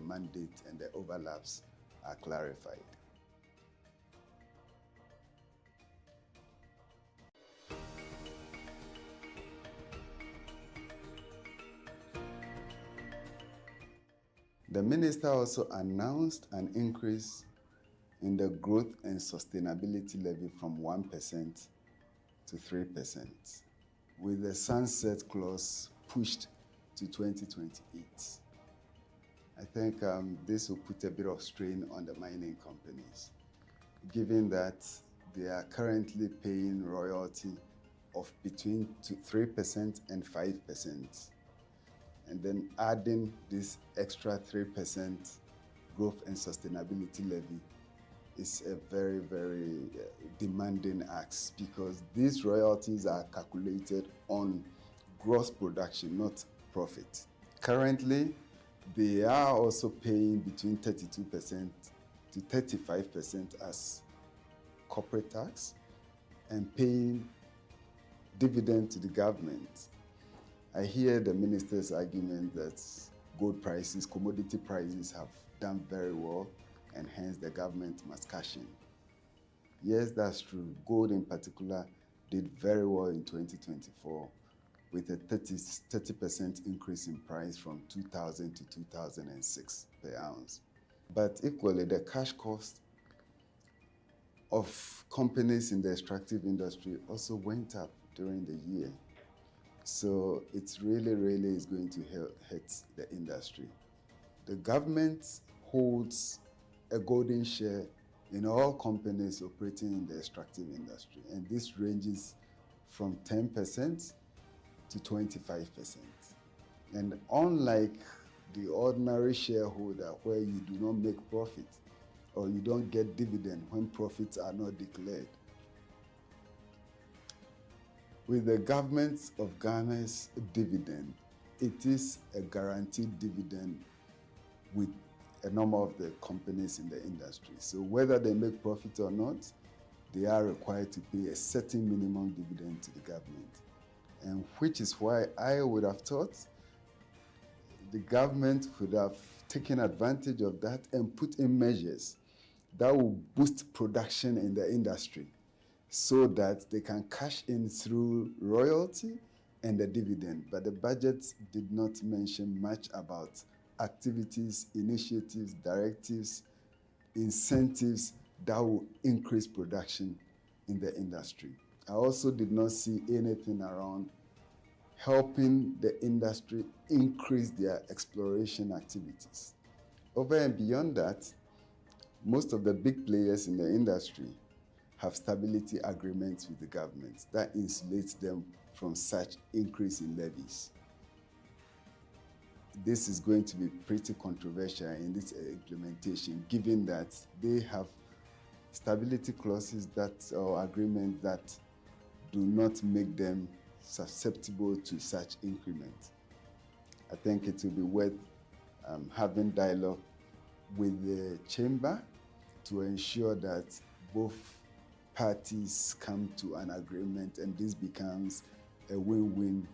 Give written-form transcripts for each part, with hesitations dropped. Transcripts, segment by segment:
mandate and the overlaps are clarified. The minister also announced an increase in the growth and sustainability levy from 1% to 3%, with the sunset clause pushed to 2028. I think this will put a bit of strain on the mining companies, given that they are currently paying royalty of between 3% and 5%. And then adding this extra 3% growth and sustainability levy is a very, very demanding ask, because these royalties are calculated on gross production, not profit. Currently, they are also paying between 32% to 35% as corporate tax and paying dividend to the government. I hear the minister's argument that gold prices, commodity prices have done very well, and hence the government must cash in. Yes, that's true. Gold in particular did very well in 2024 with a 30% increase in price from 2000 to 2006 per ounce. But equally, the cash cost of companies in the extractive industry also went up during the year. So it really is going to hurt the industry. The government holds a golden share in all companies operating in the extractive industry, and this ranges from 10% to 25%. And unlike the ordinary shareholder, where you do not make profit or you don't get dividend when profits are not declared, with the government of Ghana's dividend, it is a guaranteed dividend with a number of the companies in the industry. So whether they make profit or not, they are required to pay a certain minimum dividend to the government. And which is why I would have thought the government could have taken advantage of that and put in measures that will boost production in the industry, so that they can cash in through royalty and the dividend. But the budget did not mention much about activities, initiatives, directives, incentives that will increase production in the industry. I also did not see anything around helping the industry increase their exploration activities. Over and beyond that, most of the big players in the industry have stability agreements with the government that insulates them from such increase in levies. This is going to be pretty controversial in this implementation, given that they have stability clauses or agreements that do not make them susceptible to such increment. I think it will be worth having dialogue with the chamber to ensure that both parties come to an agreement and this becomes a win-win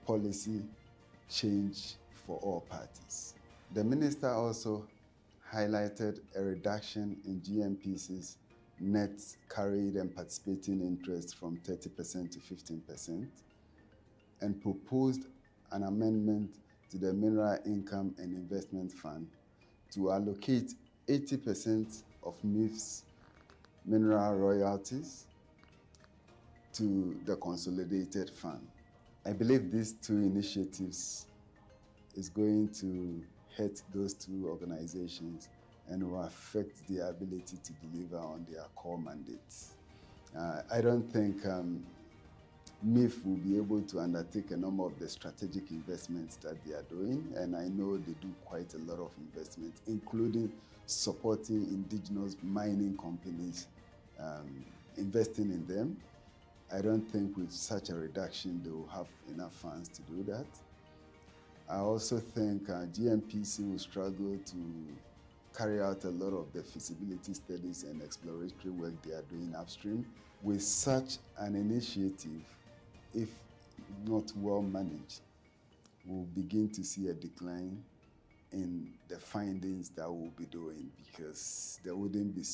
policy change for all parties. The minister also highlighted a reduction in GMPC's net carried and participating interest from 30% to 15% and proposed an amendment to the Mineral Income and Investment Fund to allocate 80% of MIF's mineral royalties to the consolidated fund. I believe these two initiatives is going to hurt those two organizations and will affect their ability to deliver on their core mandates. I don't think MIF will be able to undertake a number of the strategic investments that they are doing, and I know they do quite a lot of investments, including supporting indigenous mining companies, investing in them. I don't think with such a reduction they will have enough funds to do that. I also think GMPC will struggle to carry out a lot of the feasibility studies and exploratory work they are doing upstream. With such an initiative, if not well managed, we'll begin to see a decline in the findings that we'll be doing, because there wouldn't be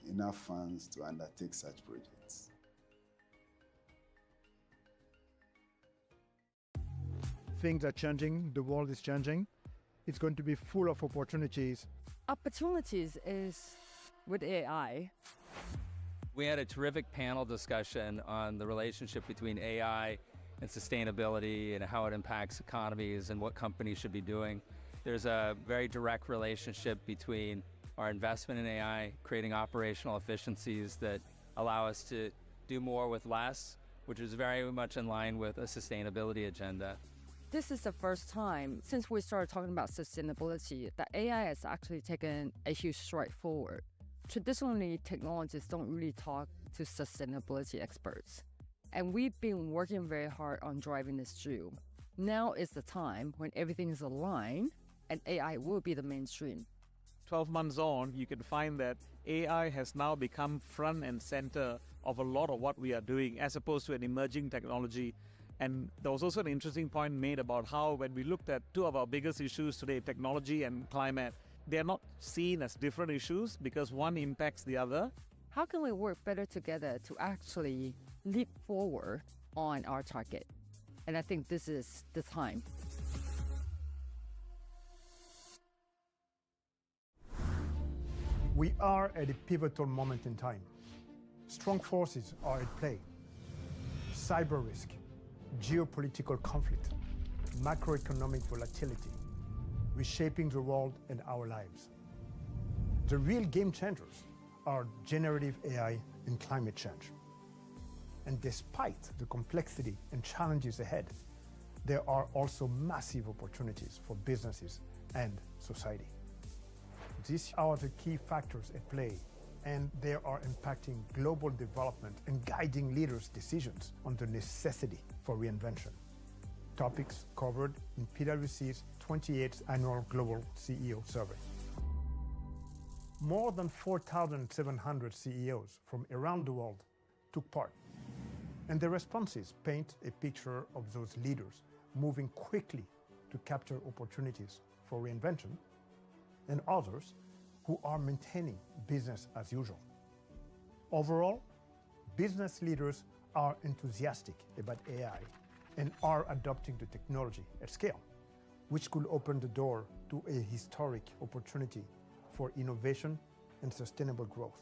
enough funds to undertake such projects. Things are changing, the world is changing. It's going to be full of opportunities. Opportunities is with AI. We had a terrific panel discussion on the relationship between AI and sustainability and how it impacts economies and what companies should be doing. There's a very direct relationship between our investment in AI, creating operational efficiencies that allow us to do more with less, which is very much in line with a sustainability agenda. This is the first time since we started talking about sustainability that AI has actually taken a huge stride forward. Traditionally, technologists don't really talk to sustainability experts. And we've been working very hard on driving this through. Now is the time when everything is aligned and AI will be the mainstream. 12 months on, you can find that AI has now become front and center of a lot of what we are doing as opposed to an emerging technology. And there was also an interesting point made about how when we looked at two of our biggest issues today, technology and climate, they are not seen as different issues because one impacts the other. How can we work better together to actually leap forward on our target? And I think this is the time. We are at a pivotal moment in time. Strong forces are at play. Cyber risk, geopolitical conflict, macroeconomic volatility, reshaping the world and our lives. The real game changers are generative AI and climate change. And despite the complexity and challenges ahead, there are also massive opportunities for businesses and society. These are the key factors at play, and they are impacting global development and guiding leaders' decisions on the necessity for reinvention. Topics covered in PwC's 28th Annual Global CEO Survey. More than 4,700 CEOs from around the world took part, and the responses paint a picture of those leaders moving quickly to capture opportunities for reinvention, and others who are maintaining business as usual. Overall, business leaders are enthusiastic about AI and are adopting the technology at scale, which could open the door to a historic opportunity for innovation and sustainable growth.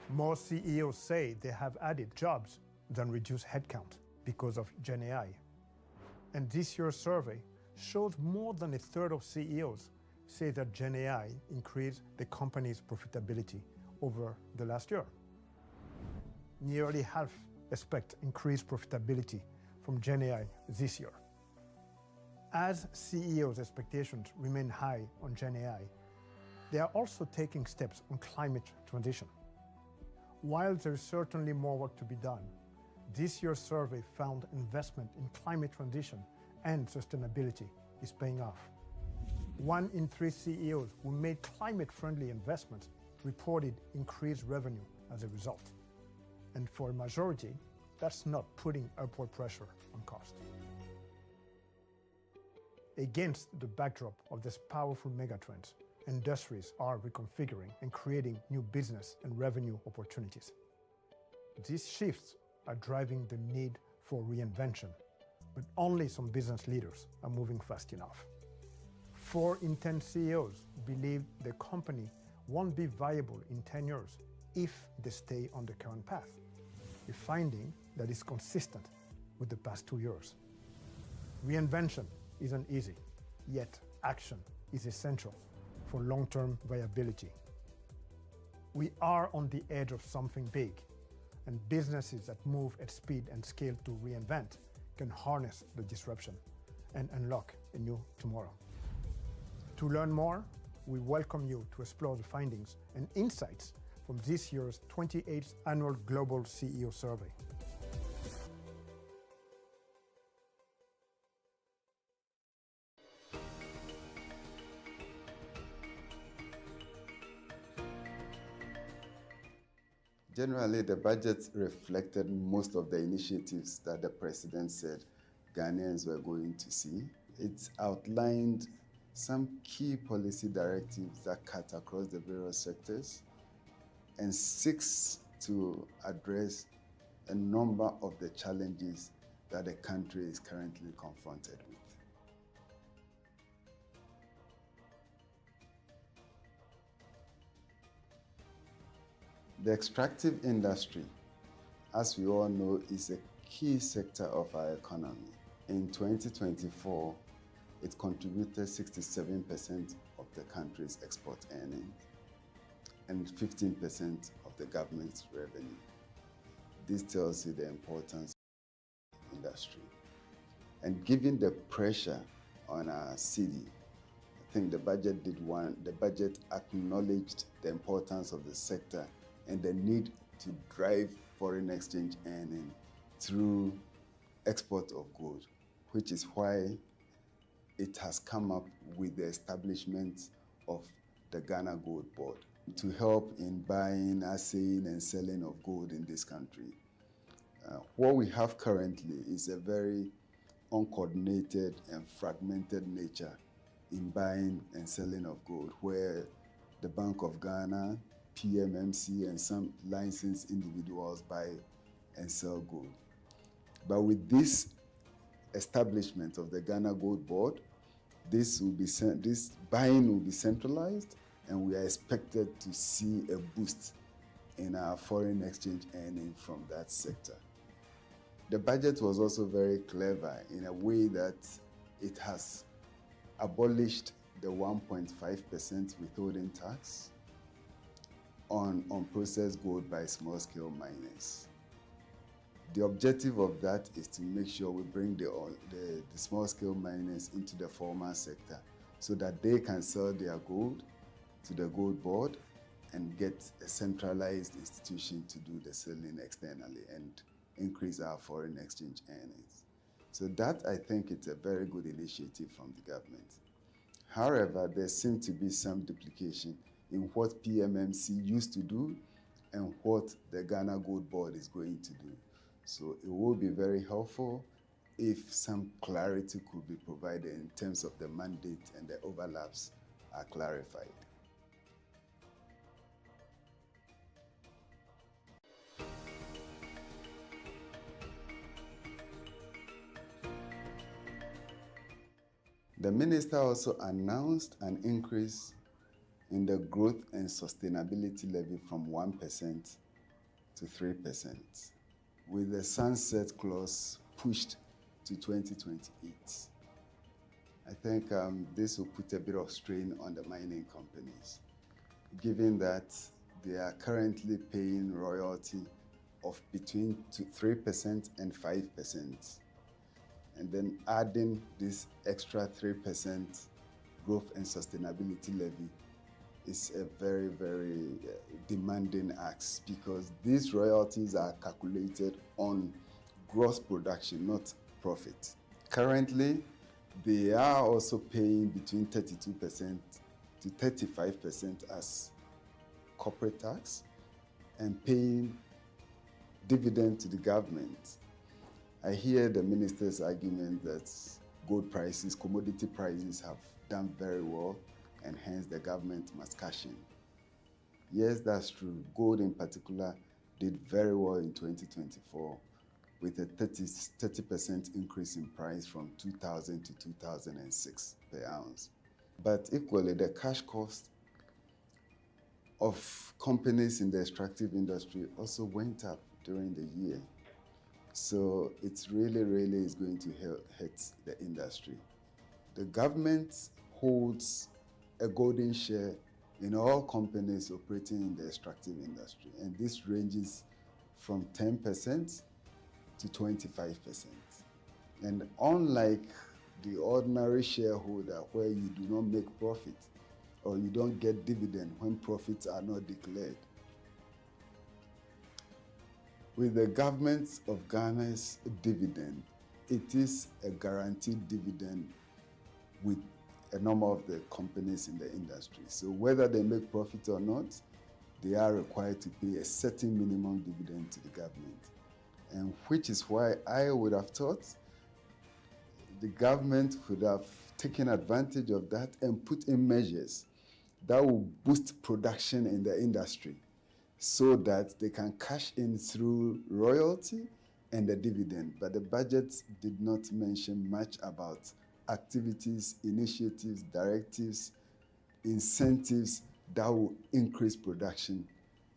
More CEOs say they have added jobs than reduced headcount because of Gen AI. And this year's survey shows more than a third of CEOs say that Gen AI increased the company's profitability over the last year. Nearly half expect increased profitability from Gen AI this year. As CEOs' expectations remain high on Gen AI, they are also taking steps on climate transition. While there is certainly more work to be done, this year's survey found investment in climate transition and sustainability is paying off. 1 in 3 CEOs who made climate-friendly investments reported increased revenue as a result. And for a majority, that's not putting upward pressure on cost. Against the backdrop of these powerful megatrends, industries are reconfiguring and creating new business and revenue opportunities. These shifts are driving the need for reinvention, but only some business leaders are moving fast enough. 4 in 10 CEOs believe the company won't be viable in 10 years if they stay on the current path, a finding that is consistent with the past 2 years. Reinvention isn't easy, yet action is essential for long-term viability. We are on the edge of something big, and businesses that move at speed and scale to reinvent can harness the disruption and unlock a new tomorrow. To learn more, we welcome you to explore the findings and insights from this year's 28th Annual Global CEO Survey. Generally, the budget reflected most of the initiatives that the president said Ghanaians were going to see. It outlined some key policy directives that cut across the various sectors and seeks to address a number of the challenges that the country is currently confronted with. The extractive industry, as we all know, is a key sector of our economy. In 2024, it contributed 67% of the country's export earnings and 15% of the government's revenue. This tells you the importance of the industry. And given the pressure on our city, I think the budget acknowledged the importance of the sector and the need to drive foreign exchange earning through export of gold, which is why it has come up with the establishment of the Ghana Gold Board to help in buying, assaying, and selling of gold in this country. What we have currently is a very uncoordinated and fragmented nature in buying and selling of gold, where the Bank of Ghana, PMMC, and some licensed individuals buy and sell gold. But with this establishment of the Ghana Gold Board, this buying will be centralized, and we are expected to see a boost in our foreign exchange earning from that sector. The budget was also very clever in a way that it has abolished the 1.5% withholding tax on processed gold by small-scale miners. The objective of that is to make sure we bring the small-scale miners into the formal sector so that they can sell their gold to the gold board and get a centralized institution to do the selling externally and increase our foreign exchange earnings. So that, I think, it's a very good initiative from the government. However, there seems to be some duplication in what PMMC used to do and what the Ghana Gold Board is going to do. So it will be very helpful if some clarity could be provided in terms of the mandate and the overlaps are clarified. The minister also announced an increase in the growth and sustainability levy from 1% to 3%, with the sunset clause pushed to 2028. I think this will put a bit of strain on the mining companies, given that they are currently paying royalty of between 3% and 5%. And then adding this extra 3% growth and sustainability levy is a very, very demanding ask, because these royalties are calculated on gross production, not profit. Currently, they are also paying between 32% to 35% as corporate tax and paying dividend to the government. I hear the minister's argument that gold prices, commodity prices have done very well, and hence the government must cash in. Yes, that's true. Gold in particular did very well in 2024 with a 30% increase in price from 2000 to 2006 per ounce. But equally, the cash cost of companies in the extractive industry also went up during the year. So it really is going to hurt the industry. The government holds a golden share in all companies operating in the extractive industry, and this ranges from 10% to 25%. And unlike the ordinary shareholder, where you do not make profit or you don't get dividend when profits are not declared, with the government of Ghana's dividend, it is a guaranteed dividend with a number of the companies in the industry. So whether they make profit or not, they are required to pay a certain minimum dividend to the government. And which is why I would have thought the government could have taken advantage of that and put in measures that will boost production in the industry so that they can cash in through royalty and the dividend. But the budget did not mention much about activities, initiatives, directives, incentives that will increase production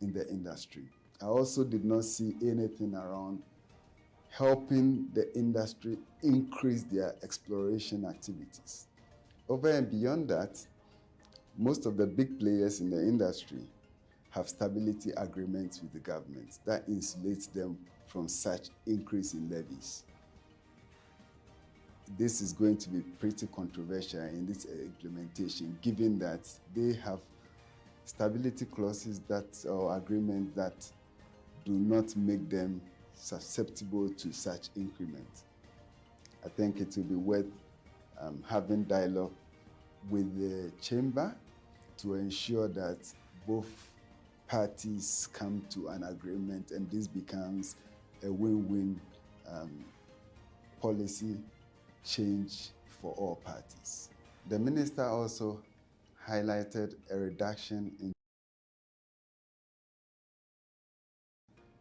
in the industry. I also did not see anything around helping the industry increase their exploration activities. Over and beyond that, most of the big players in the industry have stability agreements with the government that insulates them from such increase in levies. This is going to be pretty controversial in this implementation, given that they have stability clauses or agreements that do not make them susceptible to such increments. I think it will be worth having dialogue with the chamber to ensure that both parties come to an agreement and this becomes a win-win policy change for all parties. The minister also highlighted a reduction in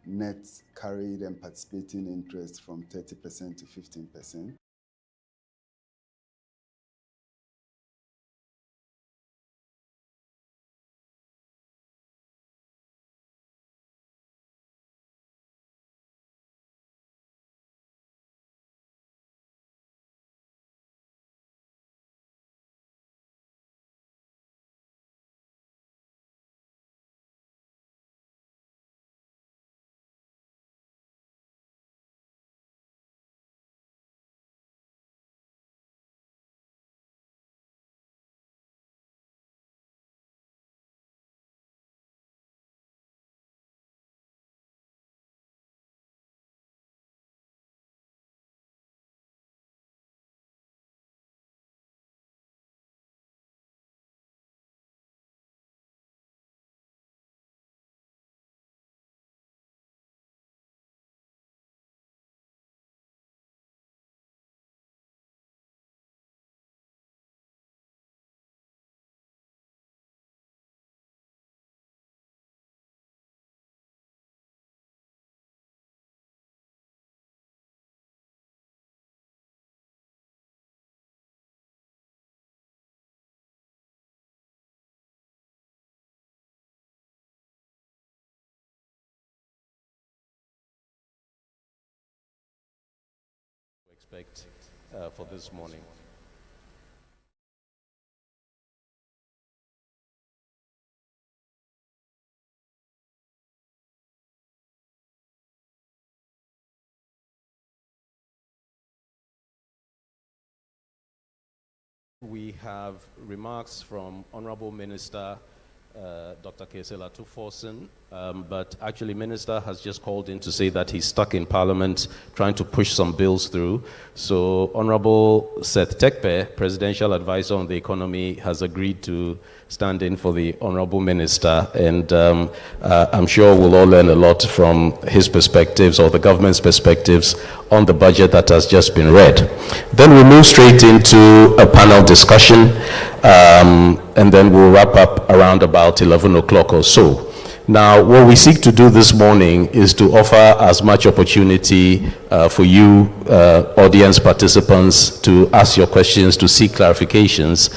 net carried and participating interest from 30% to 15%. Expect for this morning. We have remarks from Honorable Minister Dr. Kesela Tuforsen, but actually Minister has just called in to say that he's stuck in Parliament trying to push some bills through. So Honorable Seth Tekpe, Presidential Advisor on the Economy, has agreed to stand in for the Honorable Minister, and I'm sure we'll all learn a lot from his perspectives or the government's perspectives on the budget that has just been read. Then we'll move straight into a panel discussion, and then we'll wrap up around about 11 o'clock or so. Now, what we seek to do this morning is to offer as much opportunity for you, audience participants, to ask your questions, to seek clarifications.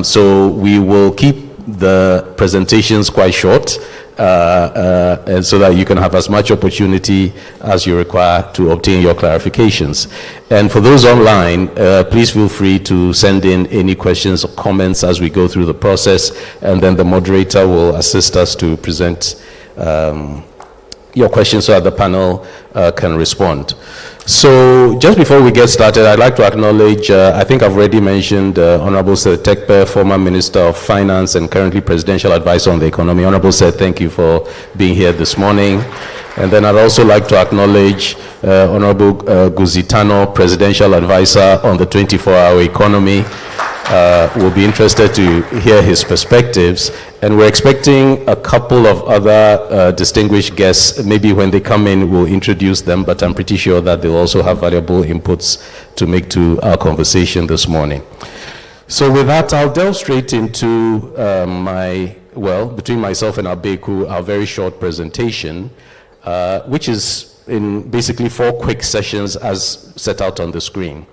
So we will keep the presentations quite short, and so that you can have as much opportunity as you require to obtain your clarifications. And for those online, please feel free to send in any questions or comments as we go through the process, and then the moderator will assist us to present your questions so that the panel can respond. So just before we get started, I'd like to acknowledge, I think I've already mentioned Honorable Seth Tekpe, former Minister of Finance and currently Presidential Advisor on the Economy. Honorable Seth, thank you for being here this morning. And then I'd also like to acknowledge Honorable Guzitano, Presidential Advisor on the 24-hour economy. We'll be interested to hear his perspectives. And we're expecting a couple of other distinguished guests. Maybe when they come in, we'll introduce them, but I'm pretty sure that they'll also have valuable inputs to make to our conversation this morning. So with that, I'll delve straight into between myself and Abeku, our very short presentation, which is in basically 4 quick sessions as set out on the screen.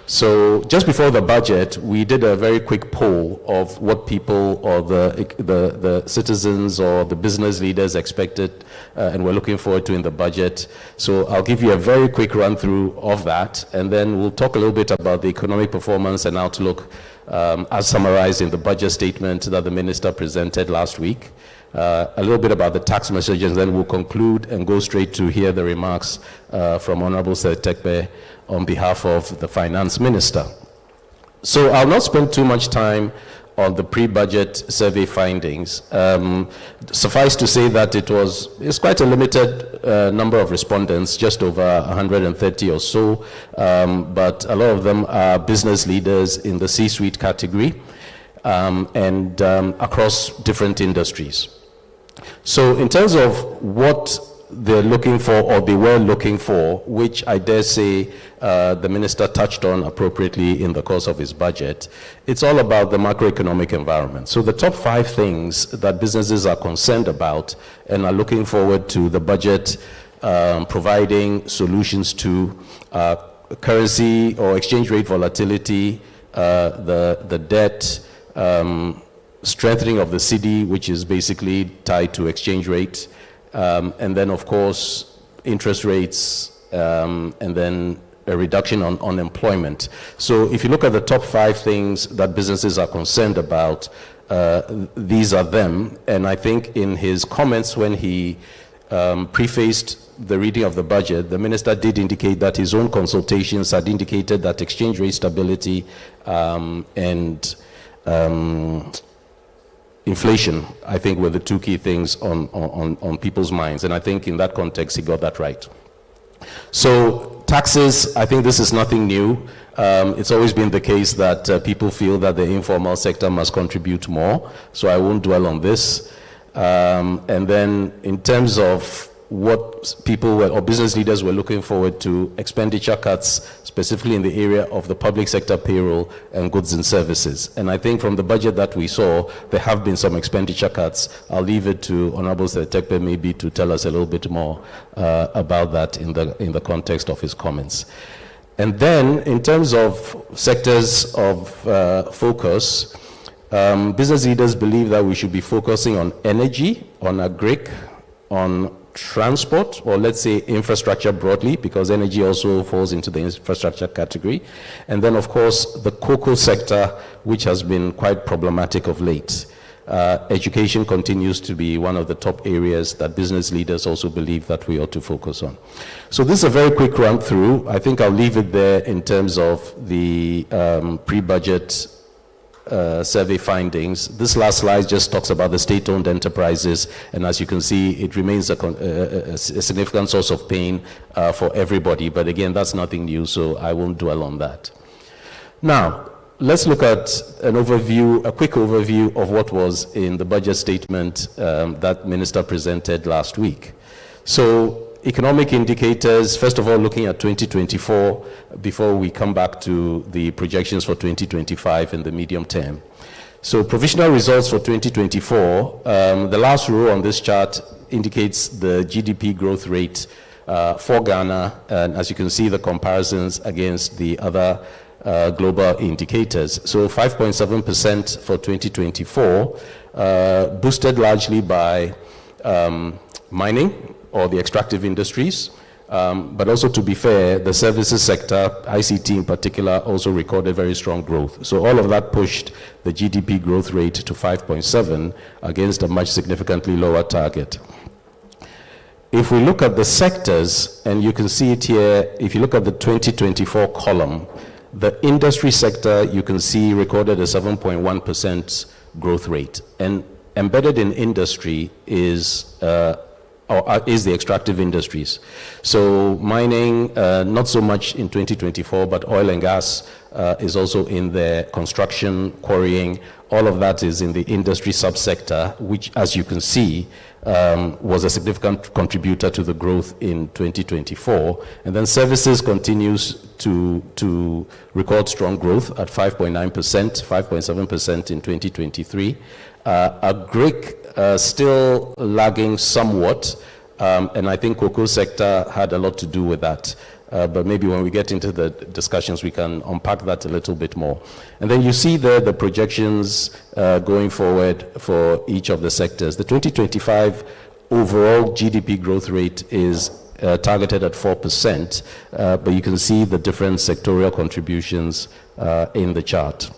So just before the budget, we did a very quick poll of what people or the citizens or the business leaders expected and were looking forward to in the budget. So I'll give you a very quick run through of that, and then we'll talk a little bit about the economic performance and outlook as summarized in the budget statement that the minister presented last week. A little bit about the tax messages, and then we'll conclude and go straight to hear the remarks from Honorable Sir Tekpe on behalf of the Finance Minister. So I'll not spend too much time on the pre-budget survey findings. Suffice to say that it's quite a limited number of respondents, just over 130 or so, but a lot of them are business leaders in the C-suite category and across different industries. So in terms of what they're looking for, or they were looking for, which I dare say the minister touched on appropriately in the course of his budget, it's all about the macroeconomic environment. So the top 5 things that businesses are concerned about and are looking forward to the budget providing solutions to: currency or exchange rate volatility, the debt, strengthening of the cedi, which is basically tied to exchange rate, and then, of course, interest rates, and then a reduction on unemployment. So if you look at the top 5 things that businesses are concerned about, these are them. And I think in his comments when he prefaced the reading of the budget, the minister did indicate that his own consultations had indicated that exchange rate stability and inflation, I think, were the 2 key things on people's minds. And I think in that context, he got that right. So taxes, I think this is nothing new. It's always been the case that people feel that the informal sector must contribute more. So I won't dwell on this. And then in terms of what people or business leaders were looking forward to, expenditure cuts, specifically in the area of the public sector payroll and goods and services. And I think from the budget that we saw, there have been some expenditure cuts. I'll leave it to Honorable Sir Tekpe maybe to tell us a little bit more about that in the context of his comments. And then in terms of sectors of focus, business leaders believe that we should be focusing on energy, on agric, on transport, or let's say infrastructure broadly, because energy also falls into the infrastructure category. And then, of course, the cocoa sector, which has been quite problematic of late. Education continues to be one of the top areas that business leaders also believe that we ought to focus on. So this is a very quick run through. I think I'll leave it there in terms of the pre-budget survey findings. This last slide just talks about the state-owned enterprises, and as you can see, it remains a significant source of pain for everybody. But again, that's nothing new, so I won't dwell on that. Now, let's look at an overview, a quick overview of what was in the budget statement that Minister presented last week. So, economic indicators, first of all, looking at 2024, before we come back to the projections for 2025 in the medium term. So provisional results for 2024, the last row on this chart indicates the GDP growth rate for Ghana, and as you can see, the comparisons against the other global indicators. So 5.7% for 2024, boosted largely by mining, or the extractive industries, but also, to be fair, the services sector, ICT in particular, also recorded very strong growth. So all of that pushed the GDP growth rate to 5.7 against a much significantly lower target. If we look at the sectors, and you can see it here, if you look at the 2024 column, the industry sector, you can see, recorded a 7.1% growth rate. And embedded in industry is the extractive industries. So mining, not so much in 2024, but oil and gas is also in there, construction, quarrying, All of that is in the industry subsector, which, as you can see, was a significant contributor to the growth in 2024. And then services continues to record strong growth at 5.9%, 5.7% in 2023. Agric still lagging somewhat, and I think cocoa sector had a lot to do with that. But maybe when we get into the discussions, we can unpack that a little bit more. And then you see there the projections going forward for each of the sectors. The 2025 overall GDP growth rate is targeted at 4%, but you can see the different sectorial contributions in the chart.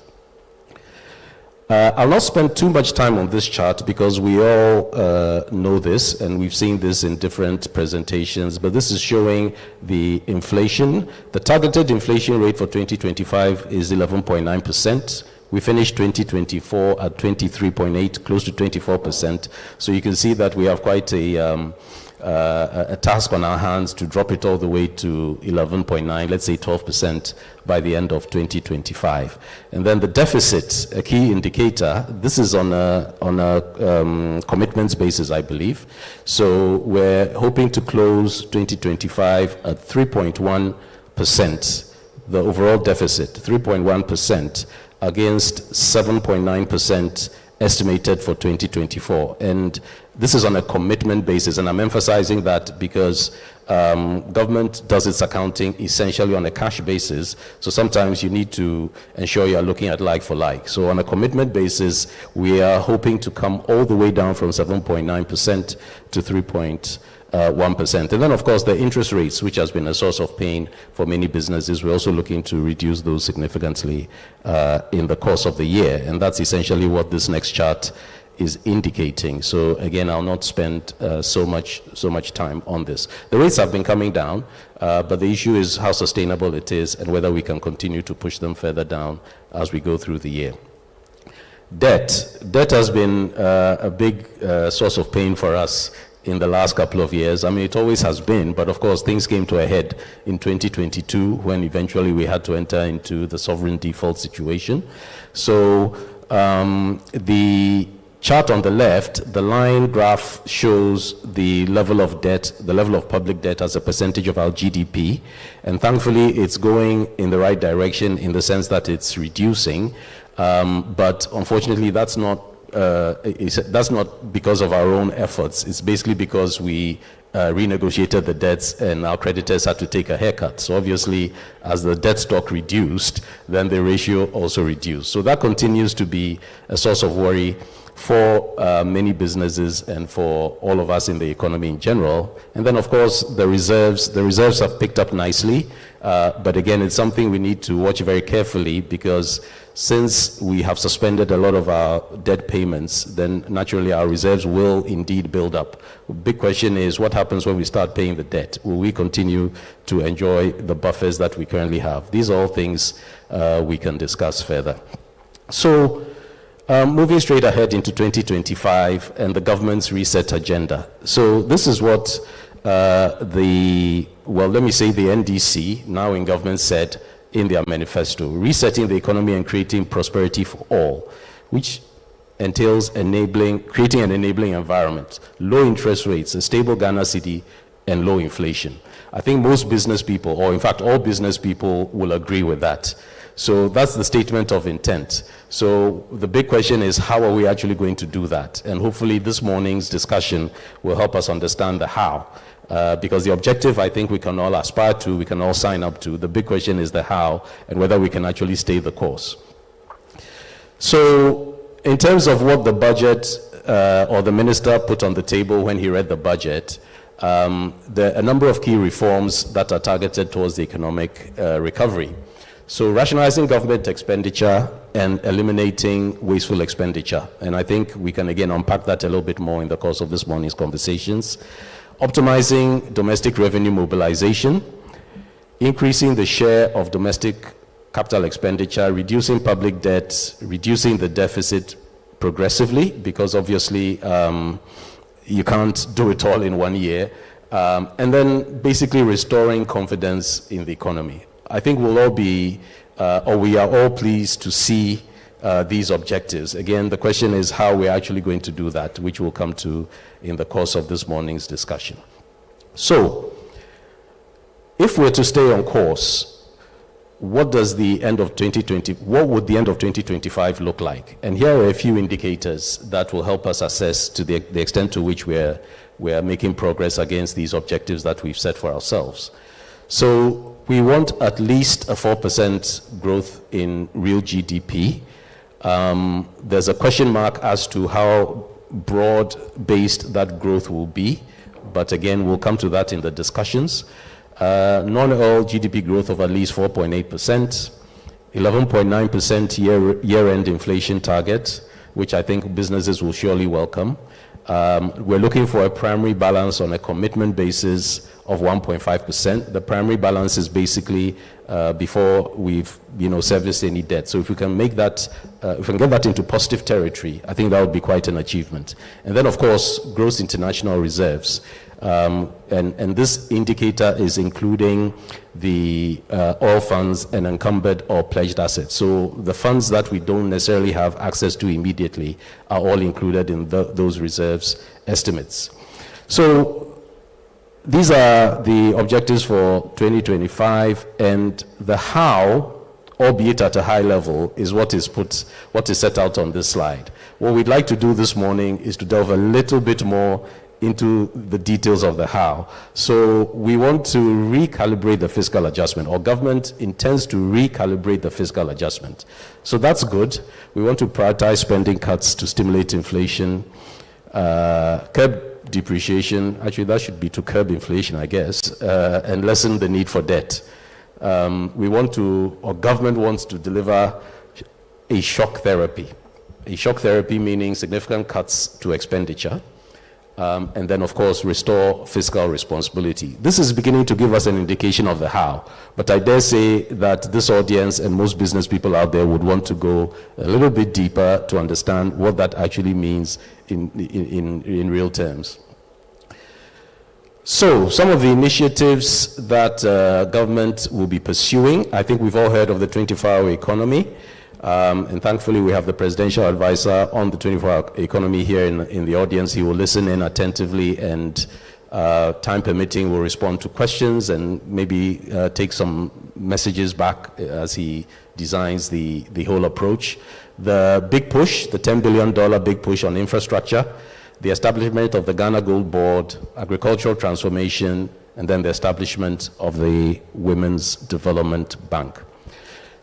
I'll not spend too much time on this chart because we all know this and we've seen this in different presentations, but this is showing the inflation. The targeted inflation rate for 2025 is 11.9%. We finished 2024 at 23.8, close to 24%. So you can see that we have quite a task on our hands to drop it all the way to 11.9, let's say 12% by the end of 2025. And then the deficit, a key indicator, this is on a commitments basis, I believe. So we're hoping to close 2025 at 3.1%, the overall deficit, 3.1% against 7.9% estimated for 2024. And this is on a commitment basis, and I'm emphasizing that because government does its accounting essentially on a cash basis, so sometimes you need to ensure you're looking at like for like. So on a commitment basis, we are hoping to come all the way down from 7.9% to 3.1%. And then, of course, the interest rates, which has been a source of pain for many businesses, we're also looking to reduce those significantly in the course of the year. And that's essentially what this next chart is indicating. So again, I'll not spend so much time on this. The rates have been coming down, but the issue is how sustainable it is and whether we can continue to push them further down as we go through the year. Debt has been a big source of pain for us in the last couple of years. I mean, it always has been, but of course things came to a head in 2022 when eventually we had to enter into the sovereign default situation. So the chart on the left, the line graph shows the level of debt, the level of public debt as a percentage of our GDP. And thankfully, it's going in the right direction in the sense that it's reducing. But unfortunately, that's not because of our own efforts. It's basically because we renegotiated the debts and our creditors had to take a haircut. So obviously, as the debt stock reduced, then the ratio also reduced. So that continues to be a source of worry for many businesses and for all of us in the economy in general. And then, of course, the reserves have picked up nicely. But again, it's something we need to watch very carefully because since we have suspended a lot of our debt payments, then naturally our reserves will indeed build up. The big question is what happens when we start paying the debt? Will we continue to enjoy the buffers that we currently have? These are all things we can discuss further. So, moving straight ahead into 2025 and the government's reset agenda. So this is what the NDC, now in government, said in their manifesto: resetting the economy and creating prosperity for all, which entails creating an enabling environment, low interest rates, a stable Ghana cedi, and low inflation. I think most business people, or in fact all business people, will agree with that. So that's the statement of intent. So the big question is, how are we actually going to do that? And hopefully this morning's discussion will help us understand the how. Because the objective, I think we can all aspire to, we can all sign up to. The big question is the how and whether we can actually stay the course. So in terms of what the budget or the minister put on the table when he read the budget, there are a number of key reforms that are targeted towards the economic recovery. So rationalizing government expenditure and eliminating wasteful expenditure. And I think we can again unpack that a little bit more in the course of this morning's conversations. Optimizing domestic revenue mobilization, increasing the share of domestic capital expenditure, reducing public debt, reducing the deficit progressively, because obviously you can't do it all in 1 year. And then basically restoring confidence in the economy. I think we'll all be, or we are all pleased to see these objectives. Again, the question is how we're actually going to do that, which we'll come to in the course of this morning's discussion. So, if we're to stay on course, what would the end of 2025 look like? And here are a few indicators that will help us assess to the extent to which we're making progress against these objectives that we've set for ourselves. So we want at least a 4% growth in real GDP. There's a question mark as to how broad-based that growth will be, but again, we'll come to that in the discussions. Non-oil GDP growth of at least 4.8%, 11.9% year-end inflation target, which I think businesses will surely welcome. We're looking for a primary balance on a commitment basis of 1.5%. The primary balance is basically before we've serviced any debt. So if we can make that, if we can get that into positive territory, I think that would be quite an achievement. And then, of course, gross international reserves. And this indicator is including the oil funds and encumbered or pledged assets. So the funds that we don't necessarily have access to immediately are all included in those reserves estimates. So these are the objectives for 2025, and the how, albeit at a high level, is what is set out on this slide. What we'd like to do this morning is to delve a little bit more into the details of the how. So we want to recalibrate the fiscal adjustment, or government intends to recalibrate the fiscal adjustment. So that's good. We want to prioritize spending cuts to stimulate inflation, curb depreciation, actually that should be to curb inflation, I guess, and lessen the need for debt. Government wants to deliver a shock therapy. A shock therapy meaning significant cuts to expenditure, and then, of course, restore fiscal responsibility. This is beginning to give us an indication of the how, but I dare say that this audience and most business people out there would want to go a little bit deeper to understand what that actually means in real terms. So, some of the initiatives that government will be pursuing, I think we've all heard of the 24-hour economy. And thankfully, we have the presidential advisor on the 24-hour economy here in the audience. He will listen in attentively and, time permitting, will respond to questions and maybe take some messages back as he designs the whole approach. The big push, the $10 billion big push on infrastructure, the establishment of the Ghana Gold Board, agricultural transformation, and then the establishment of the Women's Development Bank.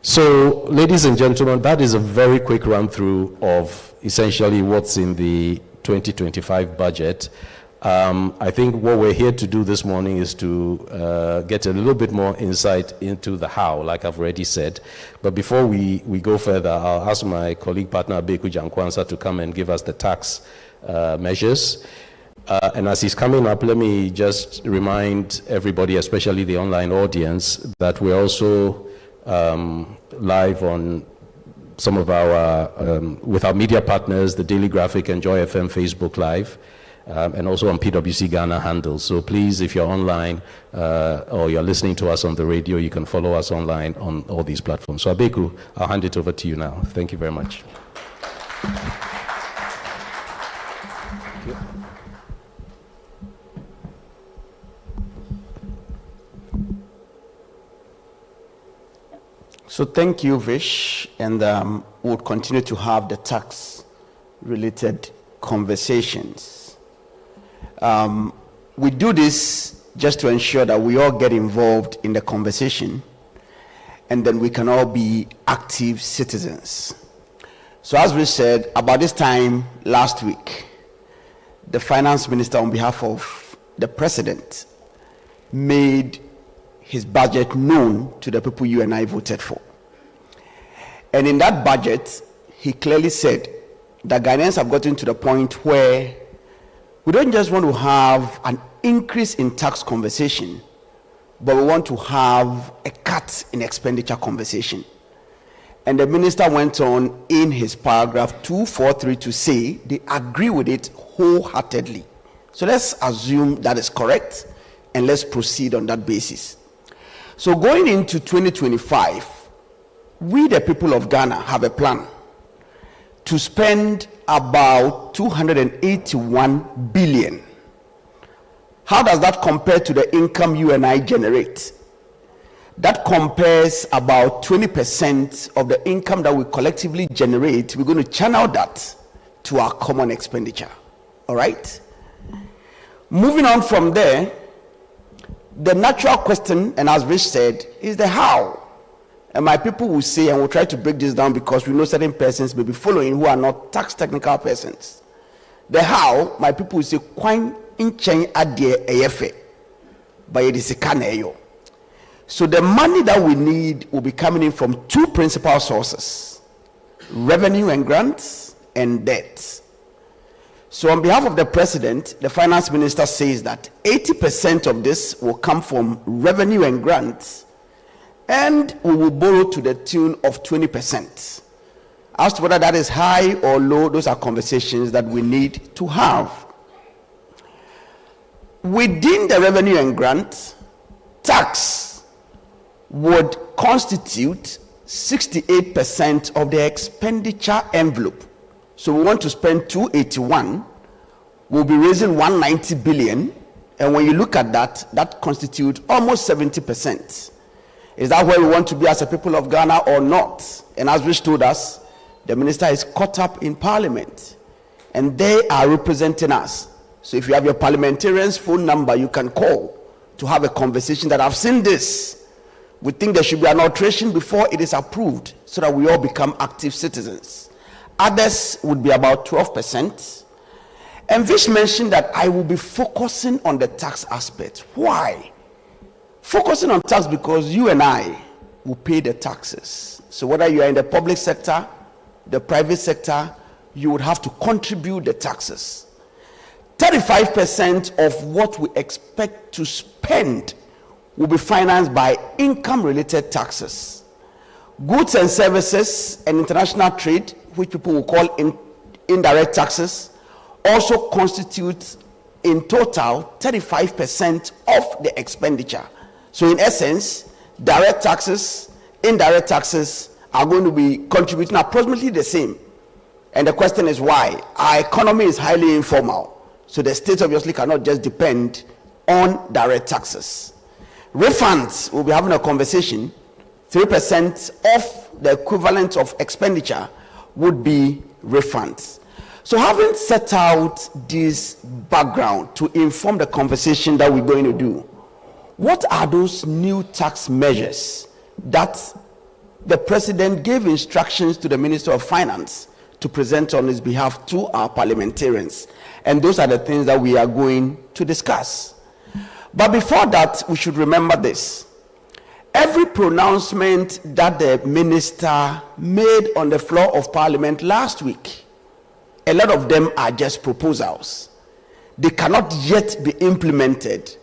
So, ladies and gentlemen, that is a very quick run-through of essentially what's in the 2025 budget. I think what we're here to do this morning is to get a little bit more insight into the how, like I've already said. But before we go further, I'll ask my colleague partner, Abeku Jankwansa, to come and give us the tax measures. And as he's coming up, let me just remind everybody, especially the online audience, that we're also live on some of our, with our media partners, the Daily Graphic and Joy FM Facebook Live, and also on PwC Ghana handles. So please, if you're online or you're listening to us on the radio, you can follow us online on all these platforms. So Abeku, I'll hand it over to you now. Thank you very much. So thank you, Vish, and we'll continue to have the tax-related conversations. We do this just to ensure that we all get involved in the conversation, and then we can all be active citizens. So as we said, about this time last week, the finance minister, on behalf of the president, made his budget known to the people you and I voted for. And in that budget, he clearly said that Ghanaians have gotten to the point where we don't just want to have an increase in tax conversation, but we want to have a cut in expenditure conversation. And the minister went on in his paragraph 243 to say they agree with it wholeheartedly. So let's assume that is correct, and let's proceed on that basis. So going into 2025, we the people of Ghana have a plan. to spend about 281 billion. How does that compare to the income you and I generate? That compares about 20% of the income that we collectively generate. We're going to channel that to our common expenditure. All right? Moving on from there, the natural question, and as Rich said, is the how. And my people will say, and we'll try to break this down because we know certain persons may be following who are not tax technical persons. The how, my people will say, Kwan in chain adie eyefe, by edisikaneyo. So the money that we need will be coming in from two principal sources: revenue and grants and debt. So on behalf of the president, the finance minister says that 80% of this will come from revenue and grants, and we will borrow to the tune of 20%. As to whether that is high or low, those are conversations that we need to have. Within the revenue and grant, tax would constitute 68% of the expenditure envelope. So we want to spend 281, we'll be raising 190 billion, and when you look at that, that constitutes almost 70%. Is that where we want to be as a people of Ghana or not? And as Rich told us, the minister is caught up in parliament, and they are representing us. So if you have your parliamentarian's phone number, you can call to have a conversation that I've seen this. We think there should be an alteration before it is approved so that we all become active citizens. Others would be about 12%. And Vish mentioned that I will be focusing on the tax aspect. Why? Focusing on tax because you and I will pay the taxes. So whether you are in the public sector, the private sector, you would have to contribute the taxes. 35% of what we expect to spend will be financed by income-related taxes. Goods and services and international trade, which people will call indirect taxes, also constitute in total 35% of the expenditure. So in essence, direct taxes, indirect taxes are going to be contributing approximately the same. And the question is why? Our economy is highly informal. So the state obviously cannot just depend on direct taxes. Refunds, we'll be having a conversation. 3% of the equivalent of expenditure would be refunds. So having set out this background to inform the conversation that we're going to do, what are those new tax measures that the president gave instructions to the Minister of Finance to present on his behalf to our parliamentarians? And those are the things that we are going to discuss. But before that, we should remember this. Every pronouncement that the minister made on the floor of parliament last week, a lot of them are just proposals. They cannot yet be implemented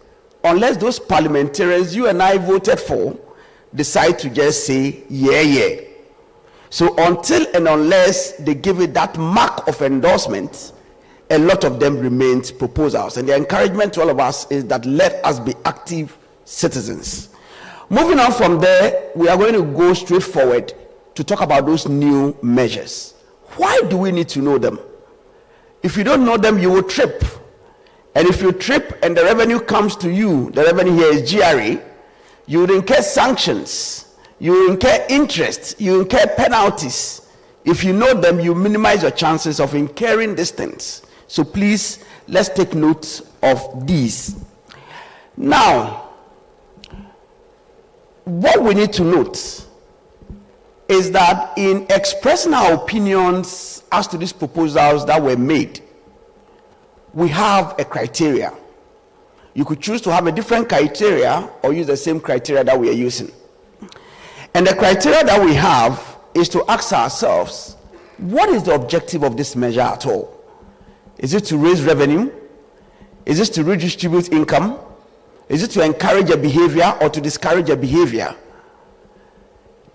unless those parliamentarians you and I voted for decide to just say, yeah. So until and unless they give it that mark of endorsement, a lot of them remain proposals. And the encouragement to all of us is that let us be active citizens. Moving on from there, we are going to go straight forward to talk about those new measures. Why do we need to know them? If you don't know them, you will trip. And if you trip and the revenue comes to you, the revenue here is GRA, you will incur sanctions, you will incur interest, you will incur penalties. If you know them, you minimize your chances of incurring these things. So please, let's take note of these. Now, what we need to note is that in expressing our opinions as to these proposals that were made, we have a criteria. You could choose to have a different criteria or use the same criteria that we are using. And the criteria that we have is to ask ourselves, what is the objective of this measure at all? Is it to raise revenue? Is it to redistribute income? Is it to encourage a behavior or to discourage a behavior?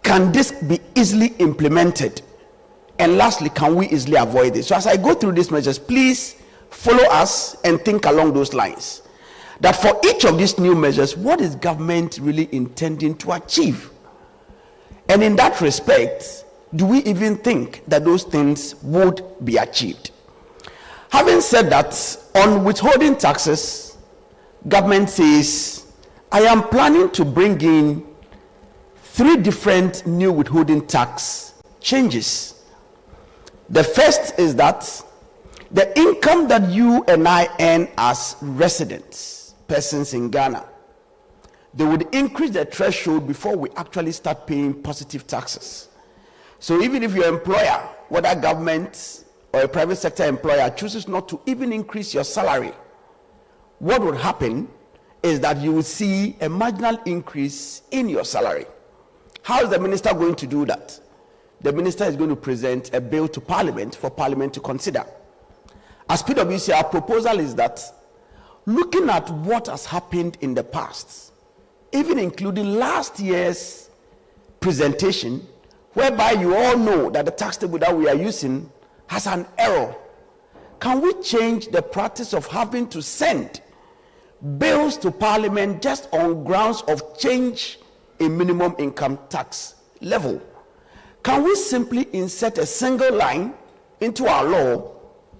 Can this be easily implemented? And lastly, can we easily avoid it? So as I go through these measures, please follow us and think along those lines. That for each of these new measures, what is government really intending to achieve? And in that respect, do we even think that those things would be achieved? Having said that, on withholding taxes, government says, I am planning to bring in 3 different new withholding tax changes. The first is that the income that you and I earn as residents, persons in Ghana, they would increase the threshold before we actually start paying positive taxes. So even if your employer, whether government or a private sector employer, chooses not to even increase your salary, what would happen is that you will see a marginal increase in your salary. How is the minister going to do that? The minister is going to present a bill to Parliament for Parliament to consider. As PwC, our proposal is that, looking at what has happened in the past, even including last year's presentation, whereby you all know that the tax table that we are using has an error, can we change the practice of having to send bills to Parliament just on grounds of change in minimum income tax level? Can we simply insert a single line into our law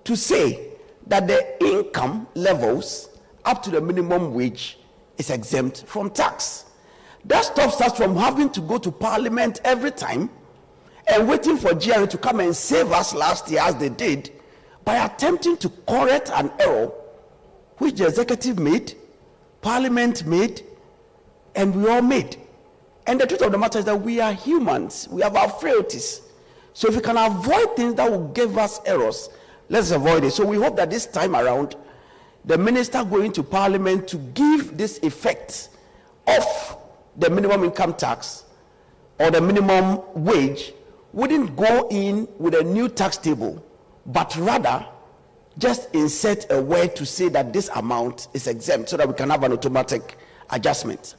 to say that the income levels up to the minimum wage is exempt from tax? That stops us from having to go to Parliament every time and waiting for GRA to come and save us last year, as they did, by attempting to correct an error which the executive made, Parliament made, and we all made. And the truth of the matter is that we are humans. We have our frailties. So if we can avoid things that will give us errors, let's avoid it. So we hope that this time around, the minister going to Parliament to give this effect of the minimum income tax or the minimum wage wouldn't go in with a new tax table, but rather just insert a word to say that this amount is exempt so that we can have an automatic adjustment.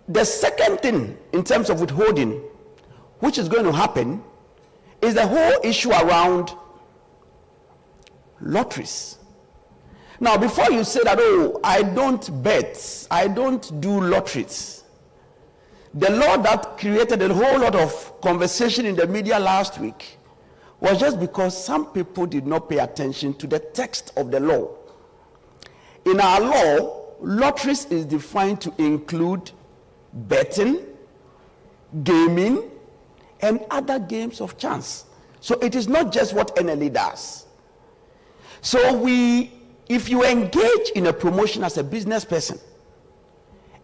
The second thing in terms of withholding, which is going to happen, is the whole issue around lotteries. Now, before you say that, oh, I don't bet, I don't do lotteries, the law that created a whole lot of conversation in the media last week was just because some people did not pay attention to the text of the law. In our law, lotteries is defined to include betting, gaming, and other games of chance. So it is not just what NLE does. So if you engage in a promotion as a business person,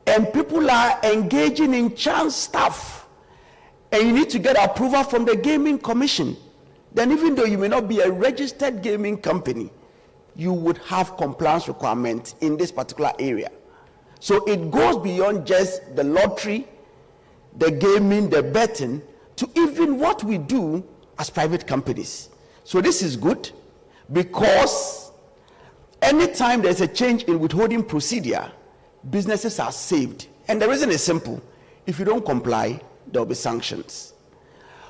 and people are engaging in chance stuff, and you need to get approval from the Gaming Commission, then even though you may not be a registered gaming company, you would have compliance requirements in this particular area. So it goes beyond just the lottery, the gaming, the betting, to even what we do as private companies. So this is good, because anytime there's a change in withholding procedure, businesses are saved. And the reason is simple. If you don't comply, there will be sanctions.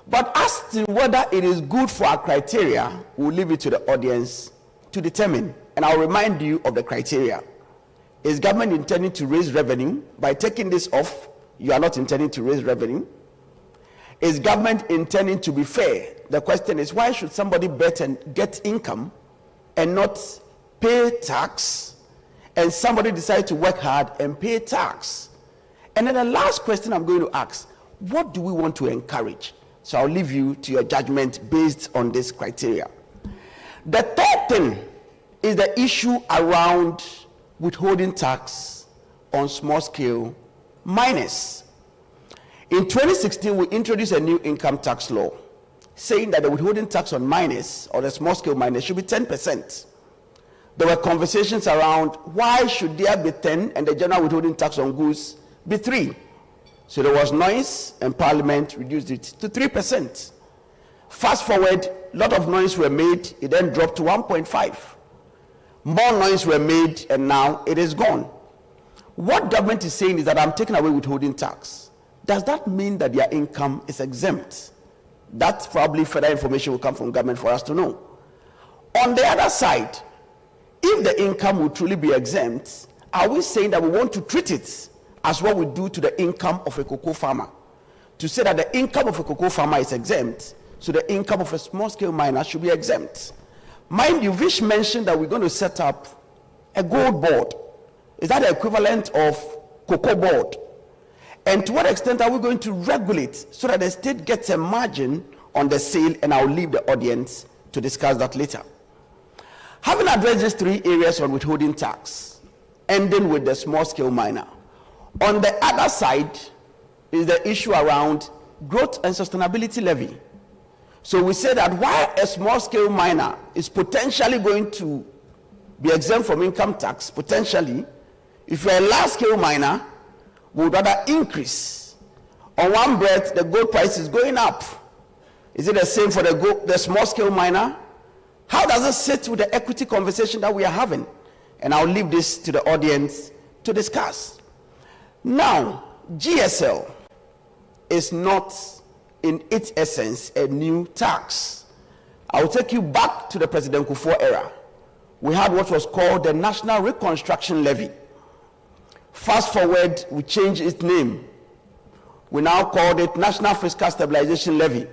But as to whether it is good for our criteria, we'll leave it to the audience to determine. And I'll remind you of the criteria. Is government intending to raise revenue? By taking this off, you are not intending to raise revenue. Is government intending to be fair? The question is, why should somebody bet and get income and not pay tax, and somebody decide to work hard and pay tax? And then the last question I'm going to ask, what do we want to encourage? So I'll leave you to your judgment based on this criteria. The third thing is the issue around withholding tax on small-scale miners. In 2016, we introduced a new income tax law saying that the withholding tax on miners, or the small-scale miners, should be 10%. There were conversations around why should there be 10 and the general withholding tax on goods be 3. So there was noise, and Parliament reduced it to 3%. Fast forward, a lot of noise were made, it then dropped to 1.5. More noise were made, and now it is gone. What government is saying is that I'm taking away withholding tax. Does that mean that their income is exempt? That's probably further information will come from government for us to know. On the other side, if the income will truly be exempt, are we saying that we want to treat it as what we do to the income of a cocoa farmer? to say that the income of a cocoa farmer is exempt, so the income of a small-scale miner should be exempt. Mind you, Vish mentioned that we're going to set up a gold board. Is that the equivalent of cocoa board? And to what extent are we going to regulate so that the state gets a margin on the sale? And I'll leave the audience to discuss that later. Having addressed these three areas on withholding tax, ending with the small-scale miner, on the other side is the issue around growth and sustainability levy. So we say that while a small-scale miner is potentially going to be exempt from income tax, potentially, if you're a large-scale miner, we would rather increase. On one breath, the gold price is going up. Is it the same for the small-scale miner? How does it sit with the equity conversation that we are having? And I'll leave this to the audience to discuss. Now, GSL is not, in its essence, a new tax. I will take you back to the President Kufuor era. We had what was called the National Reconstruction Levy. Fast forward, we changed its name. We now called it National Fiscal Stabilization Levy.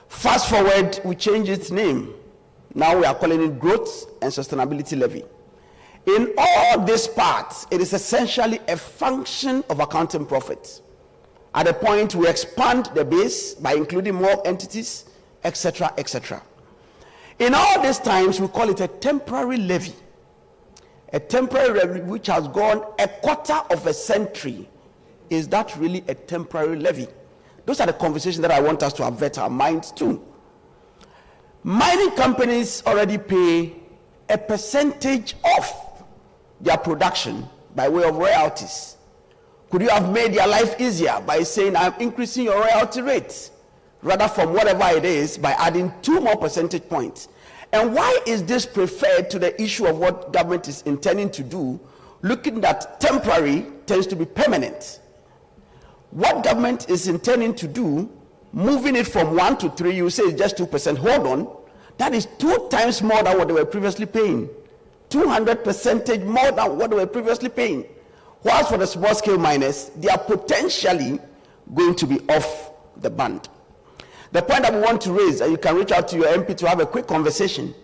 Fast forward, we changed its name. Now we are calling it Growth and Sustainability Levy. In all these parts, it is essentially a function of accounting profits. At a point, we expand the base by including more entities, etc., etc. In all these times, we call it a temporary levy. A temporary levy which has gone a quarter of a century. Is that really a temporary levy? Those are the conversations that I want us to avert our minds to. Mining companies already pay a percentage of their production by way of royalties. Could you have made their life easier by saying, I'm increasing your royalty rate, rather from whatever it is, by adding 2 more percentage points? And why is this preferred to the issue of what government is intending to do, looking that temporary tends to be permanent? What government is intending to do, moving it from 1 to 3, you say it's just 2%. Hold on, that is 2 times more than what they were previously paying. 200% more than what they were previously paying. Whilst for the small-scale miners, they are potentially going to be off the band. The point that we want to raise, and you can reach out to your MP to have a quick conversation,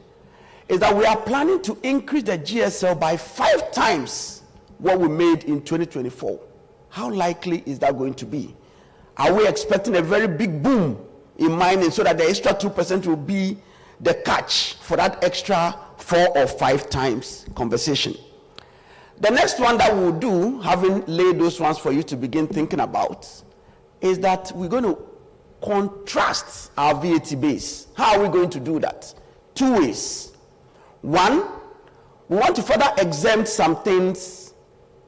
is that we are planning to increase the GSL by 5 times what we made in 2024. How likely is that going to be? Are we expecting a very big boom in mining so that the extra 2% will be the catch for that extra 4 or 5 times conversation? The next one that we'll do, having laid those ones for you to begin thinking about, is that we're going to contrast our VAT base. How are we going to do that? 2 ways. One, we want to further exempt some things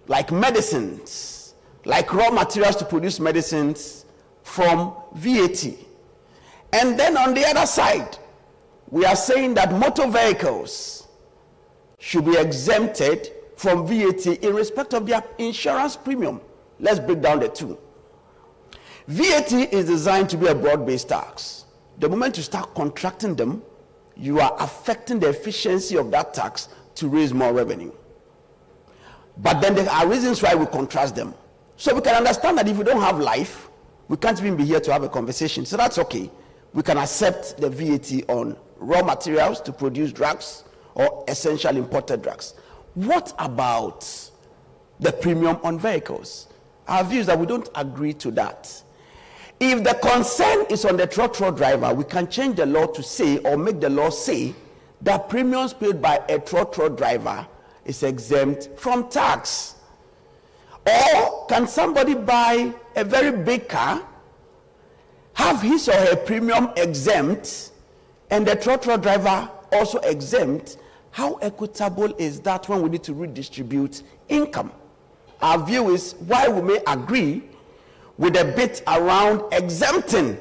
like medicines, like raw materials to produce medicines, from VAT. And then on the other side, we are saying that motor vehicles should be exempted from VAT in respect of their insurance premium. Let's break down the two. VAT is designed to be a broad-based tax. The moment you start contracting them, you are affecting the efficiency of that tax to raise more revenue. But then there are reasons why we contrast them. So we can understand that if we don't have life, we can't even be here to have a conversation. So that's okay. We can accept the VAT on raw materials to produce drugs or essential imported drugs. What about the premium on vehicles? Our view is that we don't agree to that. If the concern is on the truck driver, we can change the law to say, or make the law say, that premiums paid by a truck driver is exempt from tax. Or can somebody buy a very big car, have his or her premium exempt, and the truck driver also exempt? How equitable is that when we need to redistribute income? Our view is, while we may agree with a bit around exempting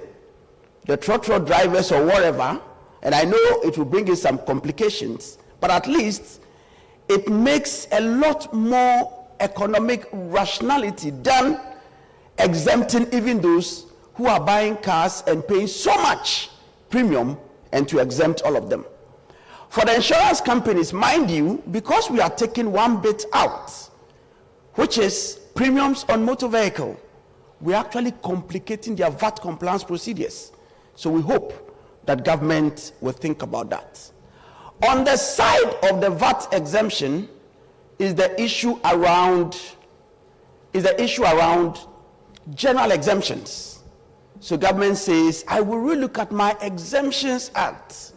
the truck drivers or whatever, and I know it will bring in some complications, but at least it makes a lot more economic rationality than exempting even those who are buying cars and paying so much premium, and to exempt all of them. For the insurance companies, mind you, because we are taking one bit out, which is premiums on motor vehicle, we're actually complicating their VAT compliance procedures. So we hope that government will think about that. On the side of the VAT exemption is the issue around general exemptions. So government says, I will relook at my Exemptions Act.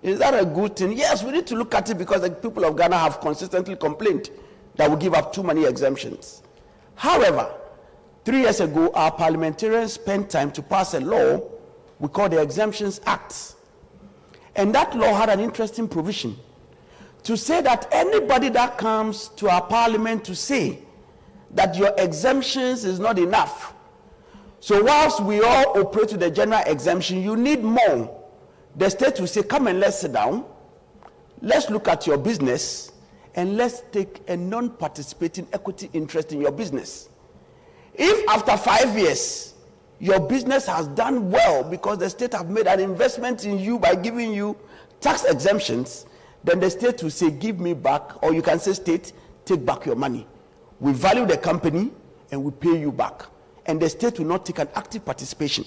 Is that a good thing? Yes, we need to look at it because the people of Ghana have consistently complained that we give up too many exemptions. However, 3 years ago, our parliamentarians spent time to pass a law we call the Exemptions Act. And that law had an interesting provision to say that anybody that comes to our parliament to say that your exemptions is not enough. So whilst we all operate with the general exemption, you need more. The state will say, come and let's sit down. Let's look at your business and let's take a non-participating equity interest in your business. If after 5 years, your business has done well because the state have made an investment in you by giving you tax exemptions, then the state will say, give me back, or you can say, state, take back your money. We value the company and we pay you back. And the state will not take an active participation.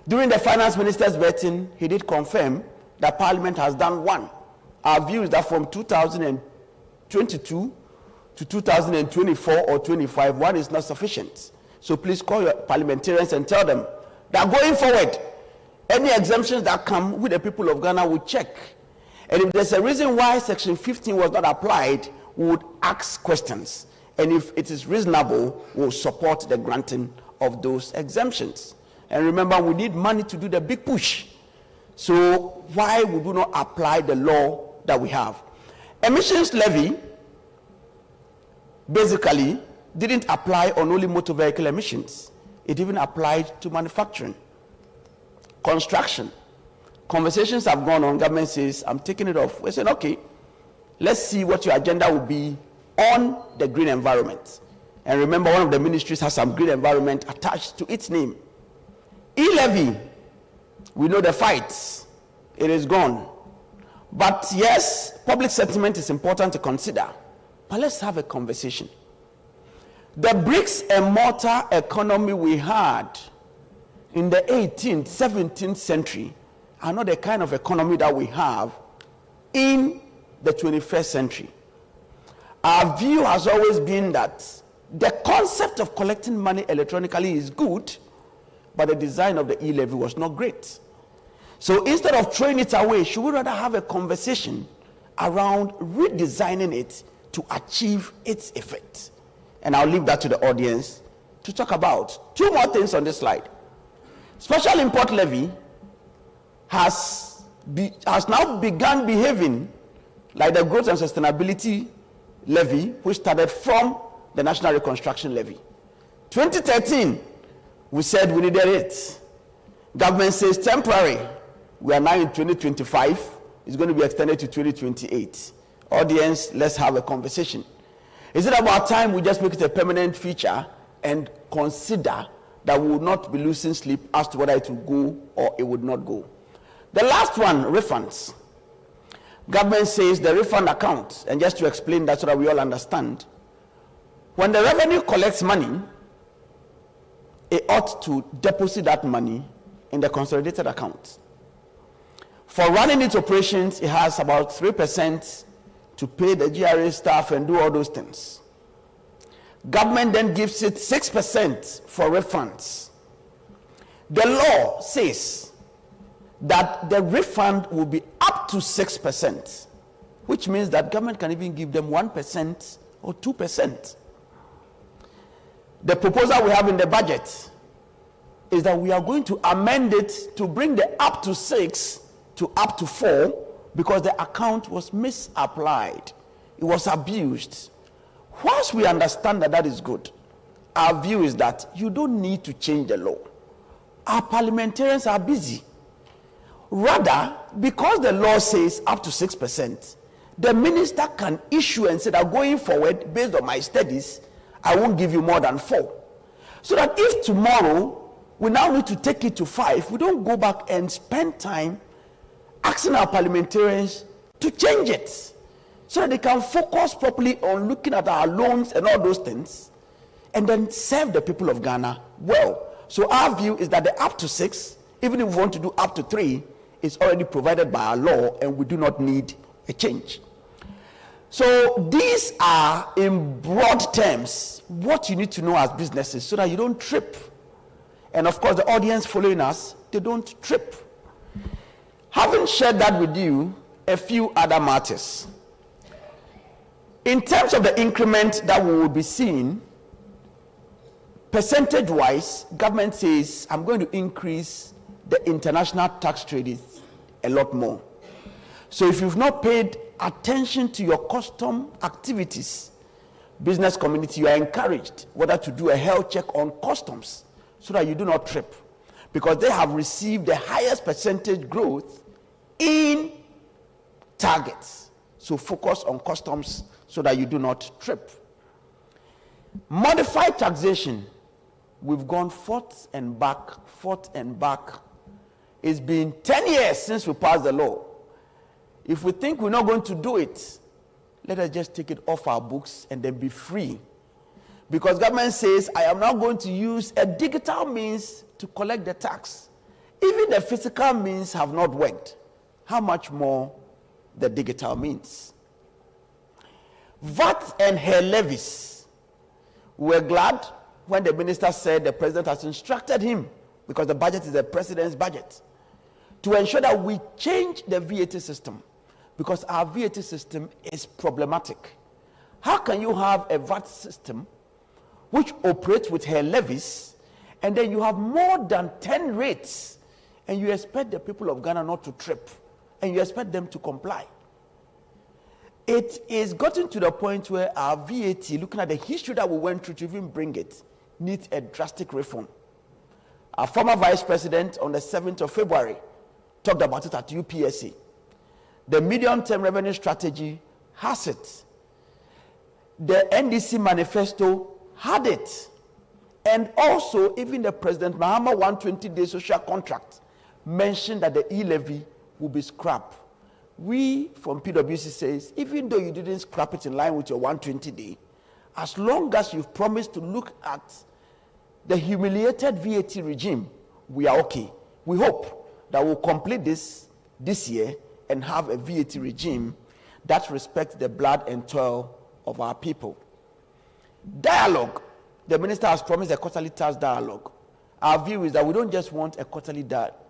During the finance minister's vetting, he did confirm that parliament has done one. Our view is that from 2022 to 2024 or 25, one is not sufficient. So please call your parliamentarians and tell them that going forward, any exemptions that come with the people of Ghana will check. And if there's a reason why Section 15 was not applied, we would ask questions. And if it is reasonable, we'll support the granting of those exemptions. And remember, we need money to do the big push. So why would we not apply the law that we have? Emissions levy basically didn't apply on only motor vehicle emissions. It even applied to manufacturing, construction. Conversations have gone on. Government says, I'm taking it off. We said, okay, let's see what your agenda will be on the green environment. And remember, one of the ministries has some green environment attached to its name. E-levy, we know the fights. It is gone. But yes, public sentiment is important to consider. But let's have a conversation. The bricks and mortar economy we had in the 18th, 17th century are not the kind of economy that we have in the 21st century. Our view has always been that the concept of collecting money electronically is good, but the design of the e-levy was not great. So instead of throwing it away, should we rather have a conversation around redesigning it to achieve its effect? And I'll leave that to the audience to talk about. Two more things on this slide. Special import levy has now begun behaving like the growth and sustainability levy, which started from the National Reconstruction Levy. 2013, we said we needed it. Government says temporary. We are now in 2025. It's going to be extended to 2028. Audience, let's have a conversation. Is it about time we just make it a permanent feature and consider that we will not be losing sleep as to whether it will go or it would not go? The last one, refunds. Government says the refund account, and just to explain that so that we all understand, when the revenue collects money, it ought to deposit that money in the consolidated account. For running its operations, it has about 3% to pay the GRA staff and do all those things. Government then gives it 6% for refunds. The law says that the refund will be up to 6%, which means that government can even give them 1% or 2%. The proposal we have in the budget is that we are going to amend it to bring the up to 6 to up to 4 because the account was misapplied. It was abused. Once we understand that that is good, our view is that you don't need to change the law. Our parliamentarians are busy. Rather, because the law says up to 6%, the minister can issue and say that going forward, based on my studies, I won't give you more than 4. So that if tomorrow we now need to take it to 5, we don't go back and spend time asking our parliamentarians to change it so that they can focus properly on looking at our loans and all those things and then serve the people of Ghana well. So our view is that the up to 6, even if we want to do up to 3, is already provided by our law, and we do not need a change. So these are, in broad terms, what you need to know as businesses so that you don't trip. And of course, the audience following us, they don't trip. Having shared that with you, a few other matters. In terms of the increment that we will be seeing, percentage-wise, government says, I'm going to increase the international tax credits a lot more. So if you've not paid attention to your custom activities, business community, you are encouraged whether to do a health check on customs so that you do not trip, because they have received the highest percentage growth in targets. So focus on customs so that you do not trip. Modified taxation, we've gone forth and back. It's been 10 years since we passed the law. If we think we're not going to do it, let us just take it off our books and then be free. Because government says, I am not going to use a digital means to collect the tax. Even the physical means have not worked. How much more the digital means? VAT and her levies. We were glad when the minister said the president has instructed him, because the budget is the president's budget, to ensure that we change the VAT system, because our VAT system is problematic. How can you have a VAT system which operates with her levies, and then you have more than 10 rates, and you expect the people of Ghana not to trip, and you expect them to comply? It is gotten to the point where our VAT, looking at the history that we went through to even bring it, needs a drastic reform. Our former vice president on the 7th of February talked about it at UPSC. The medium-term revenue strategy has it. The NDC manifesto had it. And also, even the President Mahama 120-day social contract mentioned that the e-levy will be scrapped. We from PwC says, even though you didn't scrap it in line with your 120-day, as long as you've promised to look at the humiliated VAT regime, we are okay. We hope that we'll complete this year and have a VAT regime that respects the blood and toil of our people. Dialogue. The minister has promised a quarterly tax dialogue. Our view is that we don't just want a quarterly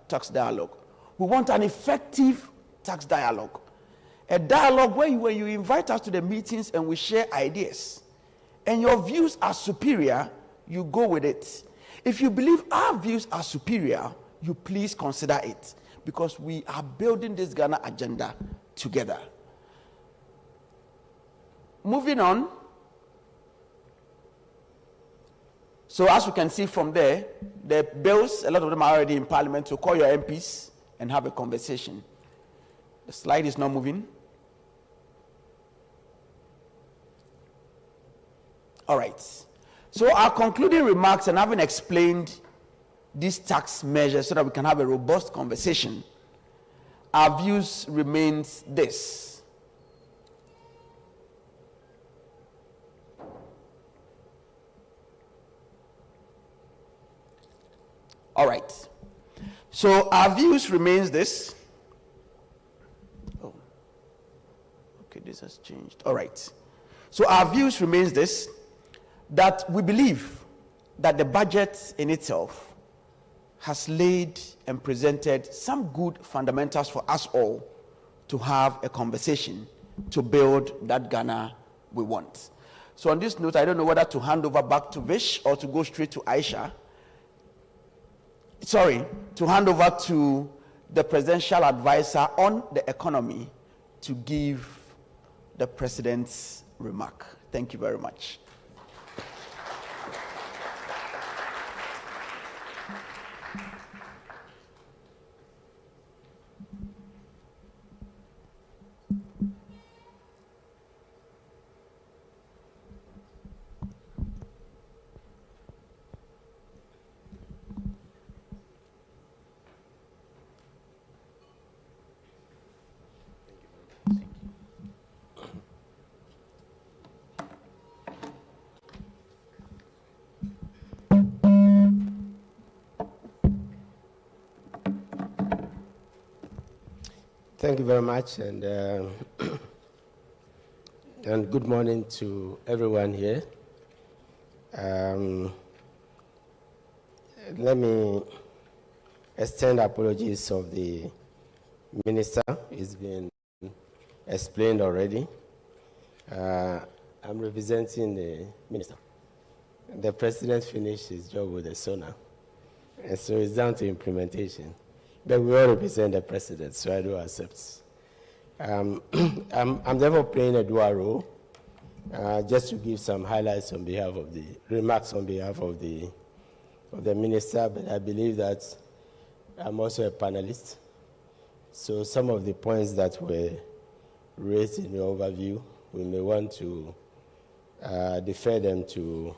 tax dialogue. We want an effective tax dialogue. A dialogue where when you invite us to the meetings and we share ideas, and your views are superior, you go with it. If you believe our views are superior, you please consider it, because we are building this Ghana agenda together. Moving on. So as we can see from there, the bills, a lot of them are already in Parliament, so call your MPs and have a conversation. The slide is not moving. All right. So our concluding remarks, and having explained these tax measures so that we can have a robust conversation, our views remains this. All right. So our views remains this. Oh. Okay, this has changed. All right. So our views remains this, that we believe that the budget in itself has laid and presented some good fundamentals for us all to have a conversation to build that Ghana we want. So on this note, I don't know whether to hand over back to Vish or to go straight to Aisha. Sorry, to hand over to the presidential advisor on the economy to give the president's remark. Thank you very much. Thank you very much, and and good morning to everyone here. Let me extend apologies of the minister. It's been explained already. I'm representing the minister. The president finished his job with the SONA, and so it's down to implementation. But we all represent the president, so I do accept. I'm therefore playing a dual role, just to give some highlights on behalf of the remarks on behalf of the minister. But I believe that I'm also a panelist, so some of the points that were raised in the overview, we may want to defer them to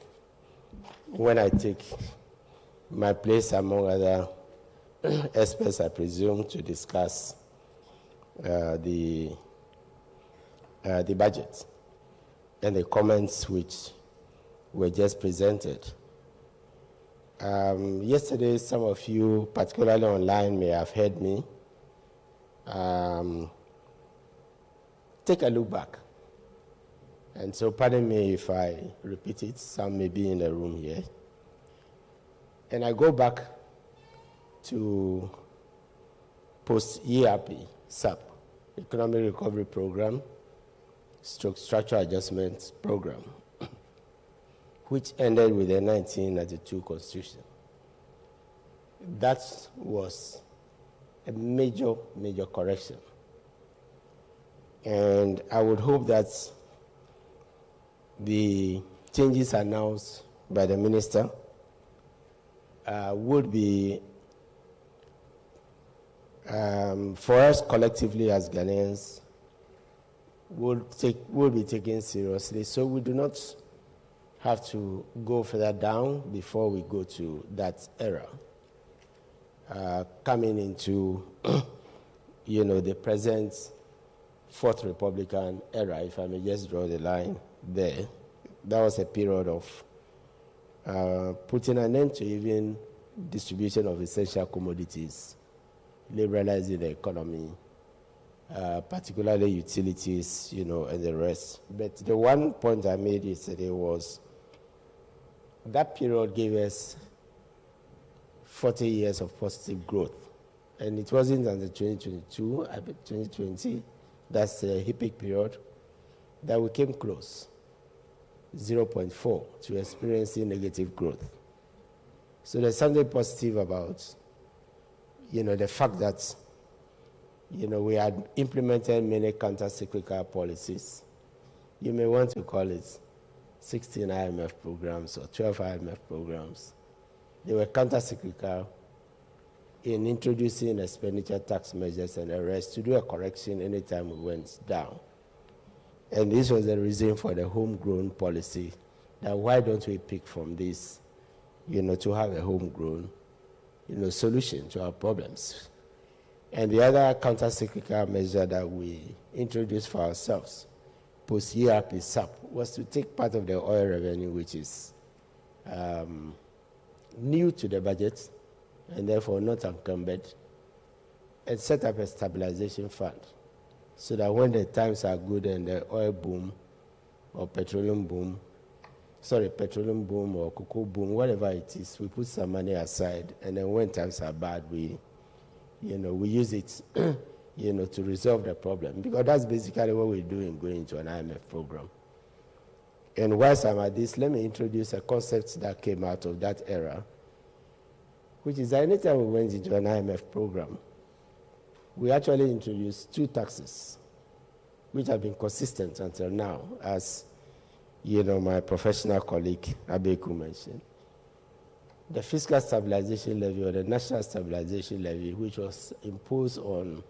when I take my place among other experts, I presume, to discuss the budget and the comments which were just presented. Yesterday, some of you, particularly online, may have heard me take a look back. And so pardon me if I repeat it, some may be in the room here. And I go back to post-ERP, SAP, Economic Recovery Program, Structural Adjustment Program, which ended with the 1992 Constitution. That was a major, major correction. And I would hope that the changes announced by the minister would be, for us collectively as Ghanaians, will be taken seriously, so we do not have to go further down before we go to that era. Coming into, the present Fourth Republican era, if I may just draw the line there, that was a period of putting an end to even distribution of essential commodities, liberalizing the economy, particularly utilities, and the rest. But the one point I made yesterday was that period gave us 40 years of positive growth. And it wasn't until 2022, 2020, that's a HIPIC period, that we came close, 0.4, to experiencing negative growth. So there's something positive about, the fact that, we had implemented many counter-cyclical policies. You may want to call it 16 IMF programs or 12 IMF programs. They were counter-cyclical in introducing expenditure tax measures and the rest to do a correction anytime we went down. And this was the reason for the homegrown policy, that why don't we pick from this, to have a homegrown, solution to our problems. And the other counter-cyclical measure that we introduced for ourselves, post-ERP SAP, was to take part of the oil revenue, which is new to the budget, and therefore not encumbered, and set up a stabilization fund, so that when the times are good and the oil boom or petroleum boom or cocoa boom, whatever it is, we put some money aside, and then when times are bad, we use it, to resolve the problem, because that's basically what we're doing going into an IMF program. And whilst I'm at this, let me introduce a concept that came out of that era, which is that anytime we went into an IMF program, we actually introduced two taxes, which have been consistent until now, as my professional colleague Abeku mentioned. The fiscal stabilization levy, or the national stabilization levy, which was imposed on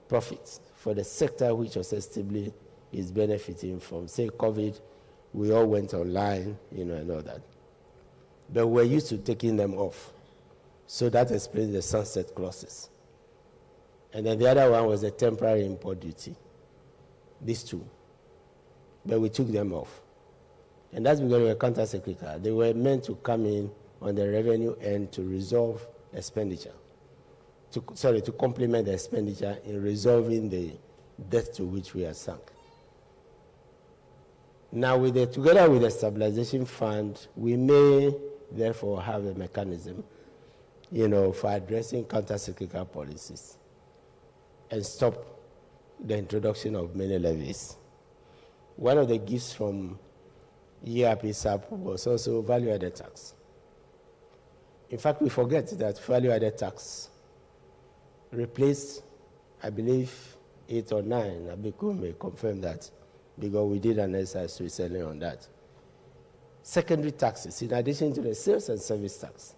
profits for the sector which ostensibly is benefiting from, say, COVID. We all went online, and all that. But we're used to taking them off. So that explains the sunset clauses. And then the other one was the temporary import duty. These two. But we took them off. And that's because they were counter-cyclical. They were meant to come in on the revenue end to resolve expenditure. to complement the expenditure in resolving the debt to which we are sunk. Now, together with the stabilization fund, we may therefore have a mechanism, for addressing counter-cyclical policies and stop the introduction of many levies. One of the gifts from ERP SAP was also value-added tax. In fact, we forget that value-added tax replaced, I believe, 8 or 9. Abiku may confirm that, because we did an exercise recently on that. Secondary taxes, in addition to the sales and service tax.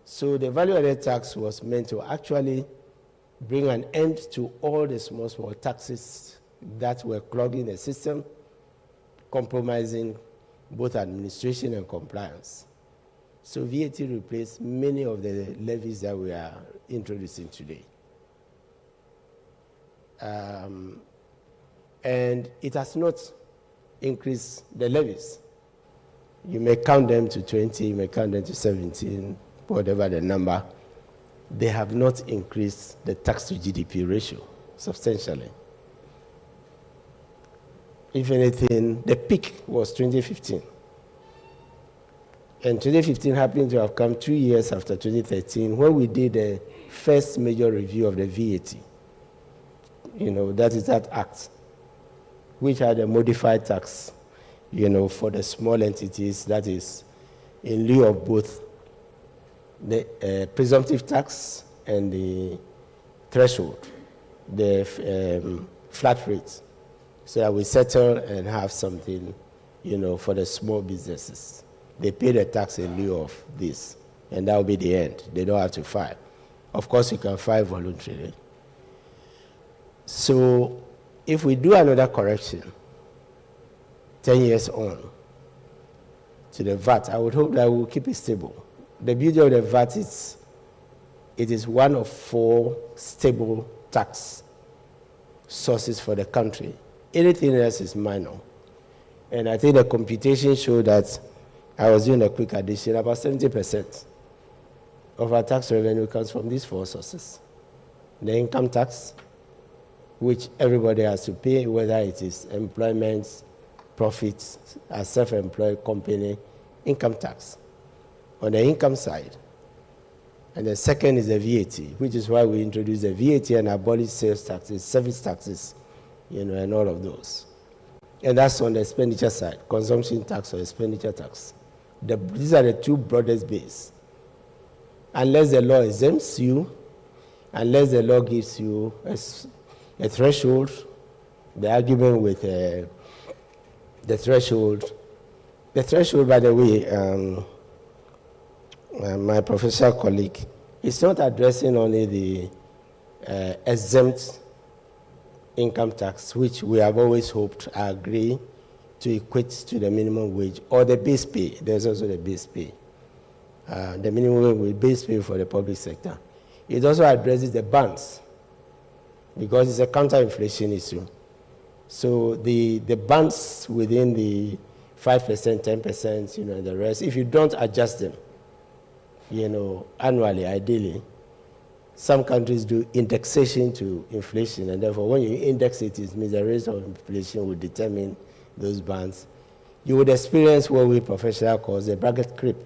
So the value-added tax was meant to actually bring an end to all the small taxes that were clogging the system, compromising both administration and compliance. So VAT replaced many of the levies that we are introducing today. And it has not increased the levies. You may count them to 20, you may count them to 17, whatever the number. They have not increased the tax to GDP ratio substantially. If anything, the peak was 2015. And 2015 happened to have come 2 years after 2013, when we did the first major review of the VAT. That is that act, which had a modified tax, for the small entities, that is, in lieu of both the presumptive tax and the threshold, the flat rate, so that we settle and have something, for the small businesses. They pay the tax in lieu of this, and that will be the end. They don't have to file. Of course, you can file voluntarily. So if we do another correction 10 years on to the VAT, I would hope that we'll keep it stable. The beauty of the VAT is it is one of 4 stable tax sources for the country. Anything else is minor. And I think the computation showed that, I was doing a quick addition, about 70% of our tax revenue comes from these 4 sources. The income tax, which everybody has to pay, whether it is employment, profits, a self-employed company, income tax on the income side. And the second is the VAT, which is why we introduced the VAT and abolished sales taxes, service taxes, and all of those. And that's on the expenditure side, consumption tax or expenditure tax. These are the 2 broadest bases. Unless the law exempts you, unless the law gives you a threshold, the argument with the threshold, by the way, my professor colleague, is not addressing only the exempt income tax, which we have always hoped, I agree, to equate to the minimum wage, or the base pay. There's also the base pay. The minimum wage, base pay for the public sector. It also addresses the bands, because it's a counter-inflation issue. So the bands within the 5%, 10%, and the rest, if you don't adjust them, annually, ideally, some countries do indexation to inflation, and therefore when you index it, it means the rate of inflation will determine those bands. You would experience what we professionals call the bracket creep,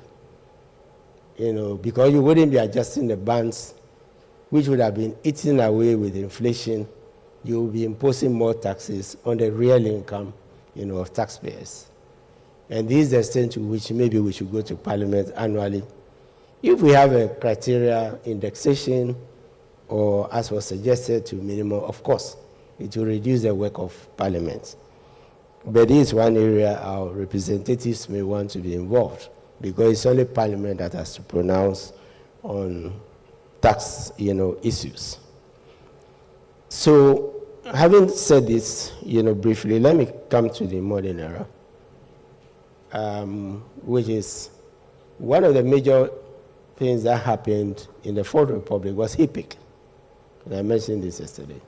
because you wouldn't be adjusting the bands, which would have been eaten away with inflation. You will be imposing more taxes on the real income, of taxpayers. And this is the extent to which maybe we should go to Parliament annually. If we have a criteria indexation, or as was suggested, to minimum, of course, it will reduce the work of Parliament. But this is one area our representatives may want to be involved, because it's only Parliament that has to pronounce on tax, issues. So, having said this, briefly, let me come to the modern era, which is one of the major things that happened in the Fourth Republic was HIPIC. And I mentioned this yesterday.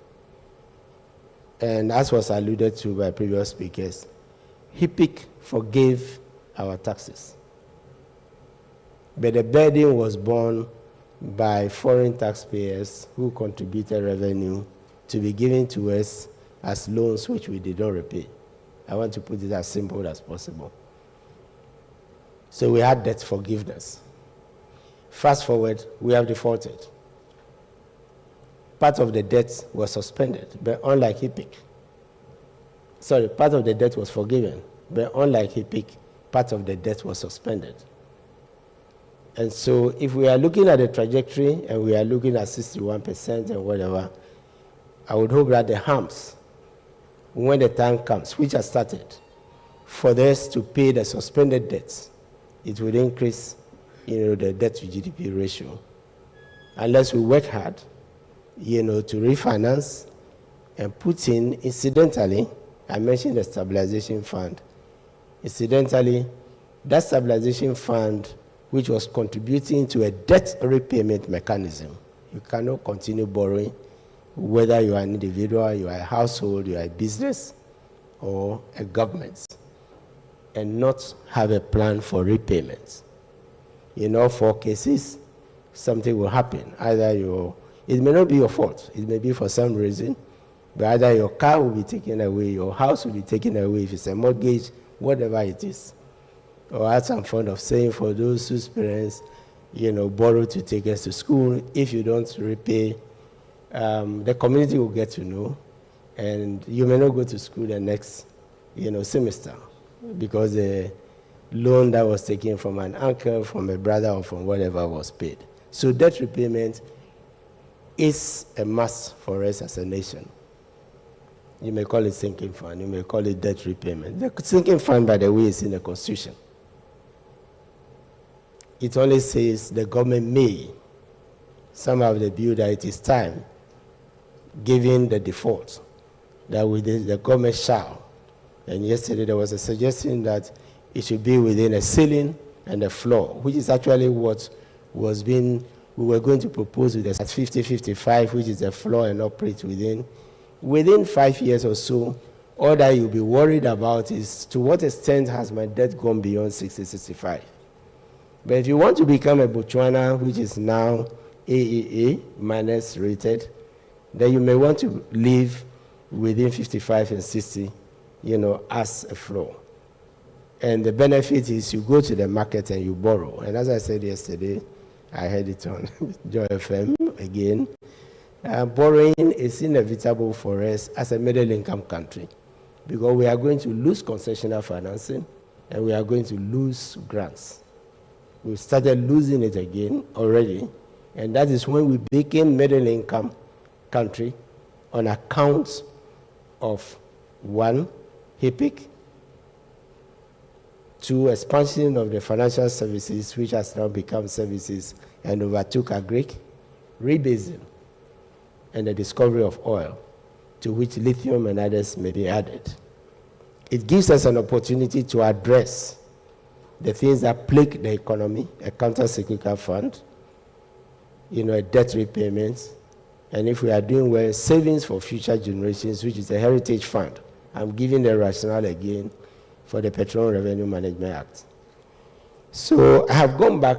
And as was alluded to by previous speakers, HIPIC forgave our taxes. But the burden was borne by foreign taxpayers who contributed revenue to be given to us as loans which we did not repay. I want to put it as simple as possible. So we had debt forgiveness. Fast forward, we have defaulted. Part of the debt was suspended, but unlike HIPIC, part of the debt was forgiven, but unlike HIPIC, part of the debt was suspended. And so if we are looking at the trajectory and we are looking at 61% and whatever, I would hope that the harms, when the time comes, which has started, for us to pay the suspended debts, it would increase, the debt to GDP ratio. Unless we work hard, to refinance and put in, incidentally, I mentioned the stabilization fund. Incidentally, that stabilization fund, which was contributing to a debt repayment mechanism, you cannot continue borrowing, whether you are an individual, you are a household, you are a business, or a government, and not have a plan for repayments. In all four cases, something will happen. It may not be your fault. It may be for some reason, but either your car will be taken away, your house will be taken away, if it's a mortgage, whatever it is. Or as I'm fond of saying, for those whose parents, borrow to take us to school, if you don't repay, the community will get to know, and you may not go to school the next, semester, because the loan that was taken from an uncle, from a brother, or from whatever was paid. So debt repayment is a must for us as a nation. You may call it sinking fund, you may call it debt repayment. The sinking fund, by the way, is in the Constitution. It only says the government may. Some have the view that it is time, given the default, that the government shall. And yesterday there was a suggestion that it should be within a ceiling and a floor, which is actually what we were going to propose with us at 50-55, which is a floor and operate within. Within 5 years or so, all that you'll be worried about is to what extent has my debt gone beyond 60-65. But if you want to become a Botswana, which is now AAA minus rated, then you may want to live within 55 and 60, as a floor. And the benefit is you go to the market and you borrow. And as I said yesterday, I heard it on Joy FM again, borrowing is inevitable for us as a middle-income country, because we are going to lose concessional financing and we are going to lose grants. We've started losing it again already, and that is when we became middle-income country on account of, 1, HIPIC, 2, expansion of the financial services, which has now become services and overtook agric, rebasing, and the discovery of oil, to which lithium and others may be added. It gives us an opportunity to address the things that plague the economy, a counter-cyclical fund, a debt repayment, and if we are doing well, savings for future generations, which is a heritage fund. I'm giving the rationale again for the Petroleum Revenue Management Act. So I have gone back,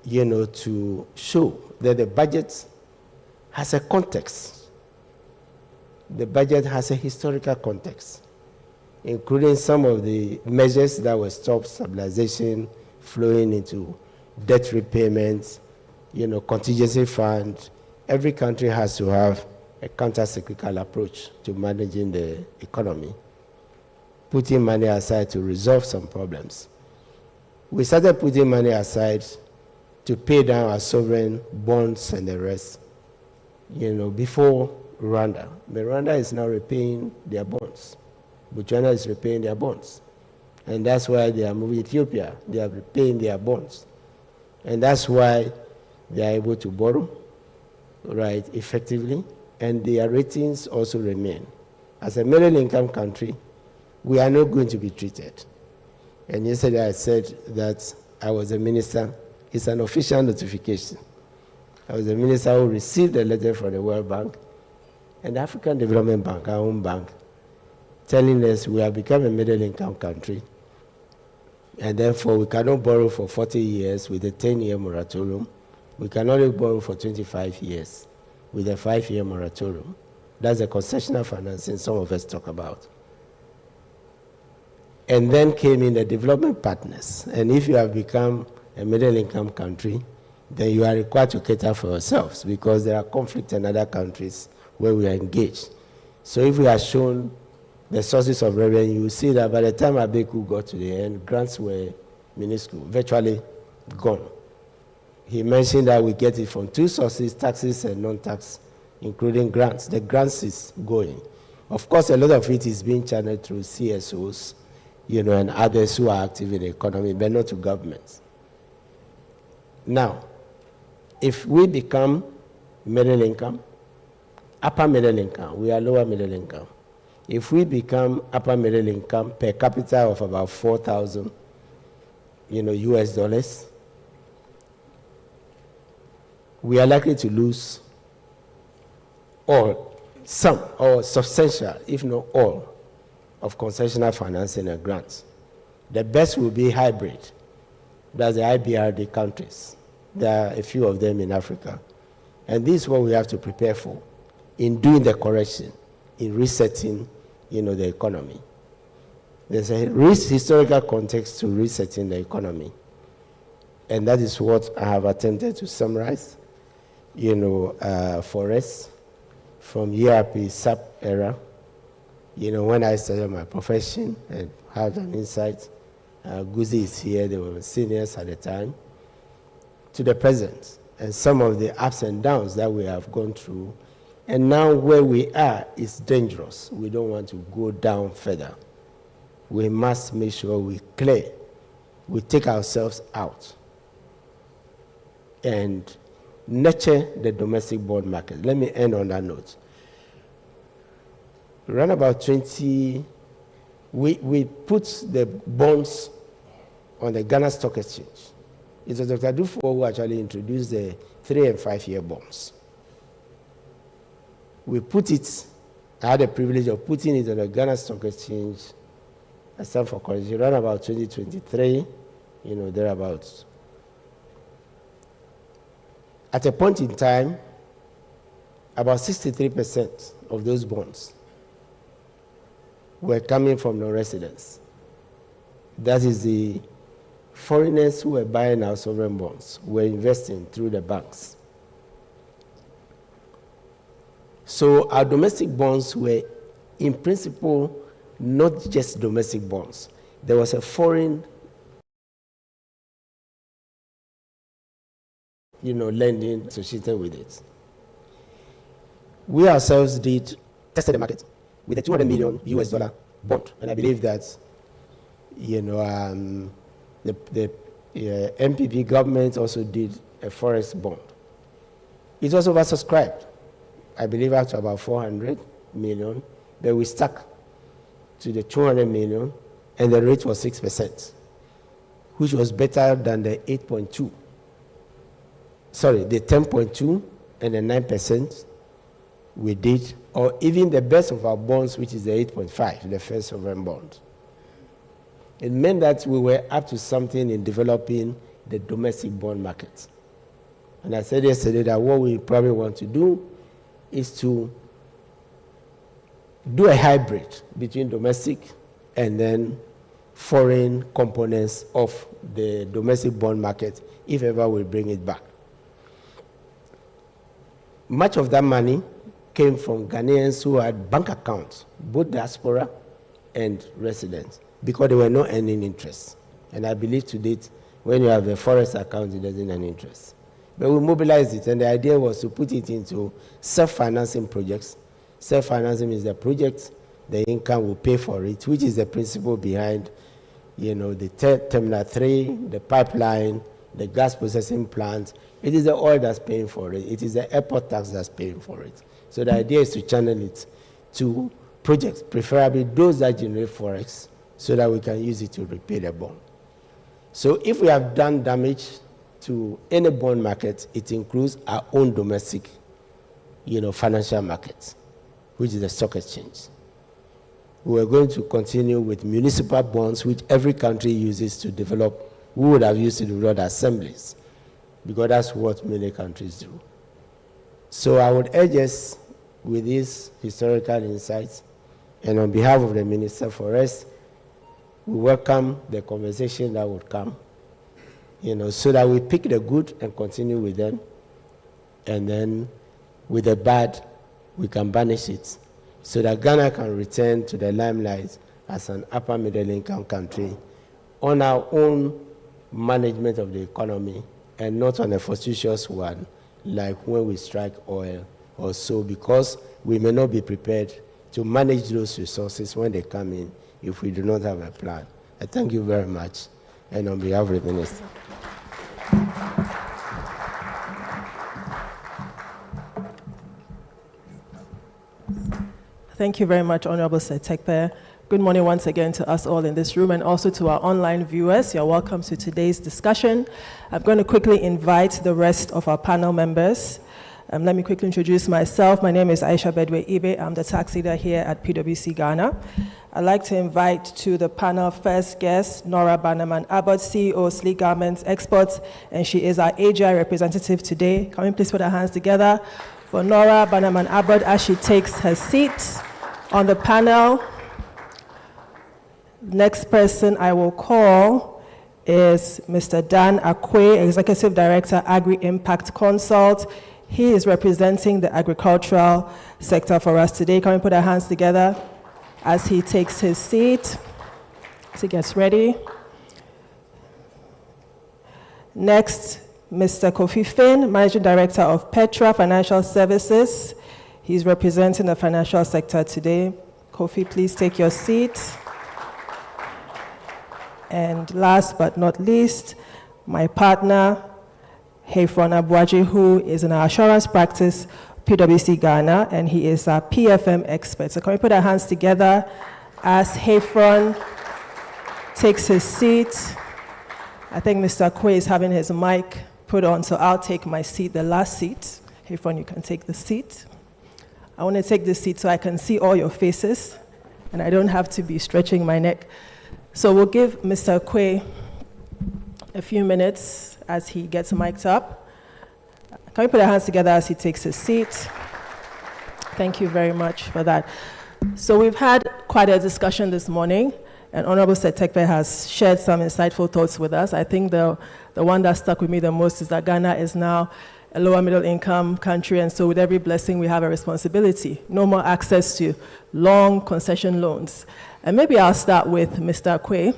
to show that the budget has a context. The budget has a historical context, including some of the measures that will stop stabilization flowing into debt repayments, contingency fund. Every country has to have a counter-cyclical approach to managing the economy, putting money aside to resolve some problems. We started putting money aside to pay down our sovereign bonds and the rest, before Rwanda. But Rwanda is now repaying their bonds. Botswana is repaying their bonds. And that's why they are moving. Ethiopia, they are repaying their bonds. And that's why they are able to borrow, effectively. And their ratings also remain. As a middle-income country, we are not going to be treated. And yesterday I said that I was a minister. It's an official notification. I was a minister who received a letter from the World Bank and the African Development Bank, our own bank, telling us we have become a middle-income country, and therefore we cannot borrow for 40 years with a 10-year moratorium, We can only borrow for 25 years with a 5-year moratorium. That's the concessional financing some of us talk about. And then came in the development partners. And if you have become a middle-income country, then you are required to cater for yourselves because there are conflicts in other countries where we are engaged. So if we are shown the sources of revenue, you see that by the time Abeku got to the end, grants were minuscule, virtually gone. He mentioned that we get it from 2 sources, taxes and non-tax, including grants. The grants is going. Of course, a lot of it is being channeled through CSOs, and others who are active in the economy, but not to governments. Now, if we become middle income, upper middle income, we are lower middle income. If we become upper middle income per capita of about 4,000, US dollars, we are likely to lose some or substantial, if not all, of concessional financing and grants. The best will be hybrid. That's the IBRD countries. There are a few of them in Africa. And this is what we have to prepare for in doing the correction, in resetting, the economy. There's a historical context to resetting the economy. And that is what I have attempted to summarize, for us from ERP SAP era, when I started my profession and had an insight. Guzi is here, they were seniors at the time, to the present, and some of the ups and downs that we have gone through. And now where we are is dangerous. We don't want to go down further. We must make sure we clear, we take ourselves out and nurture the domestic bond market. Let me end on that note. Around about 20, we put the bonds on the Ghana Stock Exchange. It was Dr. Dufo who actually introduced the 3- and 5-year bonds. We put it, I had the privilege of putting it on the Ghana Stock Exchange. I stand for college around about 2023, thereabouts. At a point in time, about 63% of those bonds were coming from non-residents. That is, the foreigners who were buying our sovereign bonds were investing through the banks. So our domestic bonds were, in principle, not just domestic bonds. There was a foreign, lending associated with it. We ourselves tested the market with a $200 million US dollar bond, and I believe that, the MPP government also did a forex bond. It was oversubscribed, I believe, up to about 400 million, but we stuck to the 200 million, and the rate was 6%, which was better than the 8.2. Sorry, the 10.2 and the 9% we did, or even the best of our bonds, which is the 8.5, the first sovereign bond. It meant that we were up to something in developing the domestic bond market. And I said yesterday that what we probably want to do is to do a hybrid between domestic and then foreign components of the domestic bond market, if ever we bring it back. Much of that money came from Ghanaians who had bank accounts, both diaspora and residents, because they were not earning interest. And I believe to date, when you have a forex account, it doesn't earn interest. But we mobilized it, and the idea was to put it into self-financing projects. Self-financing is the project, the income will pay for it, which is the principle behind, the Terminal 3, the pipeline, the gas processing plant. It is the oil that's paying for it. It is the airport tax that's paying for it. So the idea is to channel it to projects, preferably those that generate forex, so that we can use it to repay the bond. So if we have done damage to any bond market, it includes our own domestic, financial markets, which is the stock exchange. We are going to continue with municipal bonds, which every country uses to develop. We would have used to develop assemblies, because that's what many countries do. So I would urge us with these historical insights, and on behalf of the Minister for us, we welcome the conversation that would come, so that we pick the good and continue with them, and then with the bad, we can banish it, so that Ghana can return to the limelight as an upper middle income country on our own management of the economy, and not on a fortuitous one, like when we strike oil or so, because we may not be prepared to manage those resources when they come in if we do not have a plan. I thank you very much, and on behalf of the Minister. Thank you very much, Honorable Setekpe. Good morning once again to us all in this room and also to our online viewers. You're welcome to today's discussion. I'm going to quickly invite the rest of our panel members. Let me quickly introduce myself. My name is Aisha Bedwe Ibe. I'm the tax leader here at PwC Ghana. I'd like to invite to the panel first guest, Nora Bannerman Abbott, CEO, Sleek Garments Exports, and she is our AGI representative today. Can we please put our hands together for Nora Bannerman Abbott as she takes her seat on the panel. Next person I will call is Mr. Dan Akwe, Executive Director, Agri-Impact Consult. He is representing the agricultural sector for us today. Can we put our hands together as he takes his seat, as he gets ready. Next, Mr. Kofi Finn, Managing Director of Petra Financial Services. He's representing the financial sector today. Kofi, please take your seat. And last but not least, my partner, Hefron Abuaji, who is in our assurance practice, PwC Ghana, and he is our PFM expert. So can we put our hands together as Hefron takes his seat. I think Mr. Kwe is having his mic put on, so I'll take my seat, the last seat. Hefron, you can take the seat. I want to take this seat so I can see all your faces, and I don't have to be stretching my neck. So we'll give Mr. Kwe a few minutes as he gets mic'd up. Can we put our hands together as he takes his seat? Thank you very much for that. So we've had quite a discussion this morning, and Honorable Setekpe has shared some insightful thoughts with us. I think the one that stuck with me the most is that Ghana is now a lower middle income country, and so with every blessing we have a responsibility. No more access to long concession loans. And maybe I'll start with Mr. Kwe.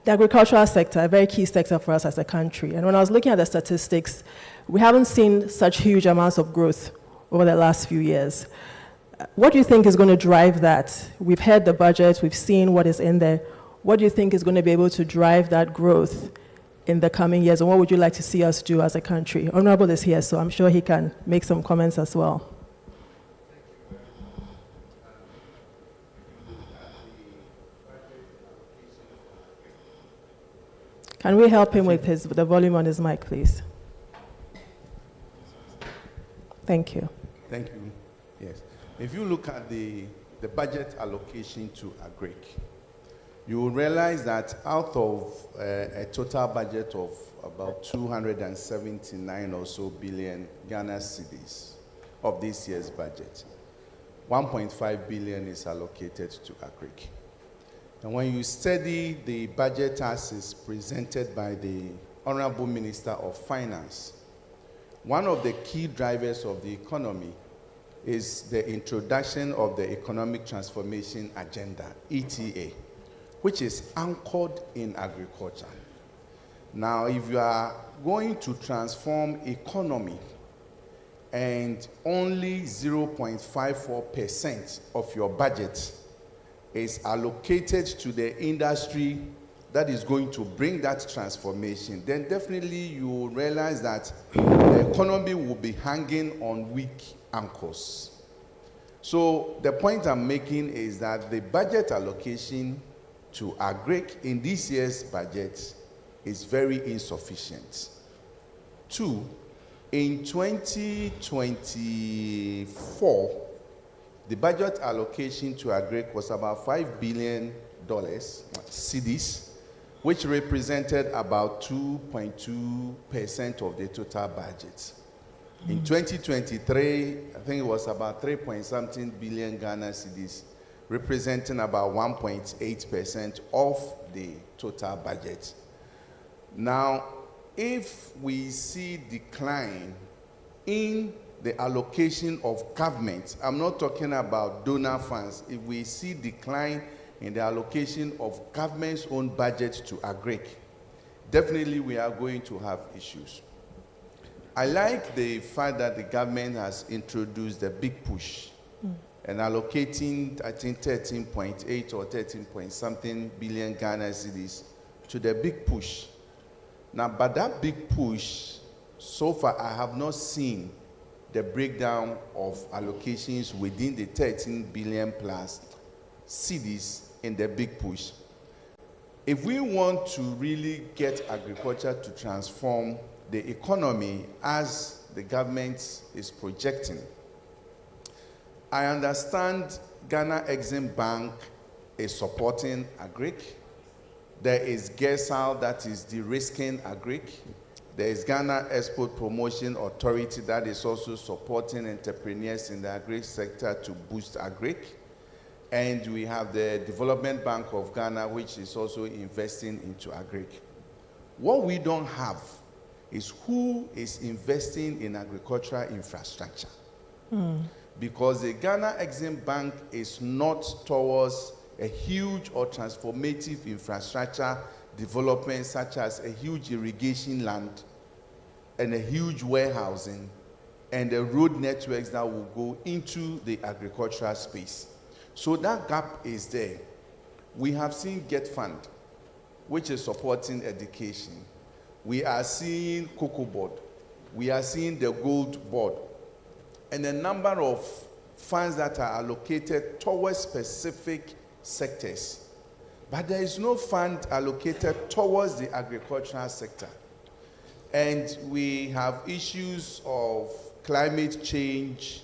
The agricultural sector, a very key sector for us as a country. And when I was looking at the statistics, we haven't seen such huge amounts of growth over the last few years. What do you think is going to drive that? We've heard the budget, we've seen what is in there. What do you think is going to be able to drive that growth in the coming years? And what would you like to see us do as a country? Honorable is here, so I'm sure he can make some comments as well. Can we help him with the volume on his mic, please? Thank you. Thank you. Yes. If you look at the budget allocation to agric, you will realize that out of a total budget of about 279 or so billion Ghana cedis of this year's budget, 1.5 billion is allocated to agric. And when you study the budget as is presented by the Honorable Minister of Finance, one of the key drivers of the economy is the introduction of the Economic Transformation Agenda, ETA, which is anchored in agriculture. Now, if you are going to transform economy and only 0.54% of your budget is allocated to the industry that is going to bring that transformation, then definitely you will realize that the economy will be hanging on weak anchors. So the point I'm making is that the budget allocation to agric in this year's budget is very insufficient. 2, in 2024, the budget allocation to agric was about $5 billion cedis, which represented about 2.2% of the total budget. In 2023, I think it was about 3-point-something billion Ghana cedis, representing about 1.8% of the total budget. Now, if we see decline in the allocation of government, I'm not talking about donor funds, if we see decline in the allocation of government's own budget to agric, definitely we are going to have issues. I like the fact that the government has introduced the big push and allocating, I think, 13.8 or 13-point-something billion Ghana cedis to the big push. Now, but that big push, so far, I have not seen the breakdown of allocations within the 13 billion plus cedis in the big push. If we want to really get agriculture to transform the economy as the government is projecting, I understand Ghana Exim Bank is supporting agric. There is GESAL that is de-risking agric. There is Ghana Export Promotion Authority that is also supporting entrepreneurs in the agric sector to boost agric. And we have the Development Bank of Ghana, which is also investing into agric. What we don't have is who is investing in agricultural infrastructure. Because the Ghana Exim Bank is not towards a huge or transformative infrastructure development, such as a huge irrigation land and a huge warehousing and the road networks that will go into the agricultural space. So that gap is there. We have seen Get Fund, which is supporting education. We are seeing Cocoa Board. We are seeing the Gold Board. And a number of funds that are allocated towards specific sectors. But there is no fund allocated towards the agricultural sector. And we have issues of climate change.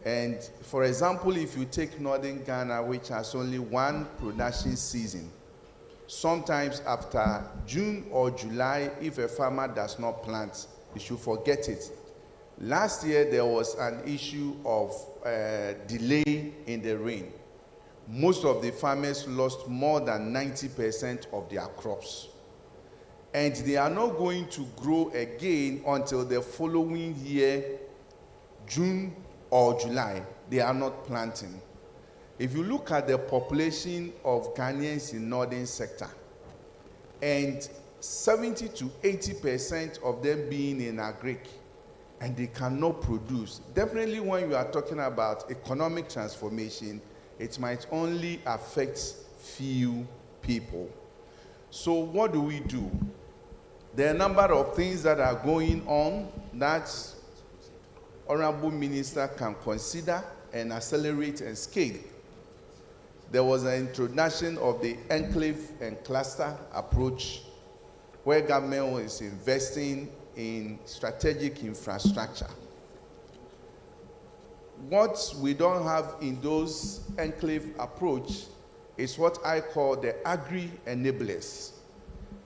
And for example, if you take northern Ghana, which has only one production season, sometimes after June or July, if a farmer does not plant, you should forget it. Last year, there was an issue of delay in the rain. Most of the farmers lost more than 90% of their crops. And they are not going to grow again until the following year, June or July. They are not planting. If you look at the population of Ghanaians in northern sector, and 70 to 80% of them being in agric, and they cannot produce, definitely when you are talking about economic transformation, it might only affect few people. So what do we do? There are a number of things that are going on that Honorable Minister can consider and accelerate and scale. There was an introduction of the enclave and cluster approach, where government is investing in strategic infrastructure. What we don't have in those enclave approach is what I call the agri-enablers.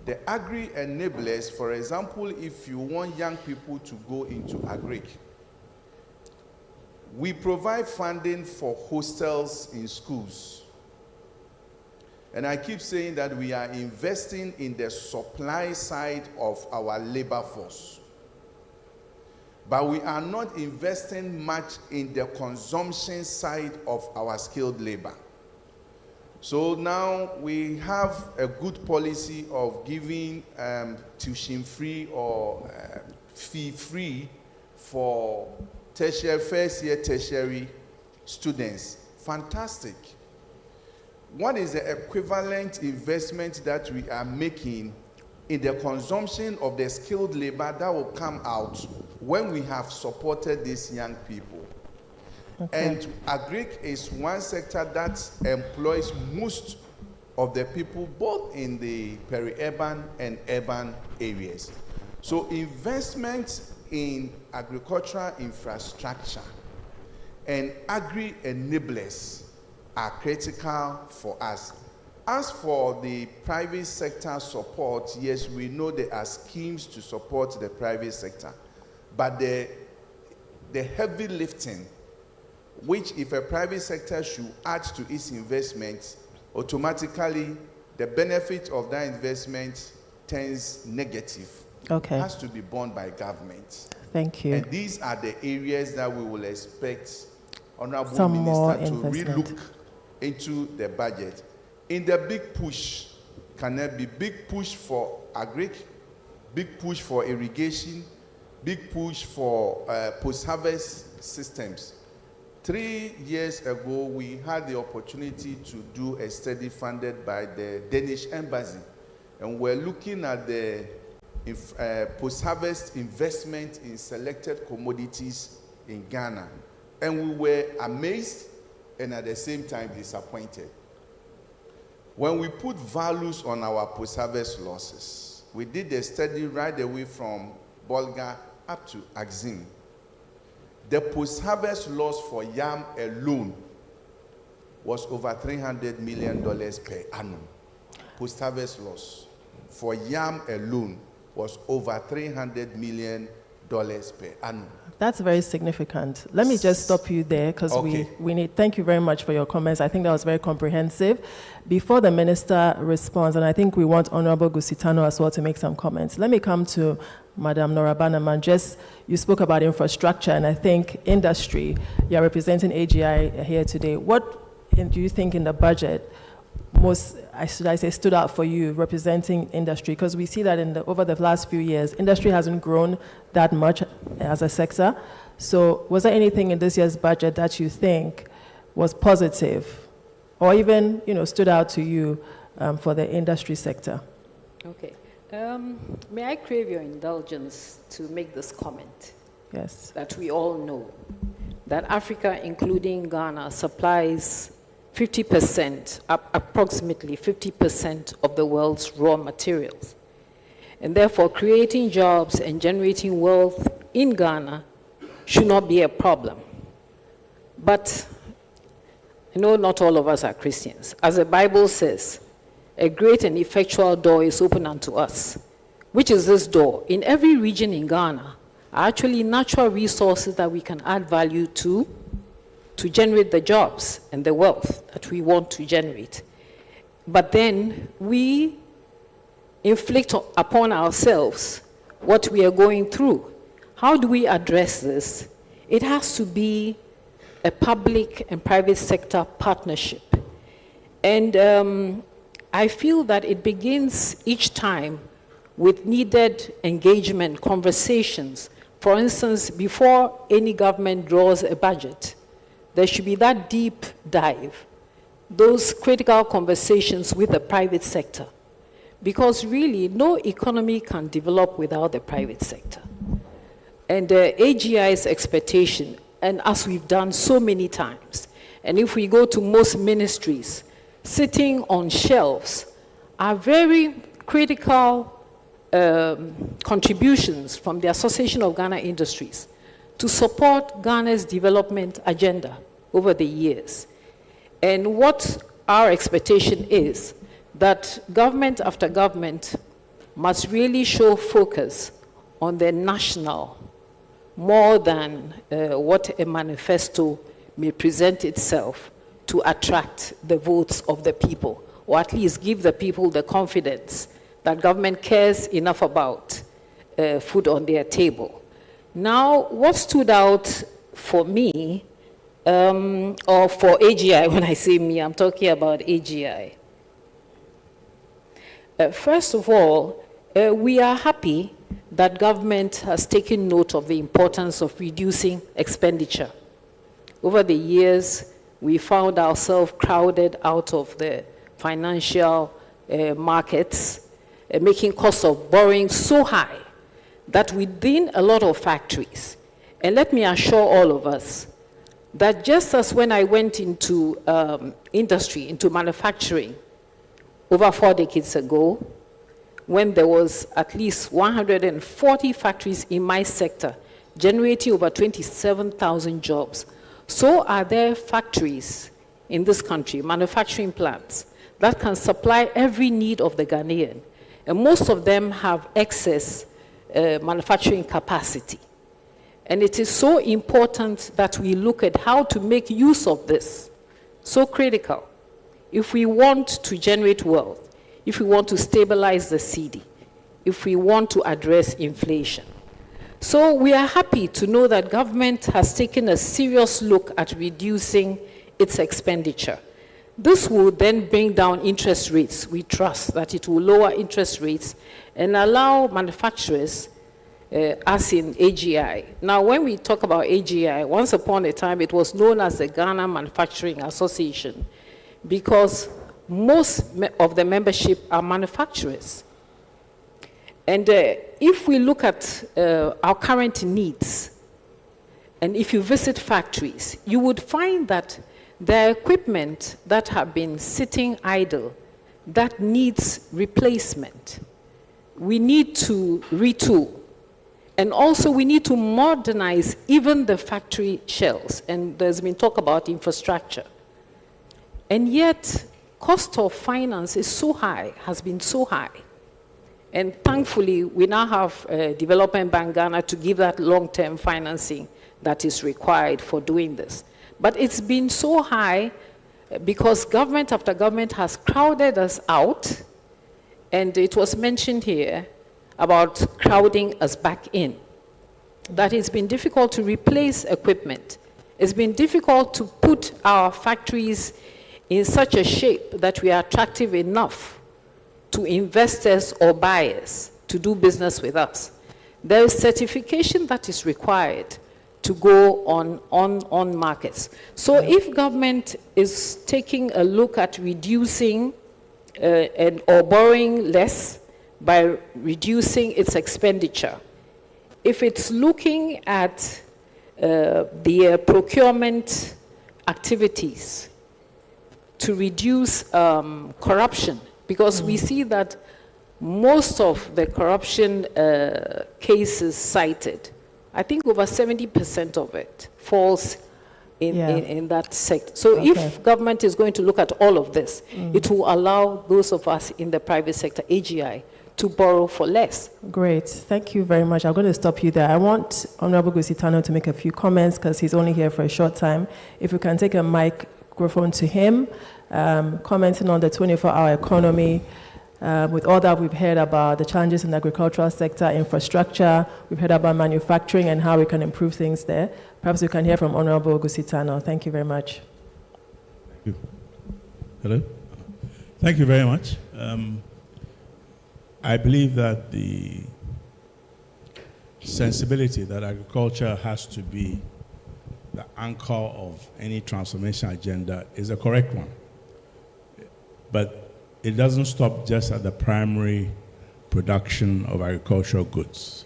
The agri-enablers, for example, if you want young people to go into agric, we provide funding for hostels in schools. And I keep saying that we are investing in the supply side of our labor force. But we are not investing much in the consumption side of our skilled labor. So now we have a good policy of giving tuition-free or fee-free for tertiary, first-year tertiary students. Fantastic. What is the equivalent investment that we are making in the consumption of the skilled labor that will come out when we have supported these young people? Okay. And agric is one sector that employs most of the people, both in the peri-urban and urban areas. So investment in agricultural infrastructure and agri-enablers are critical for us. As for the private sector support, yes, we know there are schemes to support the private sector, but the heavy lifting, which if a private sector should add to its investments, automatically the benefit of that investment turns negative. Okay. Has to be borne by government. Thank you. And these are the areas that we will expect Honorable Some more Minister to investment. relook into the budget. In the big push, can there be big push for agric, big push for irrigation, big push for post-harvest systems? 3 years ago, we had the opportunity to do a study funded by the Danish Embassy, and we're looking at the post-harvest investment in selected commodities in Ghana. And we were amazed and at the same time disappointed. When we put values on our post-harvest losses, we did a study right away from Bolga up to Axim. The post-harvest loss for yam alone was over $300 million per annum. Post-harvest loss for yam alone was over $300 million per annum. That's very significant. Let me just stop you there because Okay. we need, thank you very much for your comments. I think that was very comprehensive. Before the minister responds, and I think we want Honorable Gusitano as well to make some comments, let me come to Madam Nora Banaman. Just, you spoke about infrastructure, and I think industry, you're representing AGI here today. What do you think in the budget most, should I say, stood out for you representing industry? Because we see that over the last few years, industry hasn't grown that much as a sector. So was there anything in this year's budget that you think was positive or even, stood out to you for the industry sector? Okay. May I crave your indulgence to make this comment? Yes. That we all know that Africa, including Ghana, supplies 50%, approximately 50% of the world's raw materials. And therefore, creating jobs and generating wealth in Ghana should not be a problem. But I know not all of us are Christians. As the Bible says, a great and effectual door is open unto us. Which is this door? In every region in Ghana are actually natural resources that we can add value to generate the jobs and the wealth that we want to generate. But then we inflict upon ourselves what we are going through. How do we address this? It has to be a public and private sector partnership. And I feel that it begins each time with needed engagement, conversations. For instance, before any government draws a budget, there should be that deep dive, those critical conversations with the private sector. Because really, no economy can develop without the private sector. And AGI's expectation, and as we've done so many times, and if we go to most ministries, sitting on shelves are very critical contributions from the Association of Ghana Industries to support Ghana's development agenda over the years. And what our expectation is that government after government must really show focus on the national more than what a manifesto may present itself to attract the votes of the people, or at least give the people the confidence that government cares enough about food on their table. Now, what stood out for me, or for AGI, when I say me, I'm talking about AGI. First of all, we are happy that government has taken note of the importance of reducing expenditure. Over the years, we found ourselves crowded out of the financial markets, making costs of borrowing so high that within a lot of factories, and let me assure all of us that just as when I went into industry, into manufacturing over 4 decades ago, when there was at least 140 factories in my sector generating over 27,000 jobs, so are there factories in this country, manufacturing plants, that can supply every need of the Ghanaian. And most of them have excess manufacturing capacity. And it is so important that we look at how to make use of this. So critical. If we want to generate wealth, if we want to stabilize the cedi, if we want to address inflation. So we are happy to know that government has taken a serious look at reducing its expenditure. This will then bring down interest rates. We trust that it will lower interest rates and allow manufacturers, as in AGI. Now, when we talk about AGI, once upon a time, it was known as the Ghana Manufacturing Association because most of the membership are manufacturers. And if we look at our current needs, and if you visit factories, you would find that there are equipment that have been sitting idle that needs replacement. We need to retool. And also we need to modernize even the factory shells. And there's been talk about infrastructure. And yet, cost of finance is so high, has been so high. And thankfully, we now have Development Bank Ghana to give that long-term financing that is required for doing this. But it's been so high because government after government has crowded us out, and it was mentioned here about crowding us back in. That it's been difficult to replace equipment. It's been difficult to put our factories in such a shape that we are attractive enough to investors or buyers to do business with us. There is certification that is required to go on markets. So if government is taking a look at reducing or borrowing less by reducing its expenditure, if it's looking at the procurement activities to reduce corruption, because we see that most of the corruption cases cited, I think over 70% of it falls in that sector. So if government is going to look at all of this, it will allow those of us in the private sector, AGI, to borrow for less. Great. Thank you very much. I'm going to stop you there. I want Honorable Gusitano to make a few comments because he's only here for a short time. If we can take a microphone to him, commenting on the 24-hour economy. With all that we've heard about the challenges in the agricultural sector, infrastructure, we've heard about manufacturing and how we can improve things there. Perhaps we can hear from Honorable Gusitano. Thank you very much. Thank you. Hello? Thank you very much. I believe that the sensibility that agriculture has to be the anchor of any transformation agenda is a correct one. But it doesn't stop just at the primary production of agricultural goods,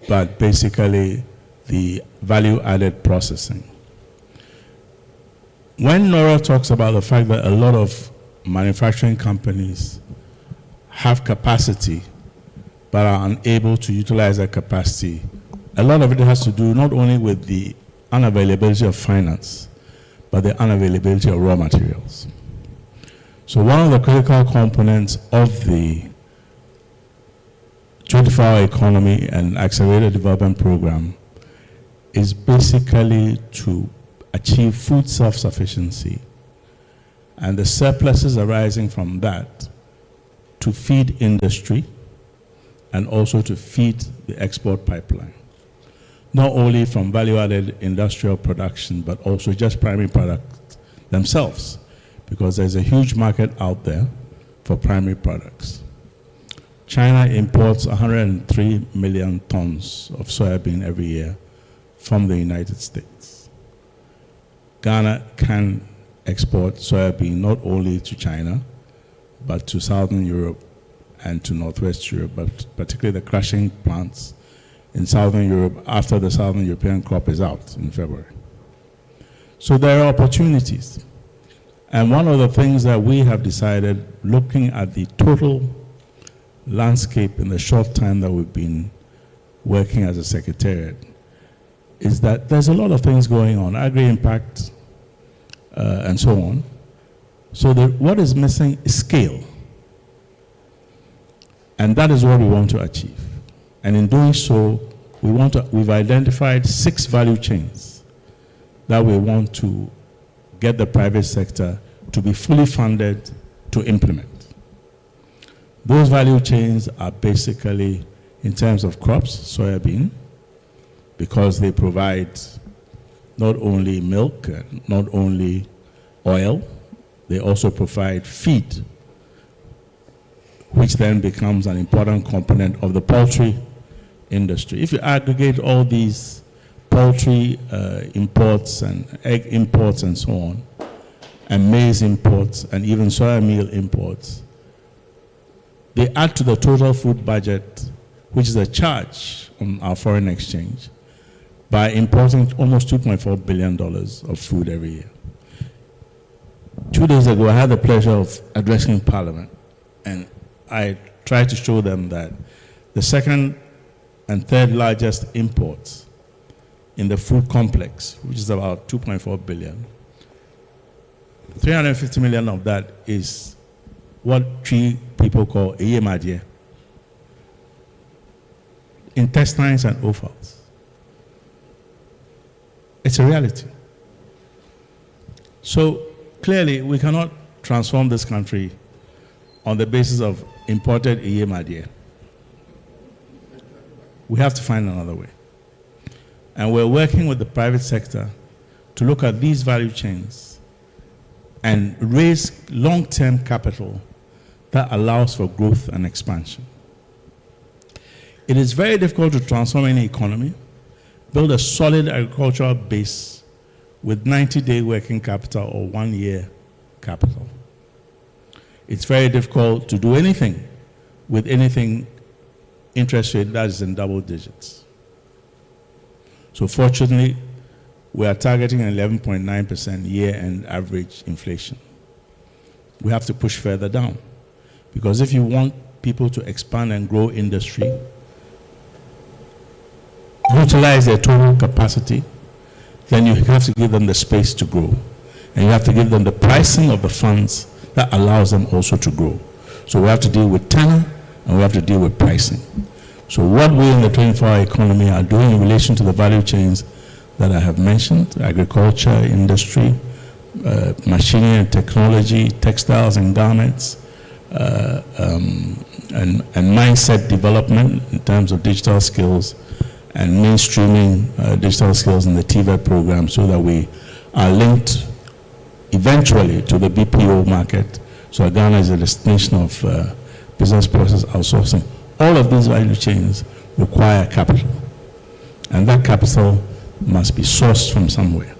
but basically the value-added processing. When Nora talks about the fact that a lot of manufacturing companies have capacity but are unable to utilize that capacity, a lot of it has to do not only with the unavailability of finance, but the unavailability of raw materials. So one of the critical components of the 24-hour economy and accelerated development program is basically to achieve food self-sufficiency and the surpluses arising from that to feed industry and also to feed the export pipeline. Not only from value-added industrial production, but also just primary products themselves, because there's a huge market out there for primary products. China imports 103 million tons of soybean every year from the United States. Ghana can export soybean not only to China, but to Southern Europe and to Northwest Europe, but particularly the crushing plants in Southern Europe after the Southern European crop is out in February. So there are opportunities. And one of the things that we have decided, looking at the total landscape in the short time that we've been working as a secretariat, is that there's a lot of things going on, agri-impact and so on. So what is missing is scale. And that is what we want to achieve. And in doing so, we've identified 6 value chains that we want to get the private sector to be fully funded to implement. Those value chains are basically, in terms of crops, soybean, because they provide not only milk, not only oil, they also provide feed, which then becomes an important component of the poultry industry. If you aggregate all these poultry imports and egg imports and so on, and maize imports and even soya meal imports, they add to the total food budget, which is a charge on our foreign exchange, by importing almost $2.4 billion of food every year. 2 days ago, I had the pleasure of addressing Parliament, and I tried to show them that the second and third largest imports in the food complex, which is about 2.4 billion, 350 million of that is what Twi people call eyemadia, intestines and offals. It's a reality. So clearly, we cannot transform this country on the basis of imported eyemadia. We have to find another way. And we're working with the private sector to look at these value chains and raise long-term capital that allows for growth and expansion. It is very difficult to transform any economy, build a solid agricultural base with 90-day working capital or 1-year capital. It's very difficult to do anything with anything interest rate that is in double digits. So fortunately, we are targeting an 11.9% year-end average inflation. We have to push further down, because if you want people to expand and grow industry, utilize their total capacity, then you have to give them the space to grow. And you have to give them the pricing of the funds that allows them also to grow. So we have to deal with tenor and we have to deal with pricing. So what we in the 24-hour economy are doing in relation to the value chains that I have mentioned, agriculture, industry, machinery and technology, textiles and garments, and mindset development in terms of digital skills, and mainstreaming digital skills in the TVET program so that we are linked eventually to the BPO market. So Ghana is a destination of business process outsourcing. All of these value chains require capital, and that capital must be sourced from somewhere.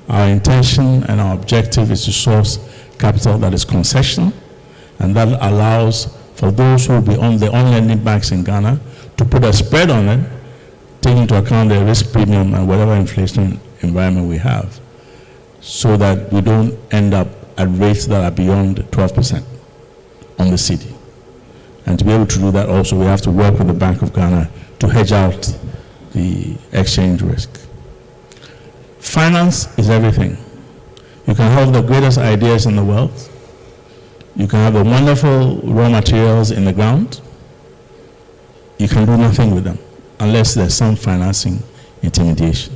Our intention and our objective is to source capital that is concessional and that allows for those who will be on the on-lending banks in Ghana to put a spread on it, taking into account the risk premium and whatever inflation environment we have, so that we don't end up at rates that are beyond 12% on the CD. And to be able to do that also, we have to work with the Bank of Ghana to hedge out the exchange risk. Finance is everything. You can have the greatest ideas in the world. You can have the wonderful raw materials in the ground. You can do nothing with them unless there's some financing intermediation.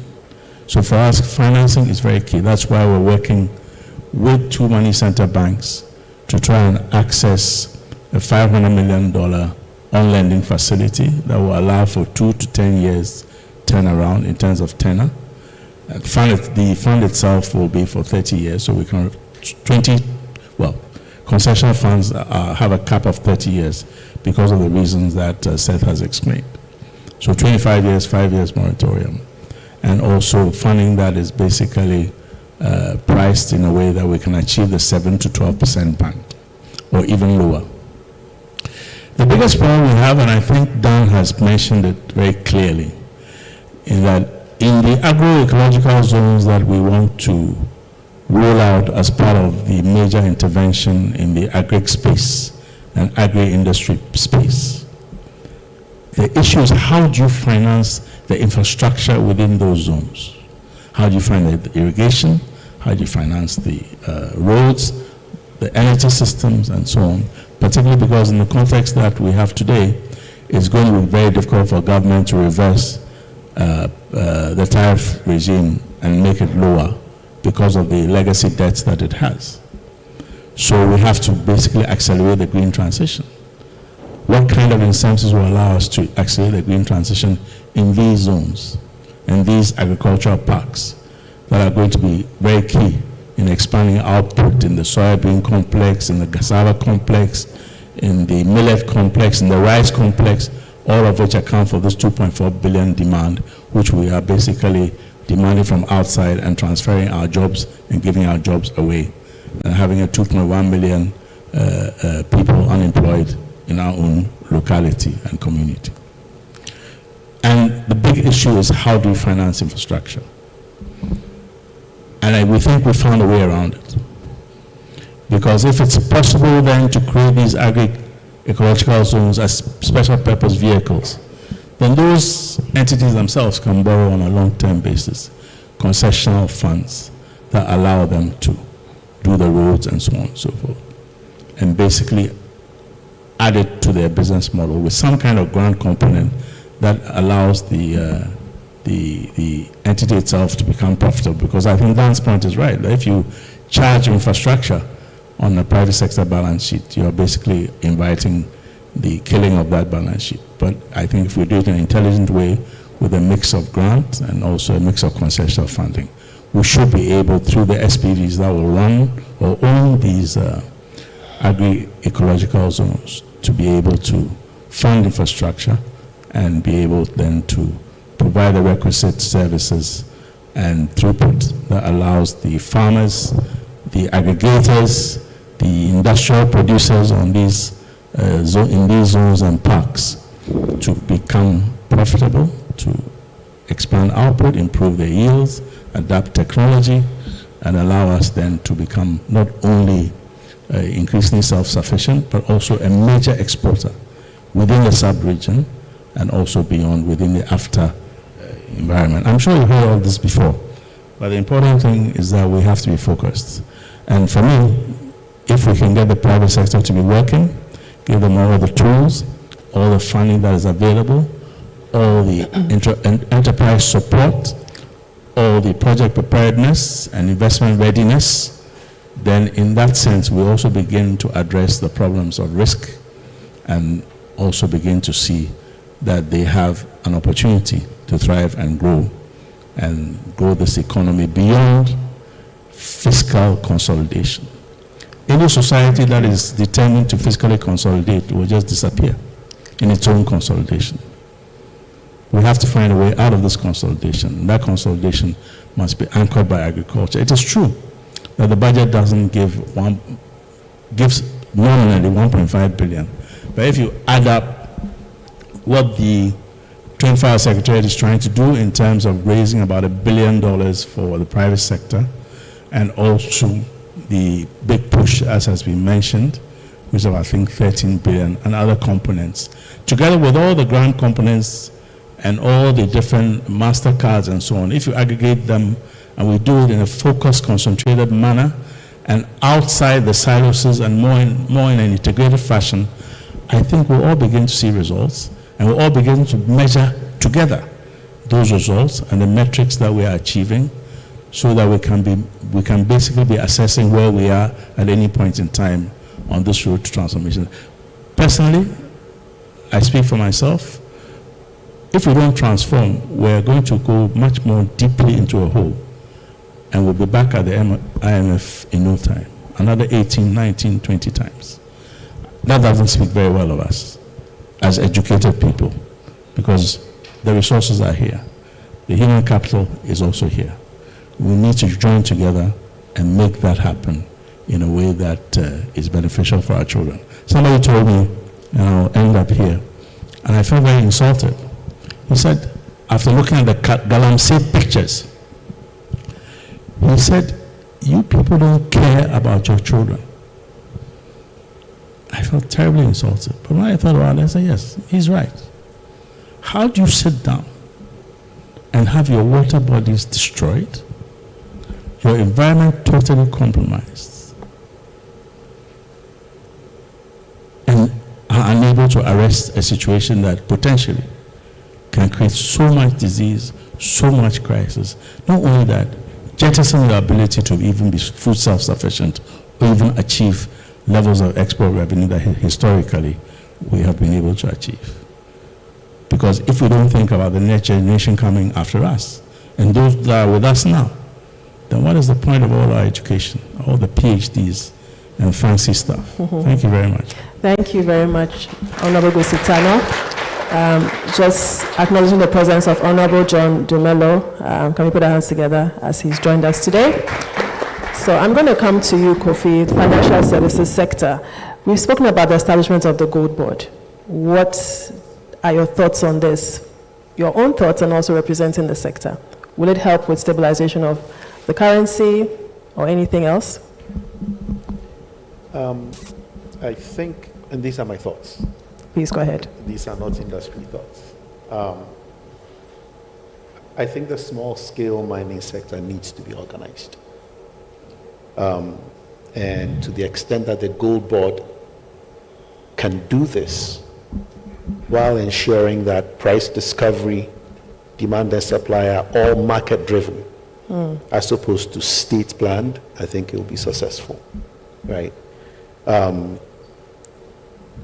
So for us, financing is very key. That's why we're working with 2 money center banks to try and access a $500 million on-lending facility that will allow for 2 to 10 years turnaround in terms of tenor. The fund itself will be for 30 years, so we can concessional funds have a cap of 30 years because of the reasons that Seth has explained. So 25 years, 5 years moratorium. And also funding that is basically priced in a way that we can achieve the 7 to 12% band, or even lower. The biggest problem we have, and I think Dan has mentioned it very clearly, is that in the agroecological zones that we want to roll out as part of the major intervention in the agri space and agri-industry space, the issue is how do you finance the infrastructure within those zones? How do you finance the irrigation? How do you finance the roads, the energy systems and so on, particularly because in the context that we have today, it's going to be very difficult for government to reverse the tariff regime and make it lower because of the legacy debts that it has. So we have to basically accelerate the green transition. What kind of incentives will allow us to accelerate the green transition in these zones, in these agricultural parks that are going to be very key in expanding output in the soybean complex, in the cassava complex, in the millet complex, in the rice complex, all of which account for this 2.4 billion demand, which we are basically demanding from outside and transferring our jobs and giving our jobs away, and having a 2.1 million people unemployed in our own locality and community. And the big issue is, how do we finance infrastructure? And we think we found a way around it. Because if it's possible then to create these agri-ecological zones as special purpose vehicles, then those entities themselves can borrow on a long-term basis concessional funds that allow them to do the roads and so on and so forth, and basically add it to their business model with some kind of grant component that allows the entity itself to become profitable. Because I think Dan's point is right, that if you charge infrastructure on the private sector balance sheet, you're basically inviting the killing of that balance sheet. But I think if we do it in an intelligent way with a mix of grant and also a mix of concessional funding, we should be able, through the SPVs that will run or own these agri-ecological zones, to be able to fund infrastructure and be able then to provide the requisite services and throughput that allows the farmers, the aggregators, the industrial producers on these in these zones and parks to become profitable, to expand output, improve their yields, adapt technology, and allow us then to become not only increasingly self-sufficient, but also a major exporter within the sub-region and also beyond, within the AFTA environment. I'm sure you've heard all this before, but the important thing is that we have to be focused. And for me, if we can get the private sector to be working, give them all the tools, all the funding that is available, all the enterprise support, all the project preparedness and investment readiness, then in that sense, we also begin to address the problems of risk and also begin to see that they have an opportunity to thrive and grow this economy beyond fiscal consolidation. Any society that is determined to fiscally consolidate will just disappear in its own consolidation. We have to find a way out of this consolidation, and that consolidation must be anchored by agriculture. It is true that the budget doesn't gives nominally 1.5 billion, but if you add up what the Trade and Finance Secretariat is trying to do in terms of raising about $1 billion for the private sector, and also the big push, as has been mentioned, which is I think 13 billion, and other components, together with all the grant components and all the different MasterCards and so on, if you aggregate them and we do it in a focused, concentrated manner and outside the silos and more in an integrated fashion, I think we'll all begin to see results, and we'll all begin to measure together those results and the metrics that we are achieving, so that we can basically be assessing where we are at any point in time on this road to transformation. Personally, I speak for myself. If we don't transform, we're going to go much more deeply into a hole, and we'll be back at the IMF in no time, another 18, 19, 20 times. That doesn't speak very well of us as educated people, because the resources are here. The human capital is also here. We need to join together and make that happen in a way that is beneficial for our children. Somebody told me, and I'll end up here, and I felt very insulted. He said, after looking at the Galamsey pictures, he said, "You people don't care about your children." I felt terribly insulted. But when I thought about it, I said, yes, he's right. How do you sit down and have your water bodies destroyed, your environment totally compromised, able to arrest a situation that potentially can create so much disease, so much crisis. Not only that, jettison the ability to even be food self-sufficient or even achieve levels of export revenue that historically we have been able to achieve. Because if we don't think about the next generation coming after us, and those that are with us now, then what is the point of all our education, all the PhDs and fancy stuff? Thank you very much. Thank you very much, Honorable Gusitano. Just acknowledging the presence of Honorable John Dumelo. Can we put our hands together as he's joined us today? So I'm going to come to you, Kofi, the financial services sector. We've spoken about the establishment of the Gold Board. What are your thoughts on this? Your own thoughts and also representing the sector. Will it help with stabilization of the currency or anything else? I think, and these are my thoughts. Please go ahead. These are not industry thoughts. I think the small scale mining sector needs to be organized. And to the extent that the Gold Board can do this while ensuring that price discovery, demand and supply are all market driven, as opposed to state planned, I think it will be successful, right?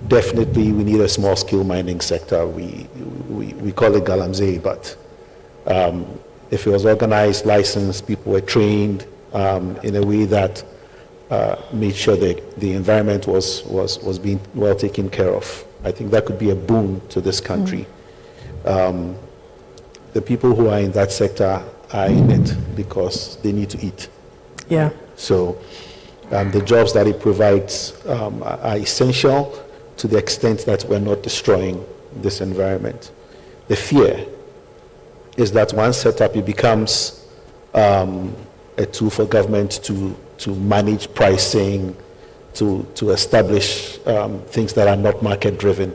Definitely we need a small scale mining sector. We call it Galamsey, but if it was organized, licensed, people were trained in a way that made sure that the environment was being well taken care of, I think that could be a boon to this country. The people who are in that sector are in it because they need to eat. Yeah. So the jobs that it provides are essential to the extent that we're not destroying this environment. The fear is that once set up, it becomes a tool for government to manage pricing, to establish things that are not market driven.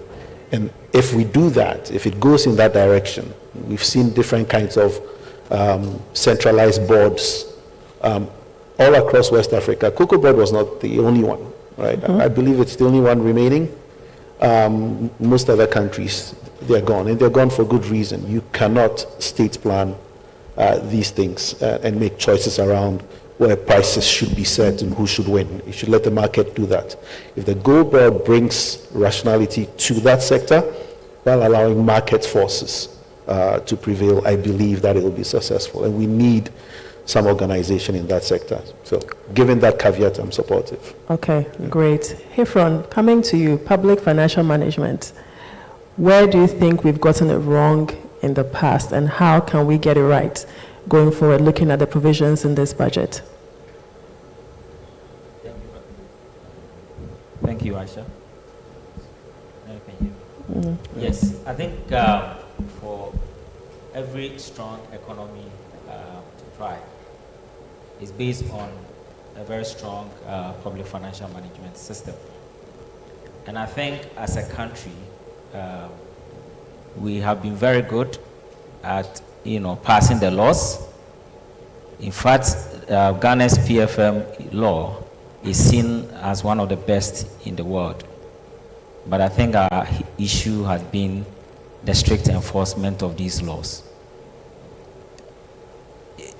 And if we do that, if it goes in that direction, we've seen different kinds of centralized boards all across West Africa. Cocoa Board was not the only one, right? I believe it's the only one remaining. Most other countries, they're gone, and they're gone for good reason. You cannot state plan these things and make choices around where prices should be set and who should win. You should let the market do that. If the Gold Board brings rationality to that sector while allowing market forces to prevail, I believe that it will be successful. And we need some organization in that sector. So given that caveat, I'm supportive. Okay, great. Hifron, coming to you, public financial management. Where do you think we've gotten it wrong in the past, and how can we get it right going forward, looking at the provisions in this budget? Thank you, Aisha. Yes, I think for every strong economy to thrive is based on a very strong public financial management system. And I think as a country, we have been very good at passing the laws. In fact, Ghana's PFM law is seen as one of the best in the world. But I think our issue has been the strict enforcement of these laws.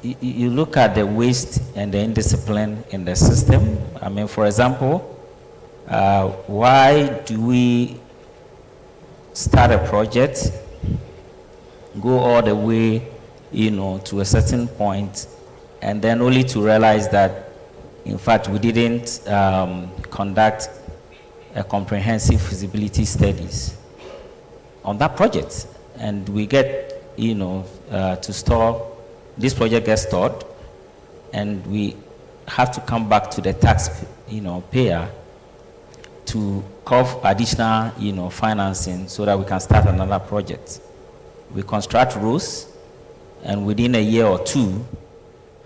You look at the waste and the indiscipline in the system. I mean, for example, why do we start a project, go all the way, to a certain point, and then only to realize that, in fact, we didn't conduct a comprehensive feasibility studies on that project, and we get, to store. This project gets stored, and we have to come back to the tax, payer to cover additional, financing so that we can start another project. We construct roads, and within a year or two,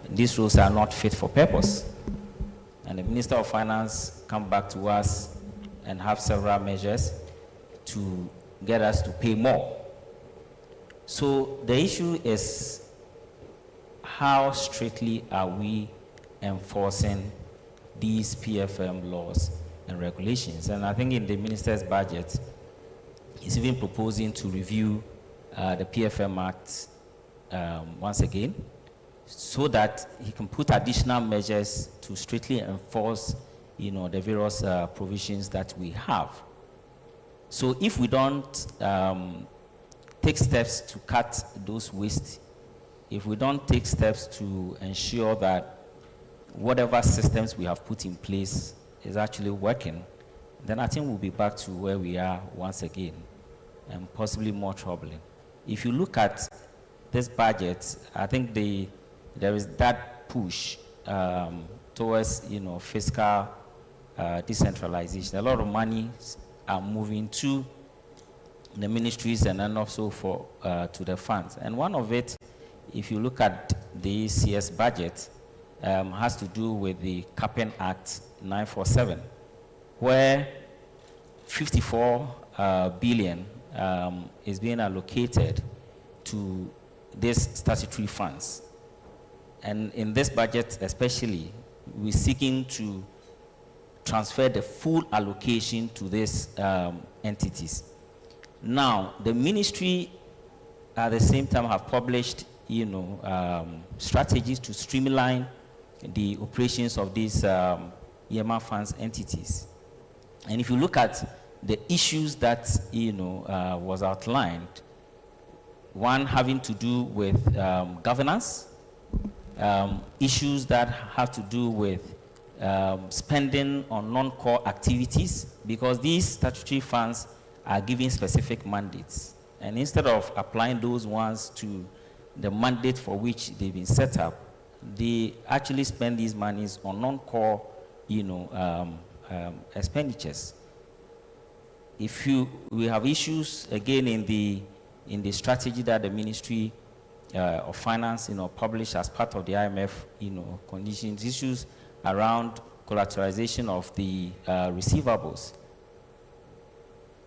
these roads are not fit for purpose. And the Minister of Finance come back to us and have several measures to get us to pay more. So the issue is, how strictly are we enforcing these PFM laws and regulations? And I think in the minister's budget, is even proposing to review the PFM Act once again, so that he can put additional measures to strictly enforce, the various provisions that we have. So if we don't take steps to cut those wastes, if we don't take steps to ensure that whatever systems we have put in place is actually working, then I think we'll be back to where we are once again, and possibly more troubling. If you look at this budget, I think there is that push towards, fiscal decentralization. A lot of money are moving to the ministries and then also to the funds. And one of it, if you look at the CS budget, has to do with the Capping Act 947, where 54 billion is being allocated to these statutory funds. And in this budget especially, we're seeking to transfer the full allocation to these entities. Now, the ministry at the same time have published, strategies to streamline the operations of these EMA funds entities. And if you look at the issues that, was outlined, one having to do with governance, issues that have to do with spending on non-core activities, because these statutory funds are giving specific mandates. And instead of applying those ones to the mandate for which they've been set up, they actually spend these monies on non-core, expenditures. We have issues again in the strategy that the Ministry of Finance, published as part of the IMF, conditions, issues around collateralization of the receivables.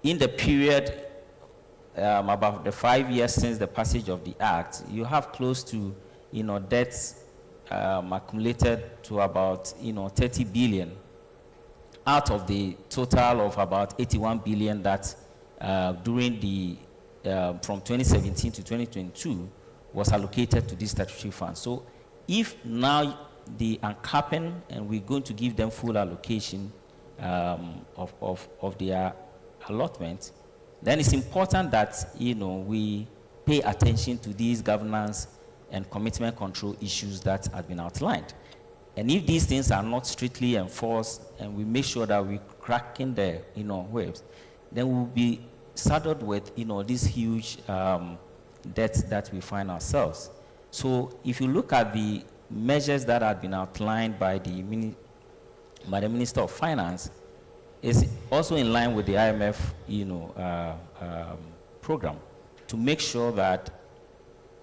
In the period about the 5 years since the passage of the Act, you have close to, debts accumulated to about, 30 billion out of the total of about 81 billion that during the, from 2017 to 2022 was allocated to these statutory funds. So if now the uncapping and we're going to give them full allocation of their allotment, then it's important that, we pay attention to these governance and commitment control issues that have been outlined. And if these things are not strictly enforced and we make sure that we're cracking the, waves, then we'll be saddled with, these huge debts that we find ourselves. So if you look at the measures that have been outlined by the Minister of Finance, is also in line with the IMF, program to make sure that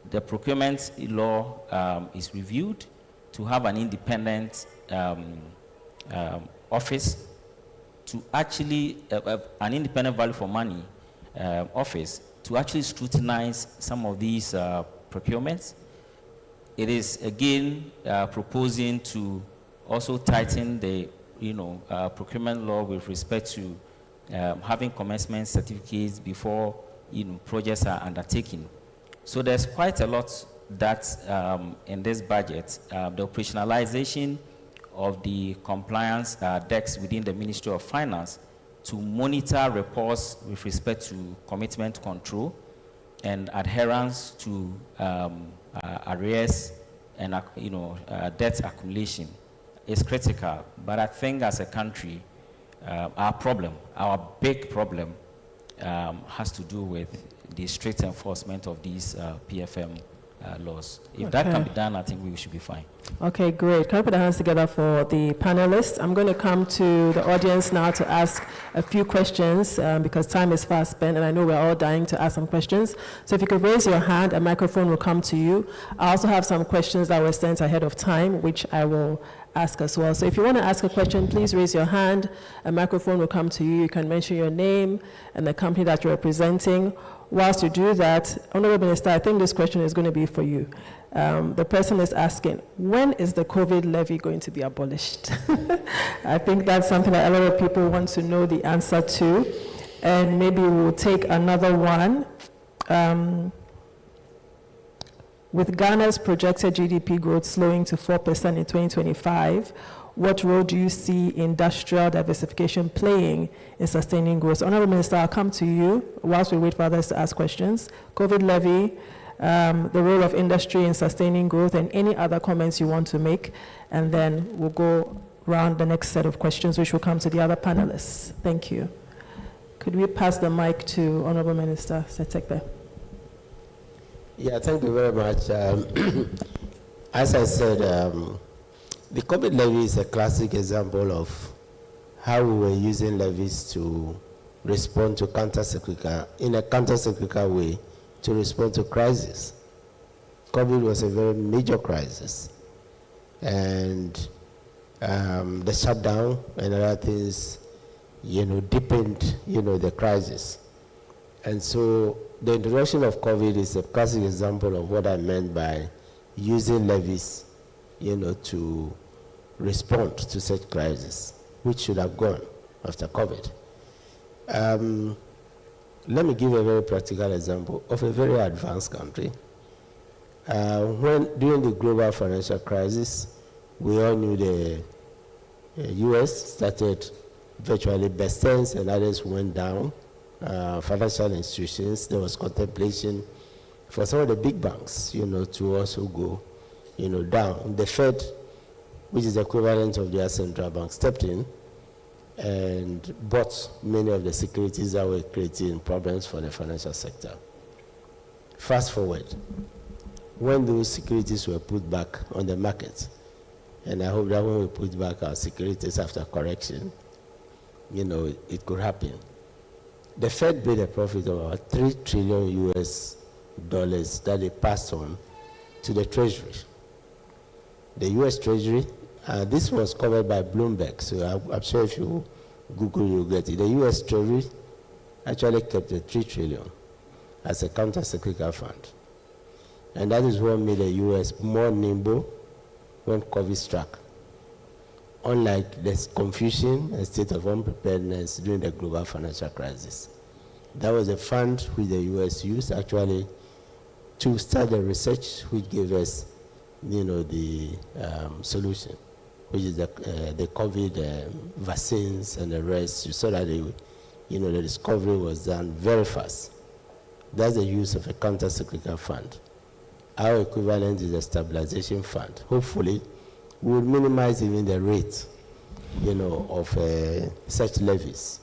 the procurement law is reviewed, to have an independent office, to actually an independent value for money office to actually scrutinize some of these procurements. It is again proposing to also tighten the procurement law with respect to having commencement certificates before projects are undertaken. So there's quite a lot that in this budget, the operationalization of the compliance decks within the Ministry of Finance to monitor reports with respect to commitment control and adherence to arrears and debt accumulation is critical. But I think as a country, our big problem has to do with the strict enforcement of these PFM laws. If that can be done, I think we should be fine. Okay, great. Can I put our hands together for the panelists? I'm going to come to the audience now to ask a few questions because time is fast spent and I know we're all dying to ask some questions. So if you could raise your hand, a microphone will come to you. I also have some questions that were sent ahead of time, which I will ask as well. So if you want to ask a question, please raise your hand. A microphone will come to you. You can mention your name and the company that you're representing. Whilst you do that, Honorable Minister, I think this question is going to be for you. The person is asking, when is the COVID levy going to be abolished? I think that's something that a lot of people want to know the answer to. And maybe we'll take another one. With Ghana's projected GDP growth slowing to 4% in 2025, what role do you see industrial diversification playing in sustaining growth? Honorable Minister, I'll come to you whilst we wait for others to ask questions. COVID levy, the role of industry in sustaining growth, and any other comments you want to make, and then we'll go round the next set of questions, which will come to the other panelists. Thank you. Could we pass the mic to Honorable Minister Setekbe? Yeah, thank you very much. As I said, the COVID levy is a classic example of how we were using levies to respond to in a counter-cyclical way to respond to crisis. COVID was a very major crisis. And the shutdown and other things, deepened, the crisis. And so the introduction of COVID is a classic example of what I meant by using levies, to respond to such crisis, which should have gone after COVID. Let me give a very practical example of a very advanced country. During the global financial crisis, we all knew the US started virtually bursting and others went down. Financial institutions, there was contemplation for some of the big banks, to also go, down. The Fed, which is the equivalent of their central bank, stepped in and bought many of the securities that were creating problems for the financial sector. Fast forward, when those securities were put back on the market, and I hope that when we put back our securities after correction, it could happen. The Fed made a profit of about $3 trillion that they passed on to the Treasury. The US Treasury, this was covered by Bloomberg, so I'm sure if you Google, you'll get it. The US Treasury actually kept the $3 trillion as a counter-cyclical fund. And that is what made the US more nimble when COVID struck. Unlike the confusion and state of unpreparedness during the global financial crisis. That was a fund which the US used actually to start the research which gave us, the solution, which is the COVID vaccines and the rest, so that the discovery was done very fast. That's the use of a counter-cyclical fund. Our equivalent is a stabilization fund. Hopefully, we will minimize even the rate, of such levies,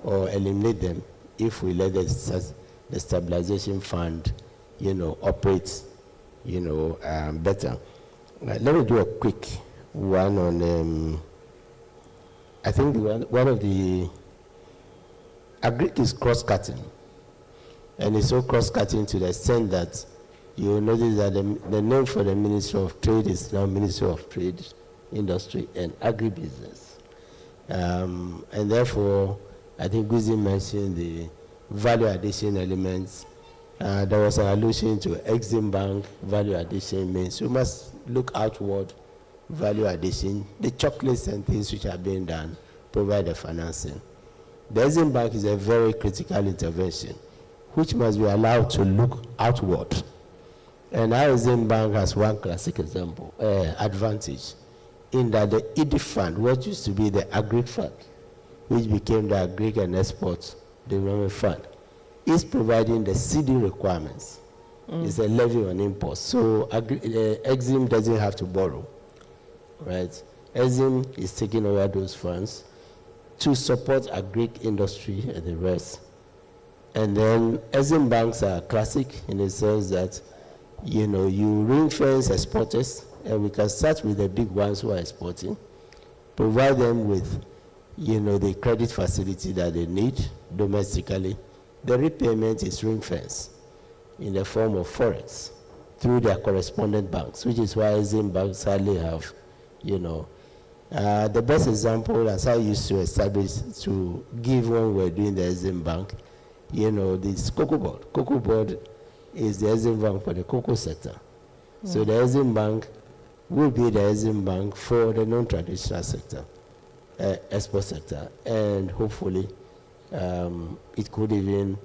or eliminate them if we let the stabilization fund, operate, better. Let me do a quick one on. I think one of the agreed is cross-cutting, and it's so cross-cutting to the extent that you will notice that the name for the Ministry of Trade is now Ministry of Trade, Industry, and Agribusiness. And therefore, I think Guzi mentioned the value addition elements. There was an allusion to Exim Bank. Value addition means we must look outward. Value addition, the chocolates and things which are being done, provide the financing. The Exim Bank is a very critical intervention, which must be allowed to look outward. And our Exim Bank has one classic example, advantage, in that the ED fund, what used to be the Agri fund, which became the Agri and Export Development Fund, is providing the CD requirements. It's a levy on imports. So Exim doesn't have to borrow, right? Exim is taking over those funds to support Agri industry and the rest. And then Exim banks are classic in the sense that you ring-fence exporters, and we can start with the big ones who are exporting, provide them with, the credit facility that they need domestically. The repayment is ring-fence in the form of forex through their correspondent banks, which is why Exim banks sadly have, the best example, as I used to establish to give when we were doing the Exim bank, this cocoa board. Cocoa board is the Exim bank for the cocoa sector. So the Exim bank will be the Exim bank for the non-traditional sector, export sector, and hopefully, It could even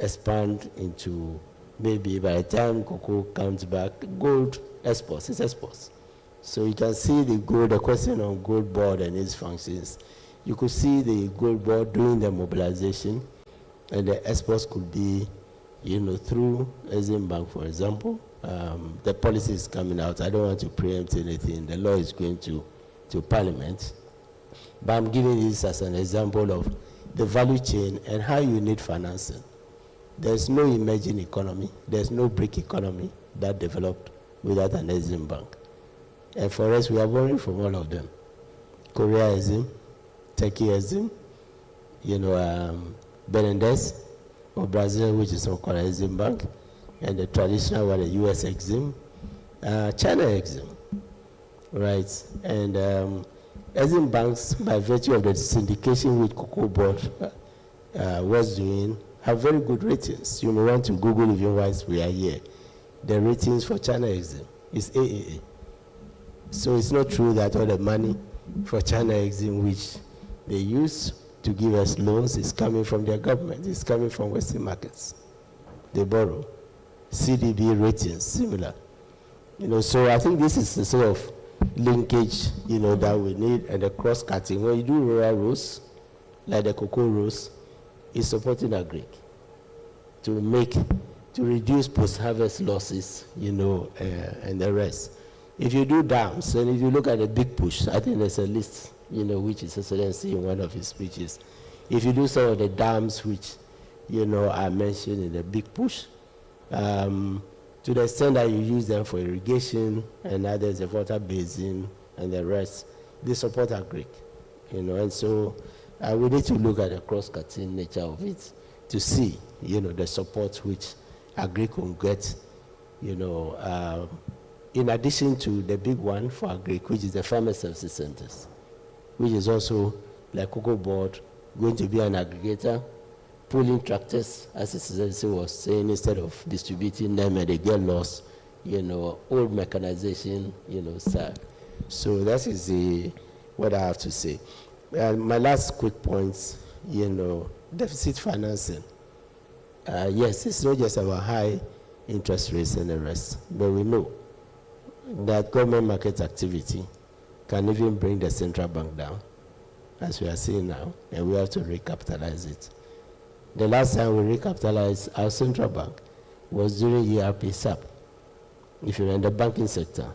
expand into, maybe by the time cocoa comes back, gold exports, it's exports. So you can see the question on gold board and its functions. You could see the gold board doing the mobilization, and the exports could be, through Exim Bank, for example. The policy is coming out. I don't want to preempt anything. The law is going to Parliament. But I'm giving this as an example of the value chain and how you need financing. There's no emerging economy. There's no brick economy that developed without an Exim Bank. And for us, we are borrowing from all of them. Korea Exim, Turkey Exim, Benendez, or Brazil, which is not called Exim Bank, and the traditional one, the US Exim, China Exim, right? And Exim banks, by virtue of the syndication which Cocoa Board was doing, have very good ratings. You may want to Google even whilst we are here. The ratings for China Exim is AAA. So it's not true that all the money for China Exim, which they use to give us loans, is coming from their government. It's coming from Western markets. They borrow. CDB ratings, similar. So I think this is the sort of linkage, that we need, and the cross-cutting. When you do rural rows, like the cocoa rows, is supporting agric to reduce post-harvest losses, and the rest. If you do dams, and if you look at the big push, I think there's a list, which His Excellency in one of his speeches. If you do some of the dams which, are mentioned in the big push, to the extent that you use them for irrigation, and others, the water basin, and the rest, they support agric, and so we need to look at the cross-cutting nature of it to see, the support which agric will get, in addition to the big one for agric, which is the farmer services centers, which is also, like Cocoa Board, going to be an aggregator, pulling tractors, as His Excellency was saying, instead of distributing them and they get lost, old mechanization, So that is what I have to say. My last quick points, deficit financing. Yes, it's not just about high interest rates and the rest, but we know that government market activity can even bring the central bank down, as we are seeing now, and we have to recapitalize it. The last time we recapitalized our central bank was during ERP SAP. If you're in the banking sector,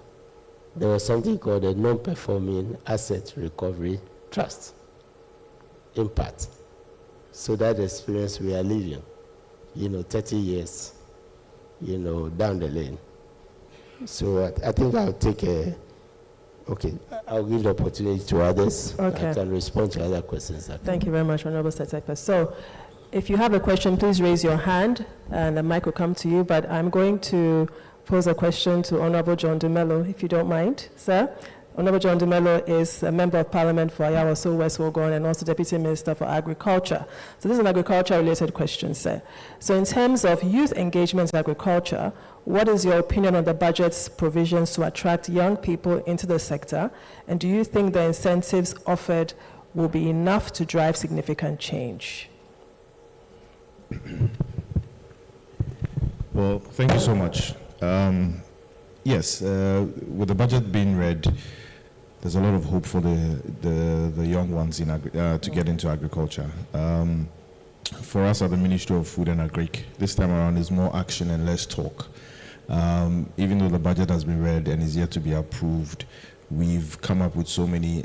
there was something called a non-performing asset recovery trust, impact. So that experience we are living, 30 years, down the lane. So I think I'll take I'll give the opportunity to others. Okay. I can respond to other questions. Thank you very much, Honorable Setekpa. So if you have a question, please raise your hand and the mic will come to you, but I'm going to pose a question to Honorable John Dumelo, if you don't mind, sir. Honorable John Dumelo is a member of Parliament for Ayawa So West Wogon and also Deputy Minister for Agriculture. So this is an agriculture-related question, sir. So in terms of youth engagement in agriculture, what is your opinion on the budget's provisions to attract young people into the sector? And do you think the incentives offered will be enough to drive significant change? Well, thank you so much. Yes, with the budget being read, there's a lot of hope for the young ones to get into agriculture. For us at the Ministry of Food and Agric, this time around is more action and less talk. Even though the budget has been read and is yet to be approved, we've come up with so many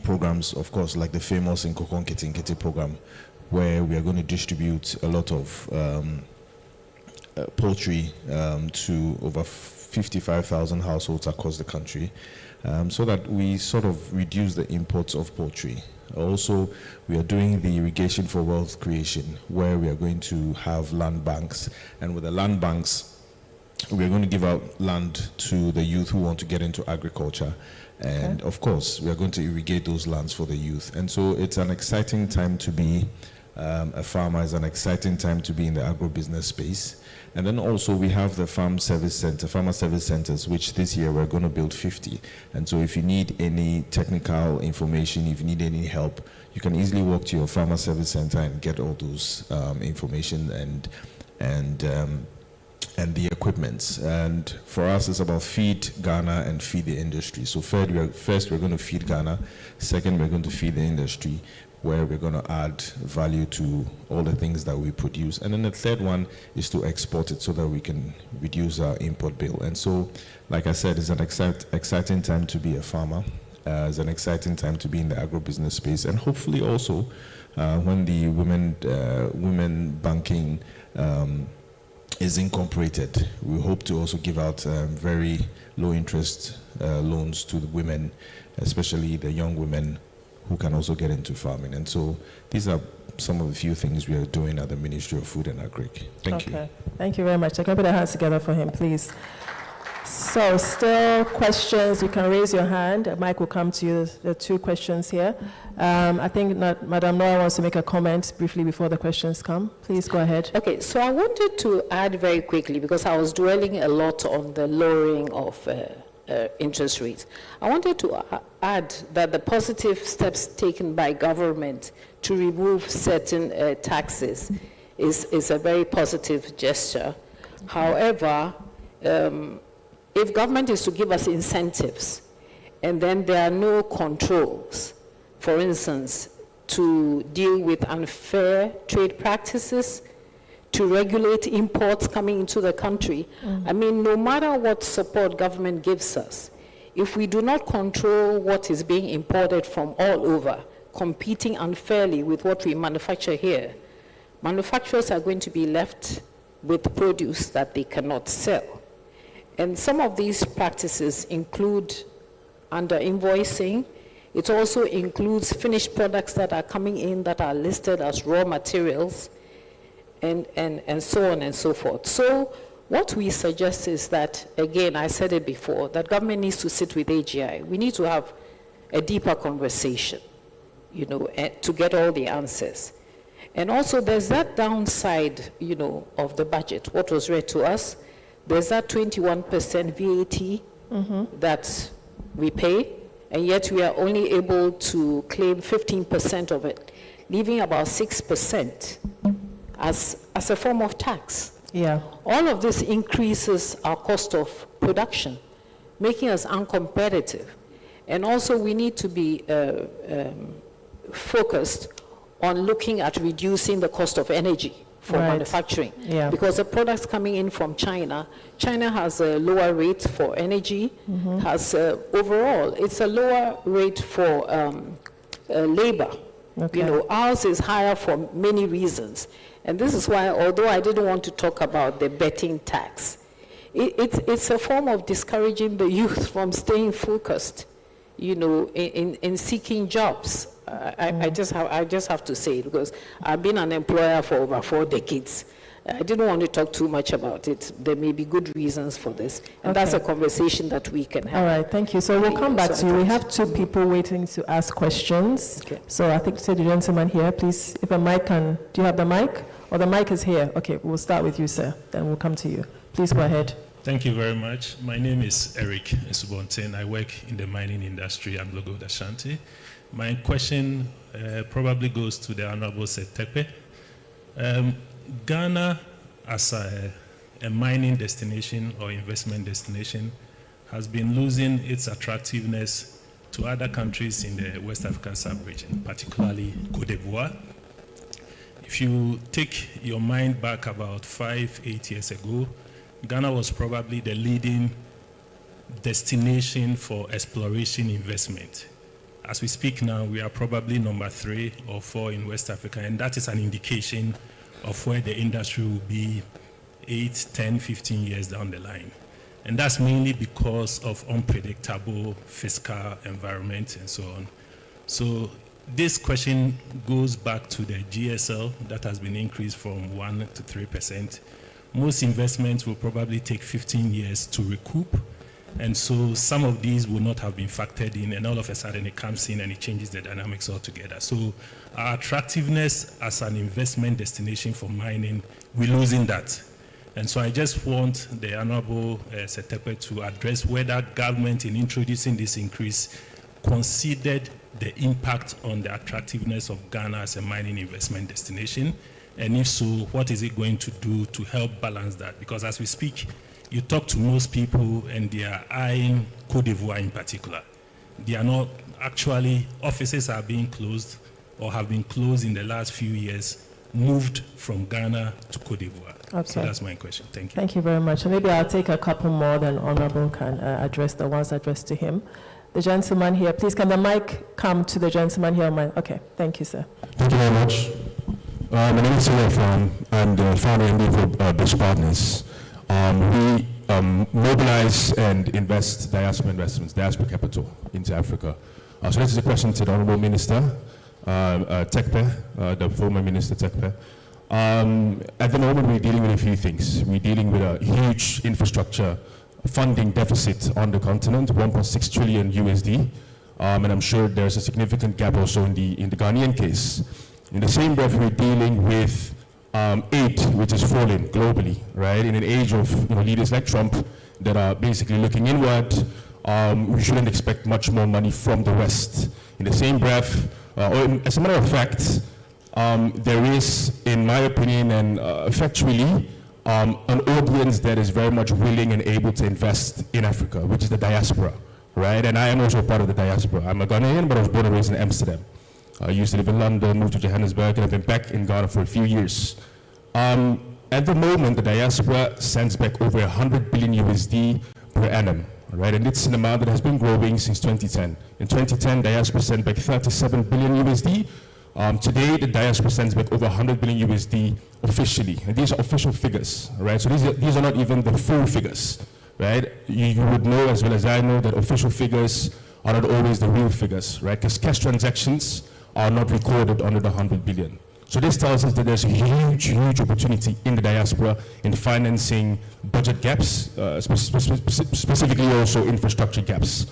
programs, of course, like the famous Nkokon Kiti program, where we are going to distribute a lot of poultry to over 55,000 households across the country, so that we sort of reduce the imports of poultry. Also, we are doing the irrigation for wealth creation, where we are going to have land banks, and with the land banks, we are going to give out land to the youth who want to get into agriculture. And of course, we are going to irrigate those lands for the youth. And so it's an exciting time to be a farmer. It's an exciting time to be in the agribusiness space. And then also we have the farmer service centers, which this year we're going to build 50. And so if you need any technical information, if you need any help, you can easily walk to your farmer service center and get all those information and the equipment. And for us, it's about feed Ghana and feed the industry. So first we're going to feed Ghana. Second, we're going to feed the industry, where we're going to add value to all the things that we produce. And then the third one is to export it so that we can reduce our import bill. And so, like I said, it's an exciting time to be a farmer. It's an exciting time to be in the agribusiness space. And hopefully also, when the women banking is incorporated, we hope to also give out very low interest loans to the women, especially the young women who can also get into farming. And so these are some of the few things we are doing at the Ministry of Food and Agric. Thank you. Thank you very much. Can I put our hands together for him, please? So still questions, you can raise your hand. A mic will come to you. There are 2 questions here. I think Madam Nora wants to make a comment briefly before the questions come. Please go ahead. Okay, so I wanted to add very quickly, because I was dwelling a lot on the lowering of interest rates. I wanted to add that the positive steps taken by government to remove certain taxes is a very positive gesture. However, if government is to give us incentives and then there are no controls, for instance, to deal with unfair trade practices, to regulate imports coming into the country. I mean, no matter what support government gives us, if we do not control what is being imported from all over, competing unfairly with what we manufacture here, manufacturers are going to be left with produce that they cannot sell. And some of these practices include under invoicing. It also includes finished products that are coming in that are listed as raw materials, and so on and so forth. So what we suggest is that, again, I said it before, that government needs to sit with AGI. We need to have a deeper conversation, you know, to get all the answers. And also there's that downside, you know, of the budget, what was read to us. There's that 21% VAT that we pay, and yet we are only able to claim 15% of it, leaving about 6% as a form of tax. Yeah. All of this increases our cost of production, making us uncompetitive. And also we need to be focused on looking at reducing the cost of energy for manufacturing. Yeah. Because the products coming in from China has a lower rate for energy, has overall, it's a lower rate for labor. Okay. You know, ours is higher for many reasons. And this is why, although I didn't want to talk about the betting tax, it's a form of discouraging the youth from staying focused, you know, in seeking jobs. I just have to say it, because I've been an employer for over 4 decades. I didn't want to talk too much about it. There may be good reasons for this. And that's a conversation that we can have. All right, thank you. So we'll come back to you. We have 2 people waiting to ask questions. Okay. So I think, say the gentleman here, please, if a mic can, do you have the mic? Or the mic is here. Okay, we'll start with you, sir. Then we'll come to you. Please go ahead. Thank you very much. My name is Eric Esubonten. I work in the mining industry at Logo Ashanti. My question probably goes to the Honorable Setepe. Ghana, as a mining destination or investment destination, has been losing its attractiveness to other countries in the West African sub-region, particularly Cote d'Ivoire. If you take your mind back about 5-8 years ago, Ghana was probably the leading destination for exploration investment. As we speak now, we are probably number 3 or 4 in West Africa, and that is an indication of where the industry will be 8, 10, 15 years down the line. And that's mainly because of unpredictable fiscal environment and so on. So this question goes back to the GSL that has been increased from 1 to 3%. Most investments will probably take 15 years to recoup. And so some of these will not have been factored in, and all of a sudden it comes in and it changes the dynamics altogether. So our attractiveness as an investment destination for mining, we're losing that. And so I just want the Honorable Setepe to address whether government in introducing this increase considered the impact on the attractiveness of Ghana as a mining investment destination. And if so, what is it going to do to help balance that? Because as we speak, you talk to most people and they are eyeing Cote d'Ivoire in particular. They are not actually, offices are being closed or have been closed in the last few years, moved from Ghana to Cote d'Ivoire. Okay. So that's my question. Thank you. Thank you very much. And maybe I'll take a couple more, then Honorable can address the ones addressed to him. The gentleman here, please, can the mic come to the gentleman here? Okay, thank you, sir. Thank you very much. My name is Sylvia. I'm the founder and lead for Bush Partners. We mobilize and invest diaspora investments, diaspora capital into Africa. So this is a question to the Honorable Minister, Tekpe, the former Minister Tekpe. At the moment, we're dealing with a few things. We're dealing with a huge infrastructure funding deficit on the continent, 1.6 trillion USD, and I'm sure there's a significant gap also in the Ghanaian case. In the same breath, we're dealing with aid, which is falling globally, right? In an age of leaders like Trump that are basically looking inward, we shouldn't expect much more money from the West. In the same breath, as a matter of fact, there is, in my opinion, and factually, an audience that is very much willing and able to invest in Africa, which is the diaspora, right? And I am also part of the diaspora. I'm a Ghanaian, but I was born and raised in Amsterdam. I used to live in London, moved to Johannesburg, and I've been back in Ghana for a few years. At the moment, the diaspora sends back over 100 billion USD per annum, right? And it's an amount that has been growing since 2010. In 2010, diaspora sent back 37 billion USD. Today, the diaspora sends back over 100 billion USD officially. And these are official figures, right? So these are not even the full figures, right? You would know as well as I know that official figures are not always the real figures, right? Because cash transactions are not recorded under the 100 billion. So this tells us that there's a huge, huge opportunity in the diaspora in financing budget gaps, specifically also infrastructure gaps.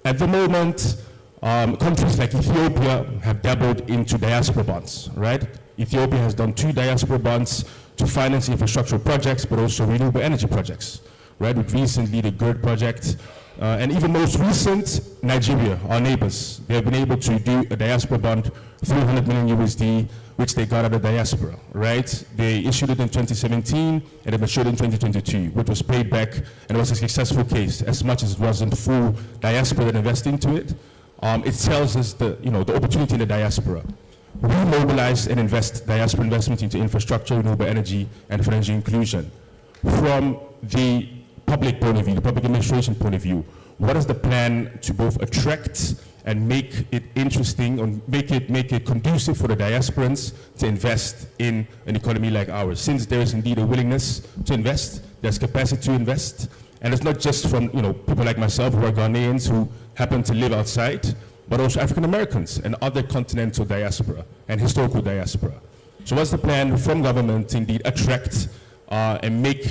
At the moment, countries like Ethiopia have dabbled into diaspora bonds, right? Ethiopia has done 2 diaspora bonds to finance infrastructural projects, but also renewable energy projects, right? With recently the GERD project, and even most recent, Nigeria, our neighbors, they have been able to do a diaspora bond, 300 million USD, which they got out of diaspora, right? They issued it in 2017, and it matured in 2022, which was paid back, and it was a successful case, as much as it wasn't full diaspora that invested into it. It tells us the opportunity in the diaspora. We mobilize and invest diaspora investment into infrastructure, renewable energy, and financial inclusion. From the public point of view, the public administration point of view, what is the plan to both attract and make it interesting, or make it conducive for the diasporans to invest in an economy like ours? Since there is indeed a willingness to invest, there's capacity to invest, and it's not just from people like myself who are Ghanaians who happen to live outside, but also African Americans and other continental diaspora and historical diaspora. So what's the plan from government to indeed attract and make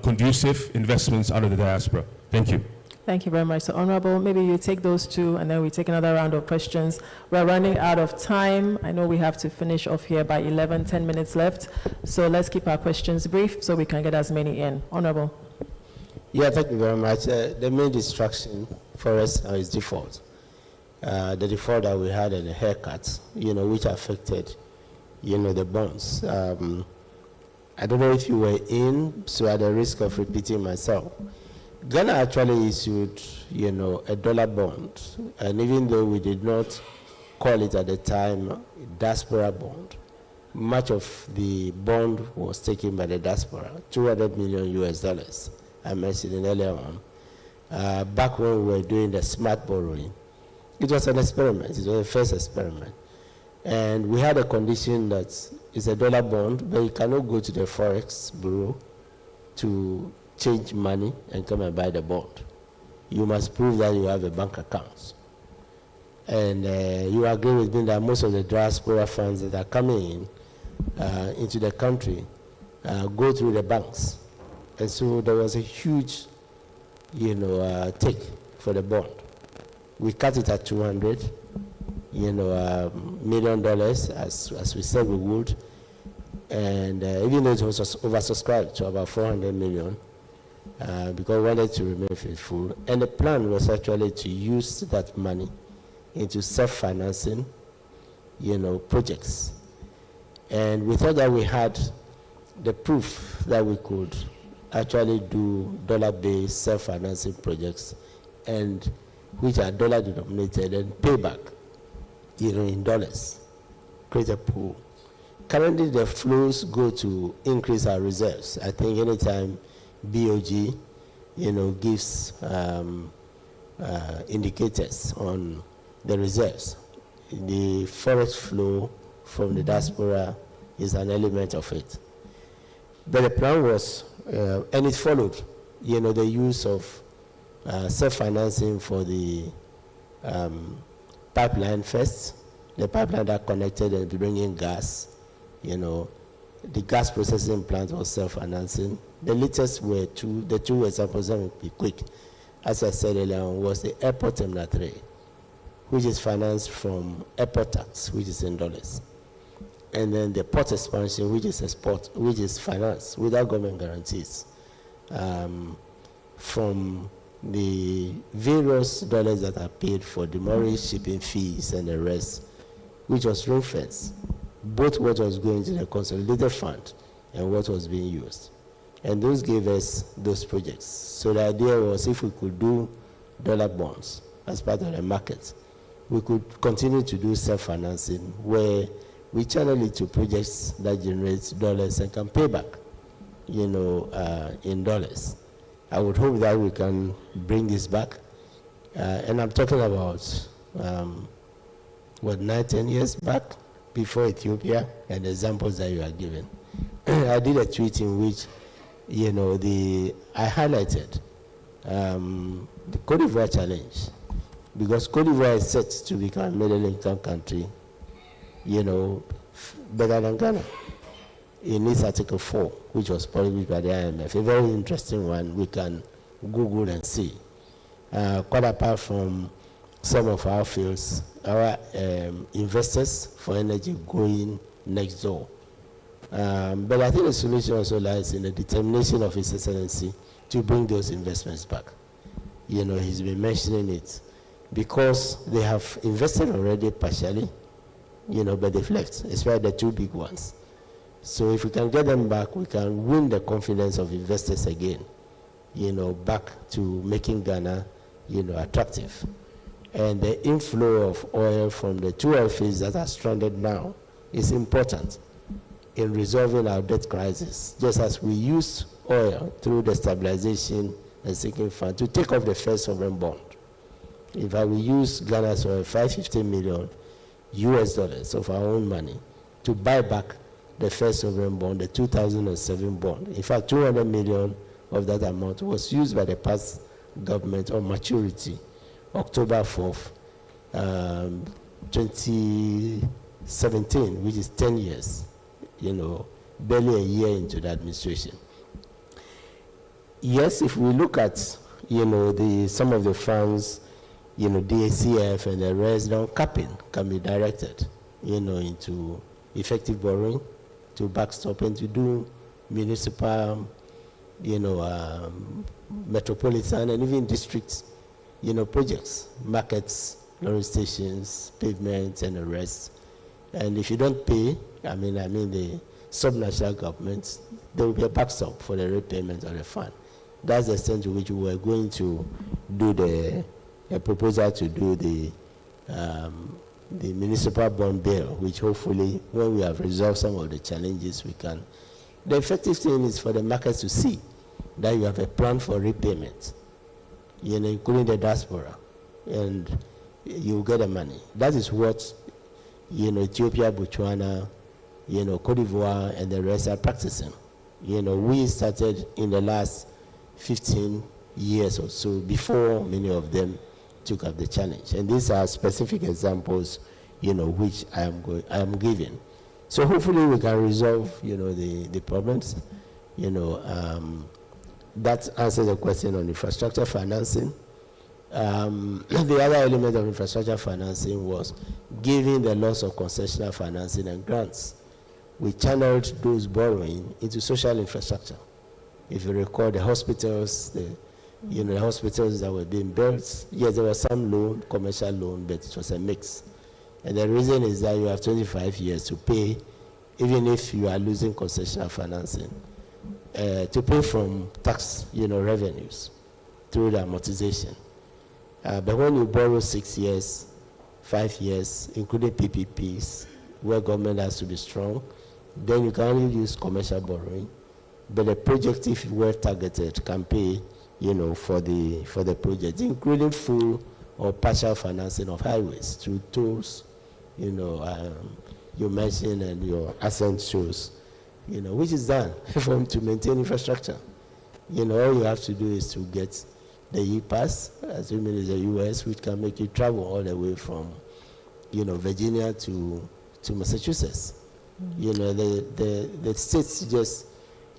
conducive investments out of the diaspora? Thank you. Thank you very much. So, Honorable, maybe you take those 2, and then we take another round of questions. We're running out of time. I know we have to finish off here by 11, 10 minutes left. So let's keep our questions brief so we can get as many in. Honorable. Yeah, thank you very much. The main distraction for us now is default. The default that we had and the haircuts, which affected, the bonds. I don't know if you were in, so at the risk of repeating myself, Ghana actually issued, a dollar bond, and even though we did not call it at the time diaspora bond, much of the bond was taken by the diaspora, $200 million US. I mentioned it earlier on. Back when we were doing the smart borrowing, it was an experiment. It was the first experiment. And we had a condition that it's a dollar bond, but you cannot go to the Forex Bureau to change money and come and buy the bond. You must prove that you have a bank account. And you agree with me that most of the diaspora funds that are coming into the country go through the banks. And so there was a huge take for the bond. We cut it at $200 million, as we said we would. And even though it was oversubscribed to about 400 million, because we wanted to remain faithful. And the plan was actually to use that money into self-financing, projects. And we thought that we had the proof that we could actually do dollar-based self-financing projects, and which are dollar-denominated and pay back, in dollars, create a pool. Currently, the flows go to increase our reserves. I think anytime BOG, gives indicators on the reserves, the forex flow from the diaspora is an element of it. But the plan was, and it followed, the use of self-financing for the pipeline first, the pipeline that connected and bringing gas. The gas processing plant was self-financing. The latest were the two examples, that will be quick. As I said earlier on, was the airport terminal 3, which is financed from airport tax, which is in dollars. And then the port expansion, which is financed without government guarantees, from the various dollars that are paid for demurrage, shipping fees, and the rest, which was ring-fenced, both what was going to the consolidated fund and what was being used. And those gave us those projects. So the idea was, if we could do dollar bonds as part of the market, we could continue to do self-financing, where we channel it to projects that generate dollars and can pay back, in dollars. I would hope that we can bring this back. And I'm talking about, 9-10 years back, before Ethiopia, and the examples that you are given. I did a tweet in which, I highlighted the Cote d'Ivoire challenge, because Cote d'Ivoire is set to become a middle-income country, better than Ghana, in its Article 4, which was published by the IMF. A very interesting one. We can Google and see. Quite apart from some of our fields, our investors for energy going next door. But I think the solution also lies in the determination of His Excellency to bring those investments back. He's been mentioning it, because they have invested already partially, but they've left, especially the two big ones. So if we can get them back, we can win the confidence of investors again, back to making Ghana, attractive. And the inflow of oil from the two oil fields that are stranded now is important in resolving our debt crisis, just as we use oil through the stabilization and sinking fund to take off the first sovereign bond. In fact, we use Ghana's oil, $550 million of our own money, to buy back the first sovereign bond, the 2007 bond. In fact, 200 million of that amount was used by the past government on maturity, October 4th, 2017, which is 10 years, barely a year into the administration. Yes, if we look at, some of the funds, DACF and the rest, now capping can be directed, into effective borrowing, to backstop and to do municipal, metropolitan and even districts, projects, markets, lorry stations, pavements, and the rest. And if you don't pay, the sub-national governments, there will be a backstop for the repayment of the fund. That's the extent to which we were going to do a proposal to do the municipal bond bill, which hopefully, when we have resolved some of the challenges, we can. The effective thing is for the markets to see that you have a plan for repayment, including the diaspora, and you get the money. That is what, Ethiopia, Botswana, Cote d'Ivoire, and the rest are practicing. We started in the last 15 years or so before many of them took up the challenge. And these are specific examples, which I am giving. So hopefully we can resolve, the problems, that answers the question on infrastructure financing. The other element of infrastructure financing was giving the loss of concessional financing and grants. We channeled those borrowing into social infrastructure. If you recall, the hospitals, the hospitals that were being built, yes, there was some loan, commercial loan, but it was a mix. And the reason is that you have 25 years to pay, even if you are losing concessional financing, to pay from tax, revenues through the amortization. But when you borrow 6 years, 5 years, including PPPs, where government has to be strong, then you can only use commercial borrowing. But the project, if well targeted, can pay, for the project, including full or partial financing of highways through tolls, you mentioned and your assent shows, which is done to maintain infrastructure. All you have to do is to get the E-Pass, assuming it's the US, which can make you travel all the way from, Virginia to Massachusetts. The states just,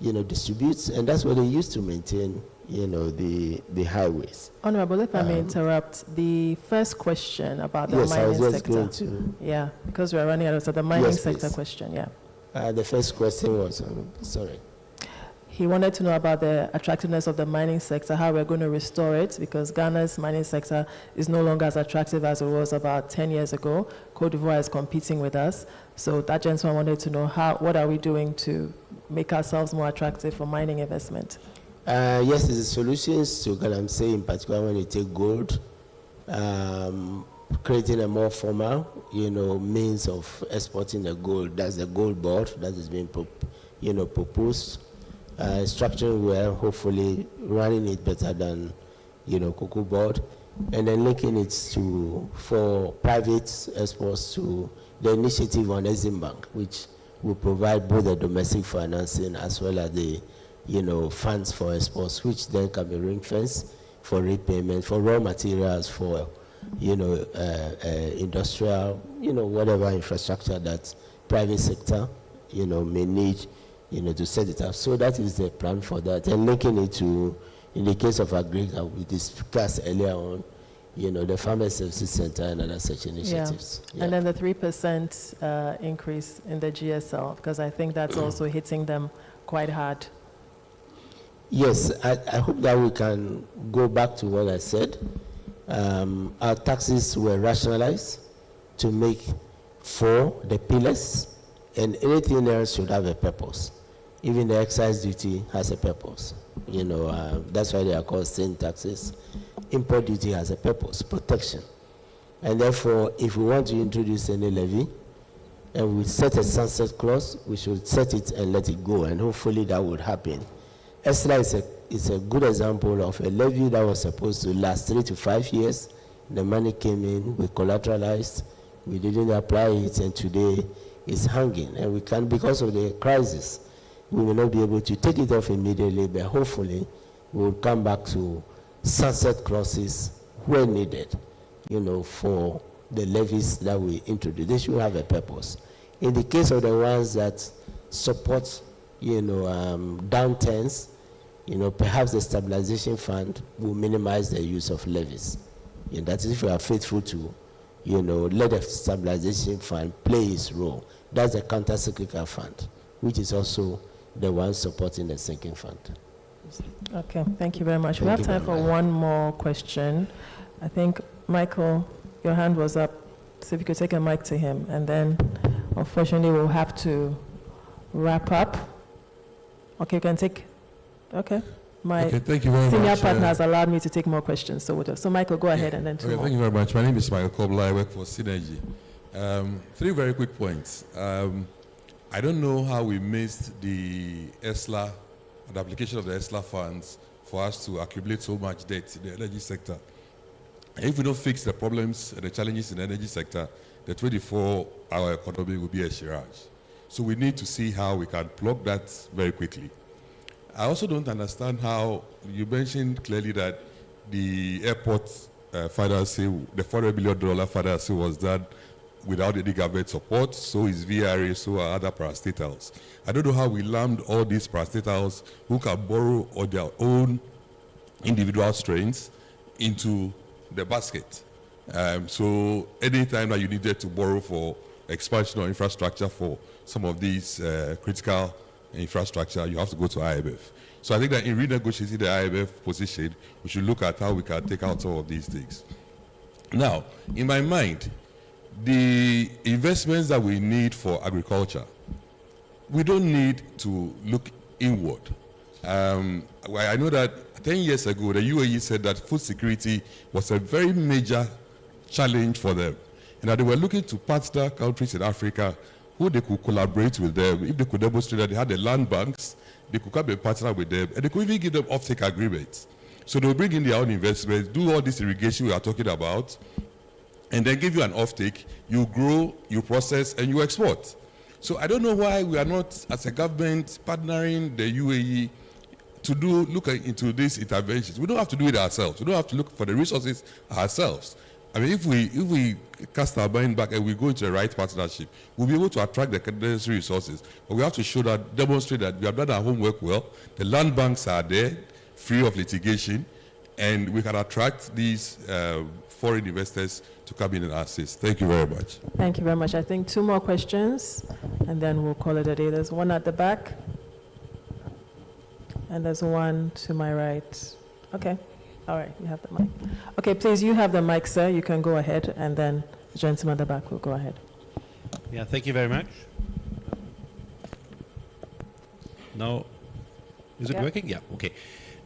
distributes, and that's what they use to maintain, the highways. Honorable, if I may interrupt, the first question about the mining sector. Yeah, because we're running out of time. The mining sector question, yeah. The first question was, sorry. He wanted to know about the attractiveness of the mining sector, how we're going to restore it, because Ghana's mining sector is no longer as attractive as it was about 10 years ago. Côte d'Ivoire is competing with us. So that gentleman wanted to know what are we doing to make ourselves more attractive for mining investment? Yes, there's solutions to what I'm saying, in particular when you take gold, creating a more formal, means of exporting the gold. That's the gold board that is being, proposed. Structuring well, hopefully running it better than, Cocoa board, and then linking it for private exports to the initiative on Exim Bank, which will provide both the domestic financing as well as the, funds for exports, which then can be ring-fenced for repayment, for raw materials, for, industrial, whatever infrastructure that private sector, may need, to set it up. So that is the plan for that. And linking it to, in the case of Agri that we discussed earlier on, the Farmer Services Center and other such initiatives. Yeah. And then the 3% increase in the GSL, because I think that's also hitting them quite hard. Yes, I hope that we can go back to what I said. Our taxes were rationalized to make for the pillars, and anything else should have a purpose. Even the excise duty has a purpose. That's why they are called same taxes. Import duty has a purpose, protection. And therefore, if we want to introduce any levy, and we set a sunset clause, we should set it and let it go, and hopefully that would happen. ESLA is a good example of a levy that was supposed to last 3 to 5 years. The money came in, we collateralized, we didn't apply it, and today it's hanging. And we can, because of the crisis, we will not be able to take it off immediately, but hopefully we'll come back to sunset clauses where needed, for the levies that we introduce. They should have a purpose. In the case of the ones that support, downturns, perhaps the stabilization fund will minimize the use of levies. And that is if we are faithful to, let the stabilization fund play its role. That's the counter-cyclical fund, which is also the one supporting the sinking fund. Okay, thank you very much. We have time for one more question. I think, Michael, your hand was up, so if you could take a mic to him, and then unfortunately we'll have to wrap up. Okay, you can take, okay. My thank you very senior much. partner has allowed me to take more questions. So Michael, go ahead and then two more. Thank you very much. My name is Michael Kobla. I work for Synergy. 3 very quick points. I don't know how we missed the ESLA, the application of the ESLA funds for us to accumulate so much debt in the energy sector. And if we don't fix the problems and the challenges in the energy sector, the 24-hour economy will be a charade. So we need to see how we can plug that very quickly. I also don't understand how you mentioned clearly that the airport financing, the $400 million financing was done without any government support. So is VRA, so are other parastatals. I don't know how we land all these parastatals who can borrow on their own individual strengths into the basket. So anytime that you needed to borrow for expansion or infrastructure for some of these critical infrastructure, you have to go to IMF. So I think that in renegotiating the IMF position, we should look at how we can take out some of these things. Now, in my mind, the investments that we need for agriculture, we don't need to look inward. I know that 10 years ago, the UAE said that food security was a very major challenge for them, and that they were looking to partner countries in Africa who they could collaborate with them. If they could demonstrate that they had the land banks, they could come and partner with them, and they could even give them off-take agreements. So they'll bring in their own investments, do all this irrigation we are talking about, and then give you an off-take, you grow, you process, and you export. So I don't know why we are not, as a government, partnering the UAE to look into these interventions. We don't have to do it ourselves. We don't have to look for the resources ourselves. I mean, if we cast our mind back and we go into the right partnership, we'll be able to attract the necessary resources. But we have to demonstrate that we have done our homework well. The land banks are there, free of litigation, and we can attract these foreign investors to come in and assist. Thank you very much. Thank you very much. I think 2 more questions, and then we'll call it a day. There's one at the back, and there's one to my right. Okay. All right, you have the mic. Okay, please, you have the mic, sir. You can go ahead, and then the gentleman at the back will go ahead. Yeah, thank you very much. Now, is it working? Yeah, okay.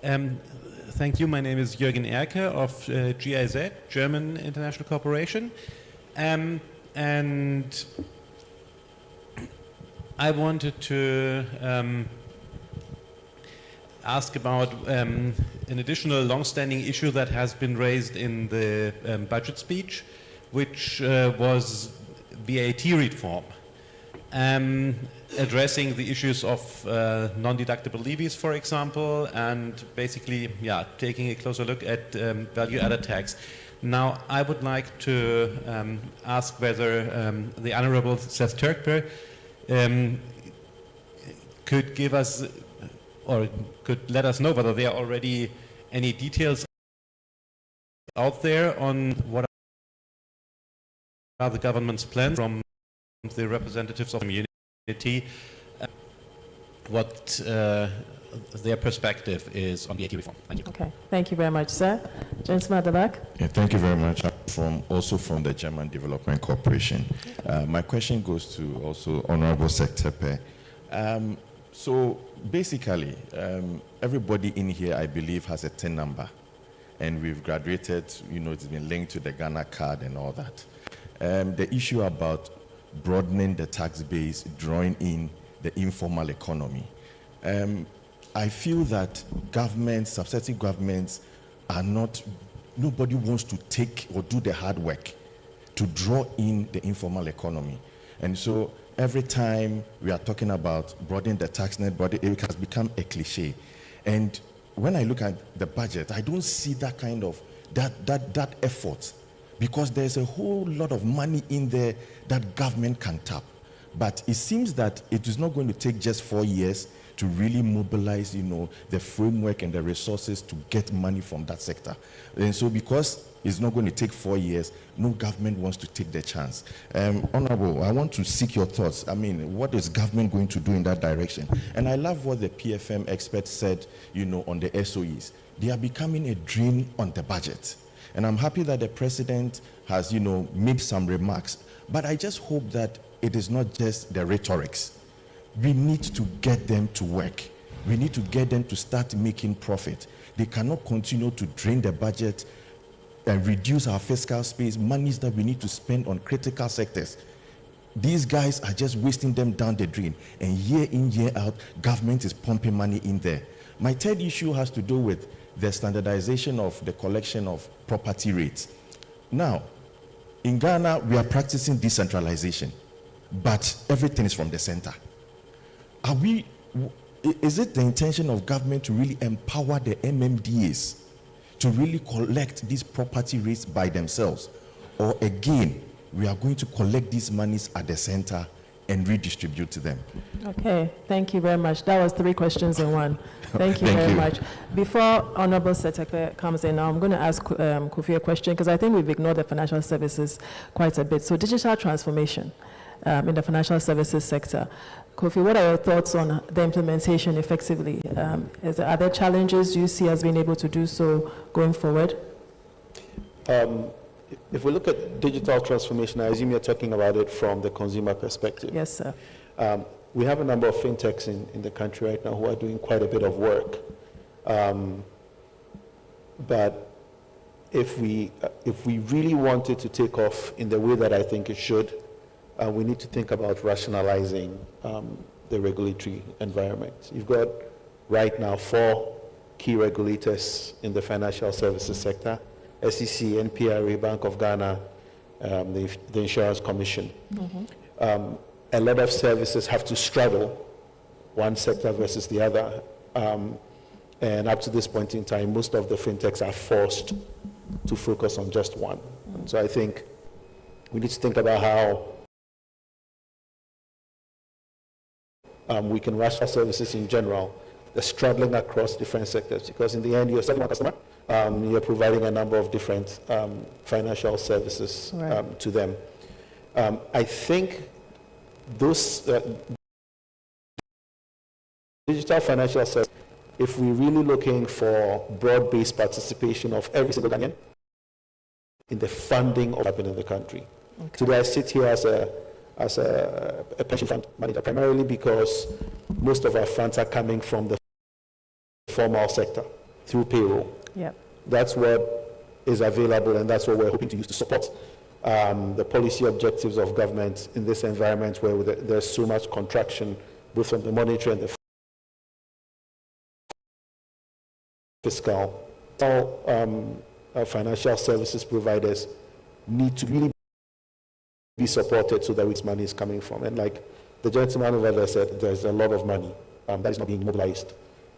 Thank you. My name is Jürgen Erke of GIZ, German International Corporation. And I wanted to ask about an additional long-standing issue that has been raised in the budget speech, which was VAT reform, addressing the issues of non-deductible levies, for example, and basically, taking a closer look at value-added tax. Now, I would like to ask whether the Honorable Seth Turkper could give us, or could let us know whether there are already any details out there on what are the government's plans from the representatives of the community, what their perspective is on VAT reform. Thank you. Okay, thank you very much, sir. Gentleman at the back. Yeah, thank you very much. I'm also from the German Development Corporation. My question goes to also Honorable Seth Turkper. So basically, everybody in here, I believe, has a TIN number, and we've graduated, it's been linked to the Ghana card and all that. The issue about broadening the tax base, drawing in the informal economy. I feel that governments, successive governments, nobody wants to take or do the hard work to draw in the informal economy. And so every time we are talking about broadening the tax net, it has become a cliche. And when I look at the budget, I don't see that kind of, that effort, because there's a whole lot of money in there that government can tap. But it seems that it is not going to take just 4 years to really mobilize, the framework and the resources to get money from that sector. And so because it's not going to take 4 years, no government wants to take the chance. Honorable, I want to seek your thoughts. I mean, what is government going to do in that direction? And I love what the PFM experts said, on the SOEs. They are becoming a drain on the budget. And I'm happy that the president has, made some remarks. But I just hope that it is not just the rhetorics. We need to get them to work. We need to get them to start making profit. They cannot continue to drain the budget and reduce our fiscal space, monies that we need to spend on critical sectors. These guys are just wasting them down the drain. And year in, year out, government is pumping money in there. My third issue has to do with the standardization of the collection of property rates. Now, in Ghana, we are practicing decentralization, but everything is from the center. Is it the intention of government to really empower the MMDAs to really collect these property rates by themselves? Or again, we are going to collect these monies at the center and redistribute to them. Okay, thank you very much. That was 3 questions in one. Thank you Thank very you. much. Before Honorable Setekwe comes in now, I'm going to ask Kofi a question because I think we've ignored the financial services quite a bit. So digital transformation in the financial services sector. Kofi, what are your thoughts on the implementation effectively? Are there challenges you see as being able to do so going forward? If we look at digital transformation, I assume you're talking about it from the consumer perspective. Yes, sir. We have a number of fintechs in the country right now who are doing quite a bit of work. But if we really wanted to take off in the way that I think it should, we need to think about rationalizing the regulatory environment. You've got right now 4 key regulators in the financial services sector: SEC, NPRA, Bank of Ghana, the Insurance Commission. Mm-hmm. A lot of services have to straddle one sector versus the other. And up to this point in time, most of the fintechs are forced to focus on just one. Mm-hmm. So I think we need to think about how we can rationalize services in general, the straddling across different sectors, because in the end, you're serving a customer, you're providing a number of different financial services to them. I think those digital financial services, if we're really looking for broad-based participation of every single Ghanaian in the funding of what happened in the country. Okay. Today I sit here as a pension fund manager, primarily because most of our funds are coming from the formal sector through payroll. Yep. That's what is available, and that's what we're hoping to use to support the policy objectives of government in this environment where there's so much contraction, both from the monetary and the fiscal. All financial services providers need to really be supported so that which money is coming from. And like the gentleman over there said, there's a lot of money that is not being mobilized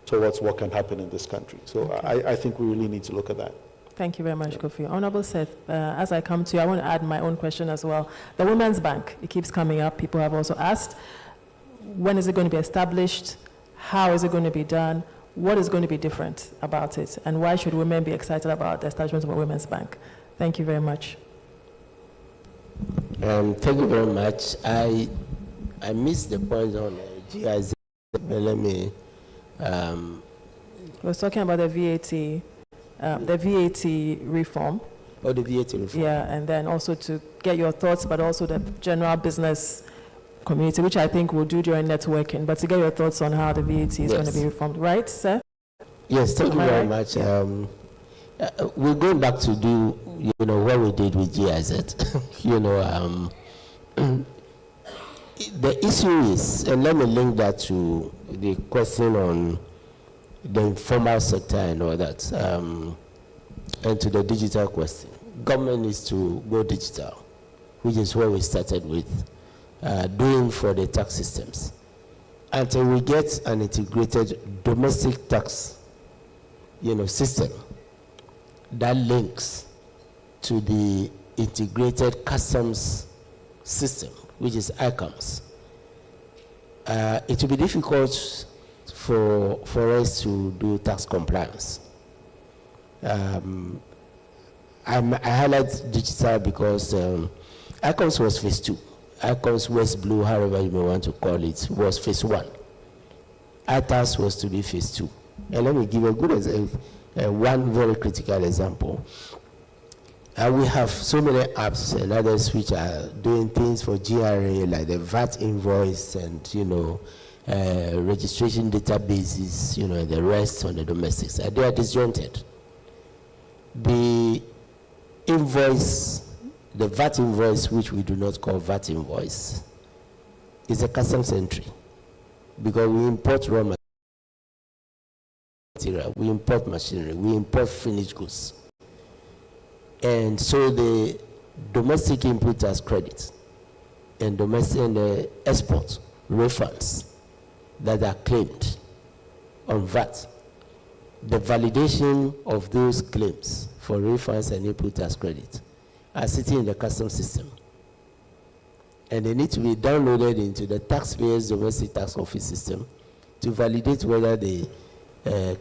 towards what can happen in this country. So okay. I think we really need to look at that. Thank you very much, Kofi. Honorable Seth, as I come to you, I want to add my own question as well. The Women's Bank, it keeps coming up. People have also asked, when is it going to be established? How is it going to be done? What is going to be different about it? And why should women be excited about the establishment of a Women's Bank? Thank you very much. Thank you very much. I missed the point on GIZ. Let me. I was talking about the VAT reform. Oh, the VAT reform. Yeah, and then also to get your thoughts, but also the general business community, which I think we'll do during networking, but to get your thoughts on how the VAT is going to be reformed. Right, sir? Yes, thank you very much. We're going back to do, what we did with GIZ. The issue is, and let me link that to the question on the informal sector and all that, and to the digital question. Government needs to go digital, which is what we started with, doing for the tax systems. Until we get an integrated domestic tax, system that links to the integrated customs system, which is ICAMS, it will be difficult for us to do tax compliance. I highlight digital because ICAMS was phase 2. ICAMS West Blue, however you may want to call it, was phase 1. ITAS was to be phase 2. And let me give a good example, one very critical example. We have so many apps and others which are doing things for GRA, like the VAT invoice and, registration databases, and the rest on the domestic side. They are disjointed. The invoice, the VAT invoice, which we do not call VAT invoice, is a customs entry because we import raw material, we import machinery, we import finished goods. And so the domestic input as credit and domestic and the export refunds that are claimed on VAT, the validation of those claims for refunds and input as credit are sitting in the customs system. and they need to be downloaded into the taxpayers' domestic tax office system to validate whether the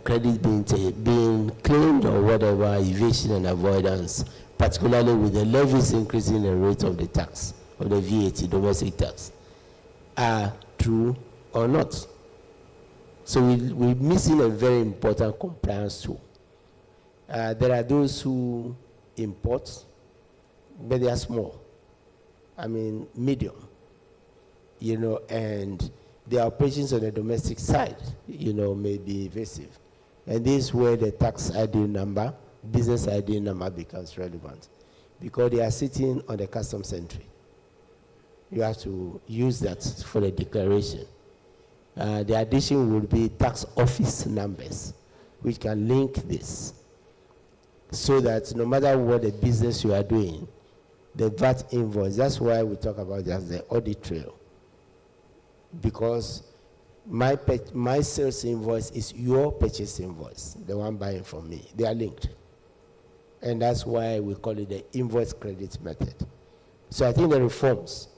credit being claimed or whatever, evasion and avoidance, particularly with the levies increasing the rate of the tax, of the VAT, domestic tax, are true or not. So we're missing a very important compliance tool. There are those who import, but they are small. I mean, medium, and the operations on the domestic side, may be evasive. And this is where the tax ID number, business ID number becomes relevant, because they are sitting on the customs entry. You have to use that for the declaration. The addition would be tax office numbers, which can link this, so that no matter what the business you are doing, the VAT invoice, that's why we talk about it as the audit trail. Because my sales invoice is your purchase invoice, the one buying from me. They are linked. And that's why we call it the invoice credit method. So I think the reforms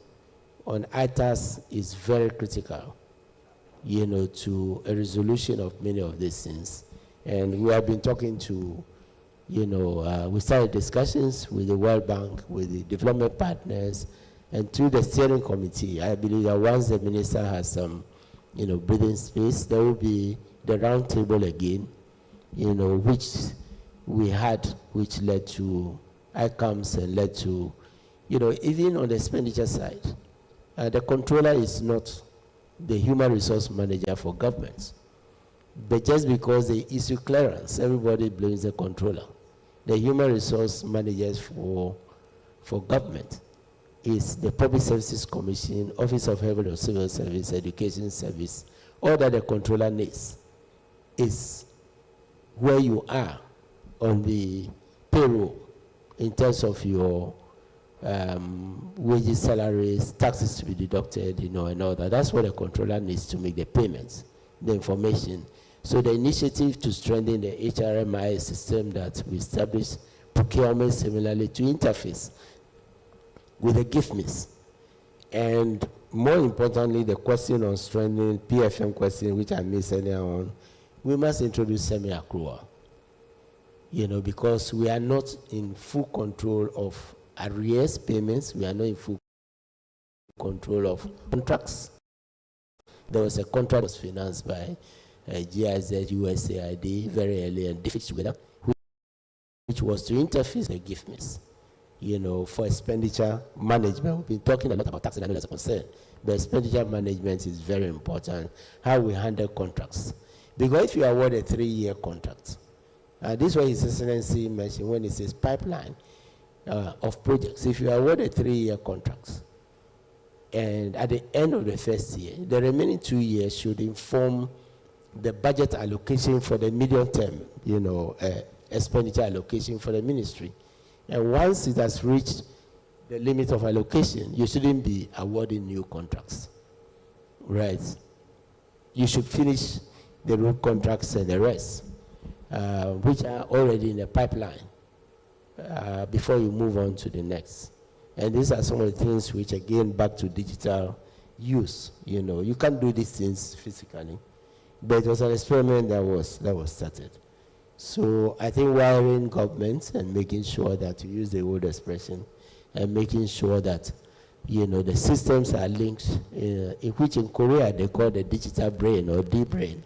on ITAS is very critical, to a resolution of many of these things. And we have been talking to, we started discussions with the World Bank, with the development partners, and through the steering committee. I believe that once the minister has some, breathing space, there will be the round table again, which we had, which led to outcomes and led to, even on the expenditure side, the controller is not the human resource manager for governments. But just because they issue clearance, everybody blames the controller. The human resource managers for government is the Public Services Commission, Office of Health and Civil Service, Education Service. All that the controller needs is where you are on the payroll in terms of your wages, salaries, taxes to be deducted, and all that. That's what the controller needs to make the payments, the information. So the initiative to strengthen the HRMI system that we established, procurement similarly to interface with the GIFMIS. And more importantly, the question on strengthening, PFM question, which I missed earlier on, we must introduce semi-accrual, because we are not in full control of arrears payments, we are not in full control of contracts. There was a contract that was financed by GIZ, USAID very early and defeats together, which was to interface the GIFMIS, for expenditure management. We've been talking a lot about tax and as a concern, but expenditure management is very important, how we handle contracts. Because if you award a 3-year contract, this is what His Excellency mentioned when he says pipeline of projects. If you award a 3-year contract, and at the end of the first year, the remaining 2 years should inform the budget allocation for the medium term, expenditure allocation for the ministry. And once it has reached the limit of allocation, you shouldn't be awarding new contracts, right? You should finish the road contracts and the rest, which are already in the pipeline, before you move on to the next. And these are some of the things which, again, back to digital use. You can't do these things physically, but it was an experiment that was started. So I think wiring governments and making sure that, to use the old expression, and making sure that, the systems are linked, in which in Korea they call the digital brain or D-brain.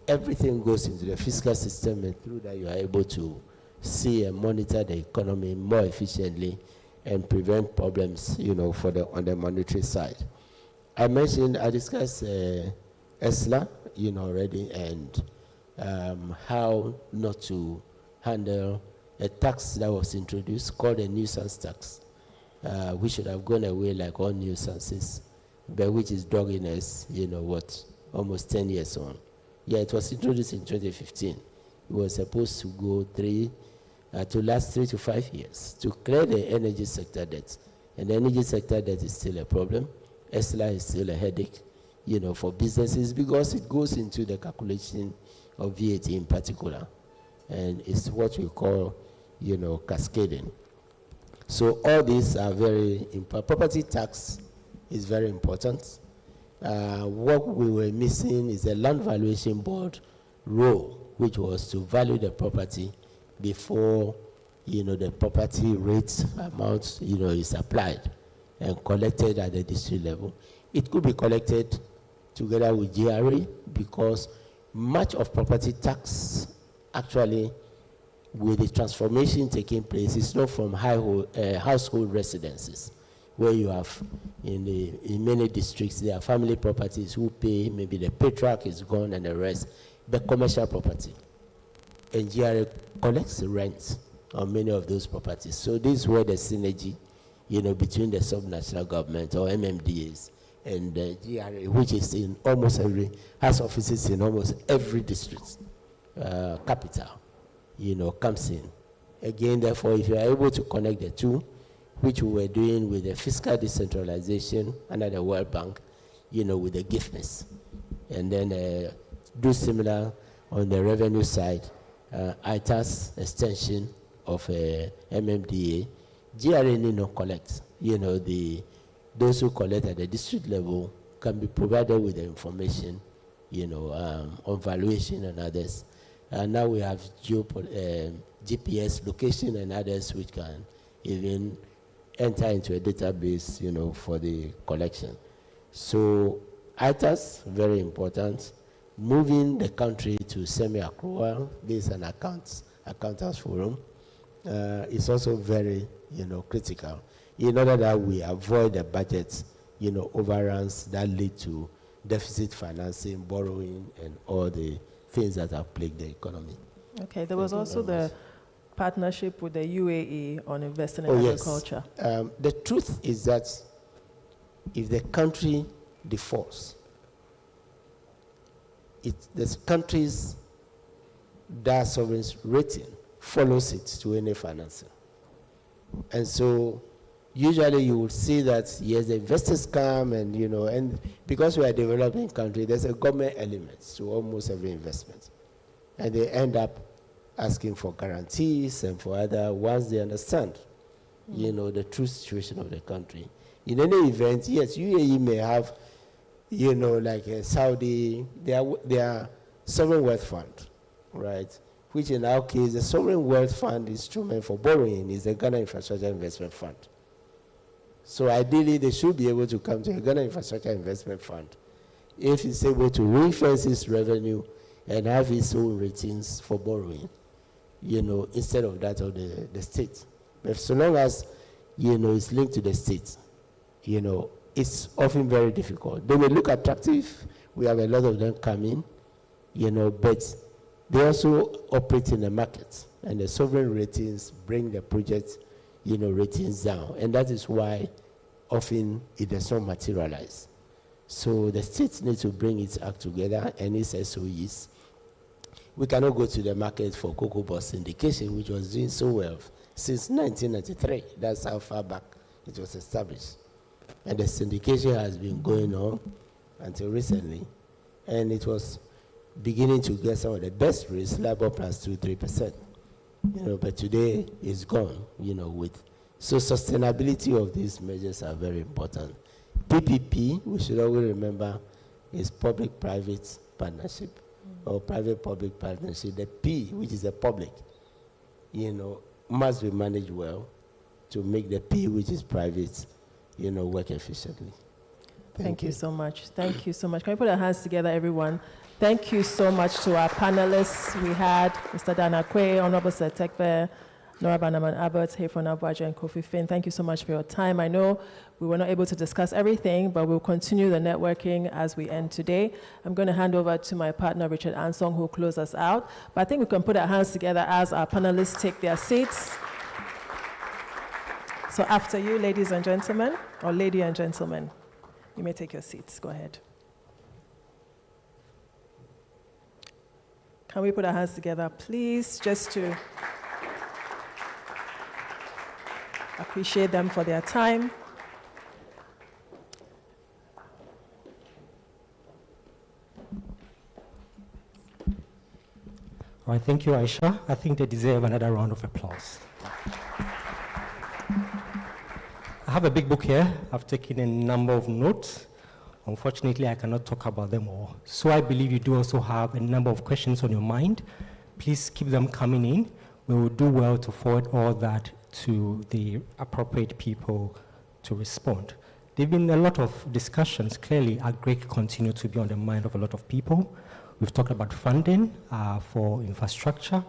Everything goes into the fiscal system, and through that you are able to see and monitor the economy more efficiently and prevent problems, on the monetary side. I discussed ESLA, already, and how not to handle a tax that was introduced called a nuisance tax, which should have gone away like all nuisances, but which is dogging us, almost 10 years on. Yeah, it was introduced in 2015. It was supposed to go to last 3 to 5 years to clear the energy sector debt. And the energy sector debt is still a problem. ESLA is still a headache, for businesses, because it goes into the calculation of VAT in particular. And it's what we call, cascading. So all these are very important. Property tax is very important. What we were missing is a land valuation board role, which was to value the property before, the property rate amount, is applied and collected at the district level. It could be collected together with GRA, because much of property tax, actually, with the transformation taking place, is not from household residences, where you have, in many districts, there are family properties who pay, maybe the patriarch is gone and the rest, but commercial property. And GRA collects rent on many of those properties. So this is where the synergy, between the subnational government or MMDAs and the GRA, which is in almost has offices in almost every district, capital, comes in. Again, therefore, if you are able to connect the two, which we were doing with the fiscal decentralization under the World Bank, with the giftness, and then do similar on the revenue side, ITAS extension of MMDA, GRA need not collect. Those who collect at the district level can be provided with the information, on valuation and others. And now we have GPS location and others which can even enter into a database, for the collection. So ITAS, very important. Moving the country to semi-accrual, this is an accountants forum, is also very, critical, in order that we avoid the budget, overruns that lead to deficit financing, borrowing, and all the things that have plagued the economy. Okay, there was also the partnership with the UAE on investing in agriculture. Yes. The truth is that if the country defaults, the country's debt sovereign rating follows it to any financing. And so usually you will see that, yes, the investors come and, and because we are a developing country, there's a government element to almost every investment. And they end up asking for guarantees and for other, once they understand, the true situation of the country. In any event, yes, UAE may have, like Saudi, their sovereign wealth fund, right? Which in our case, the sovereign wealth fund instrument for borrowing is the Ghana Infrastructure Investment Fund. So ideally, they should be able to come to a Ghana Infrastructure Investment Fund if it's able to ring-fence its revenue and have its own ratings for borrowing, instead of that of the state. But so long as, it's linked to the state, it's often very difficult. They may look attractive. We have a lot of them coming, but they also operate in the market, and the sovereign ratings bring the project, ratings down. And that is why often it does not materialize. So the states need to bring its act together and its SOEs. We cannot go to the market for cocoa bus syndication, which was doing so well since 1993. That's how far back it was established. And the syndication has been going on until recently. And it was beginning to get some of the best rates, LIBOR plus 2-3%. But today it's gone, so sustainability of these measures are very important. PPP, we should always remember, is public-private partnership or private-public partnership. The P, which is the public, must be managed well to make the P, which is private, work efficiently. Thank you so much. Thank you so much. Can we put our hands together, everyone? Thank you so much to our panelists. We had Mr. Dana Kwe, Honorable Sir Tekbe, Nora Banaman Abbott, Hefron Abuaji, and Kofi Finn. Thank you so much for your time. I know we were not able to discuss everything, but we'll continue the networking as we end today. I'm going to hand over to my partner, Richard Ansong, who will close us out. But I think we can put our hands together as our panelists take their seats. So after you, ladies and gentlemen, or lady and gentlemen, you may take your seats. Go ahead. Can we put our hands together, please, just to appreciate them for their time. All right, thank you, Aisha. I think they deserve another round of applause. have a big book here. I've taken a number of notes. Unfortunately, I cannot talk about them all. So I believe you do also have a number of questions on your mind. Please keep them coming in. We will do well to forward all that to the appropriate people to respond. There have been a lot of discussions. Clearly, agri continue to be on the mind of a lot of people. We've talked about funding for infrastructure.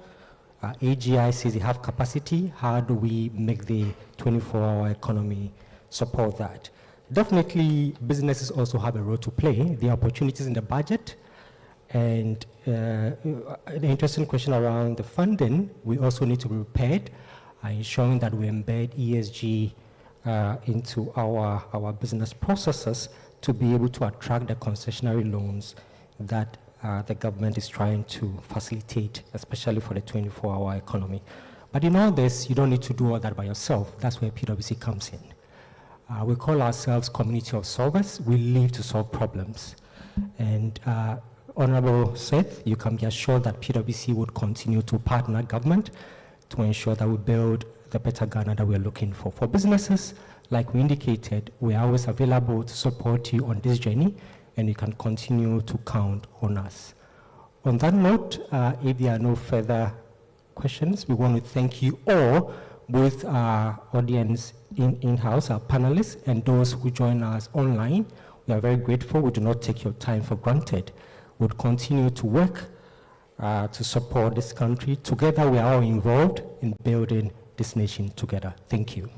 AGI says they have capacity. How do we make the 24-hour economy support that? Definitely, businesses also have a role to play. The opportunities in the budget, and an interesting question around the funding. We also need to be prepared, ensuring that we embed ESG into our business processes to be able to attract the concessionary loans that the government is trying to facilitate, especially for the 24-hour economy. But in all this, you don't need to do all that by yourself. That's where PwC comes in. We call ourselves community of solvers. We live to solve problems. And Honorable Seth, you can be assured that PwC would continue to partner government to ensure that we build the better Ghana that we're looking for. For businesses, like we indicated, we are always available to support you on this journey, and you can continue to count on us. On that note, if there are no further questions, we want to thank you all, both our audience in-house, our panelists, and those who join us online. We are very grateful. We do not take your time for granted. We'll continue to work to support this country. Together, we are all involved in building this nation together. Thank you.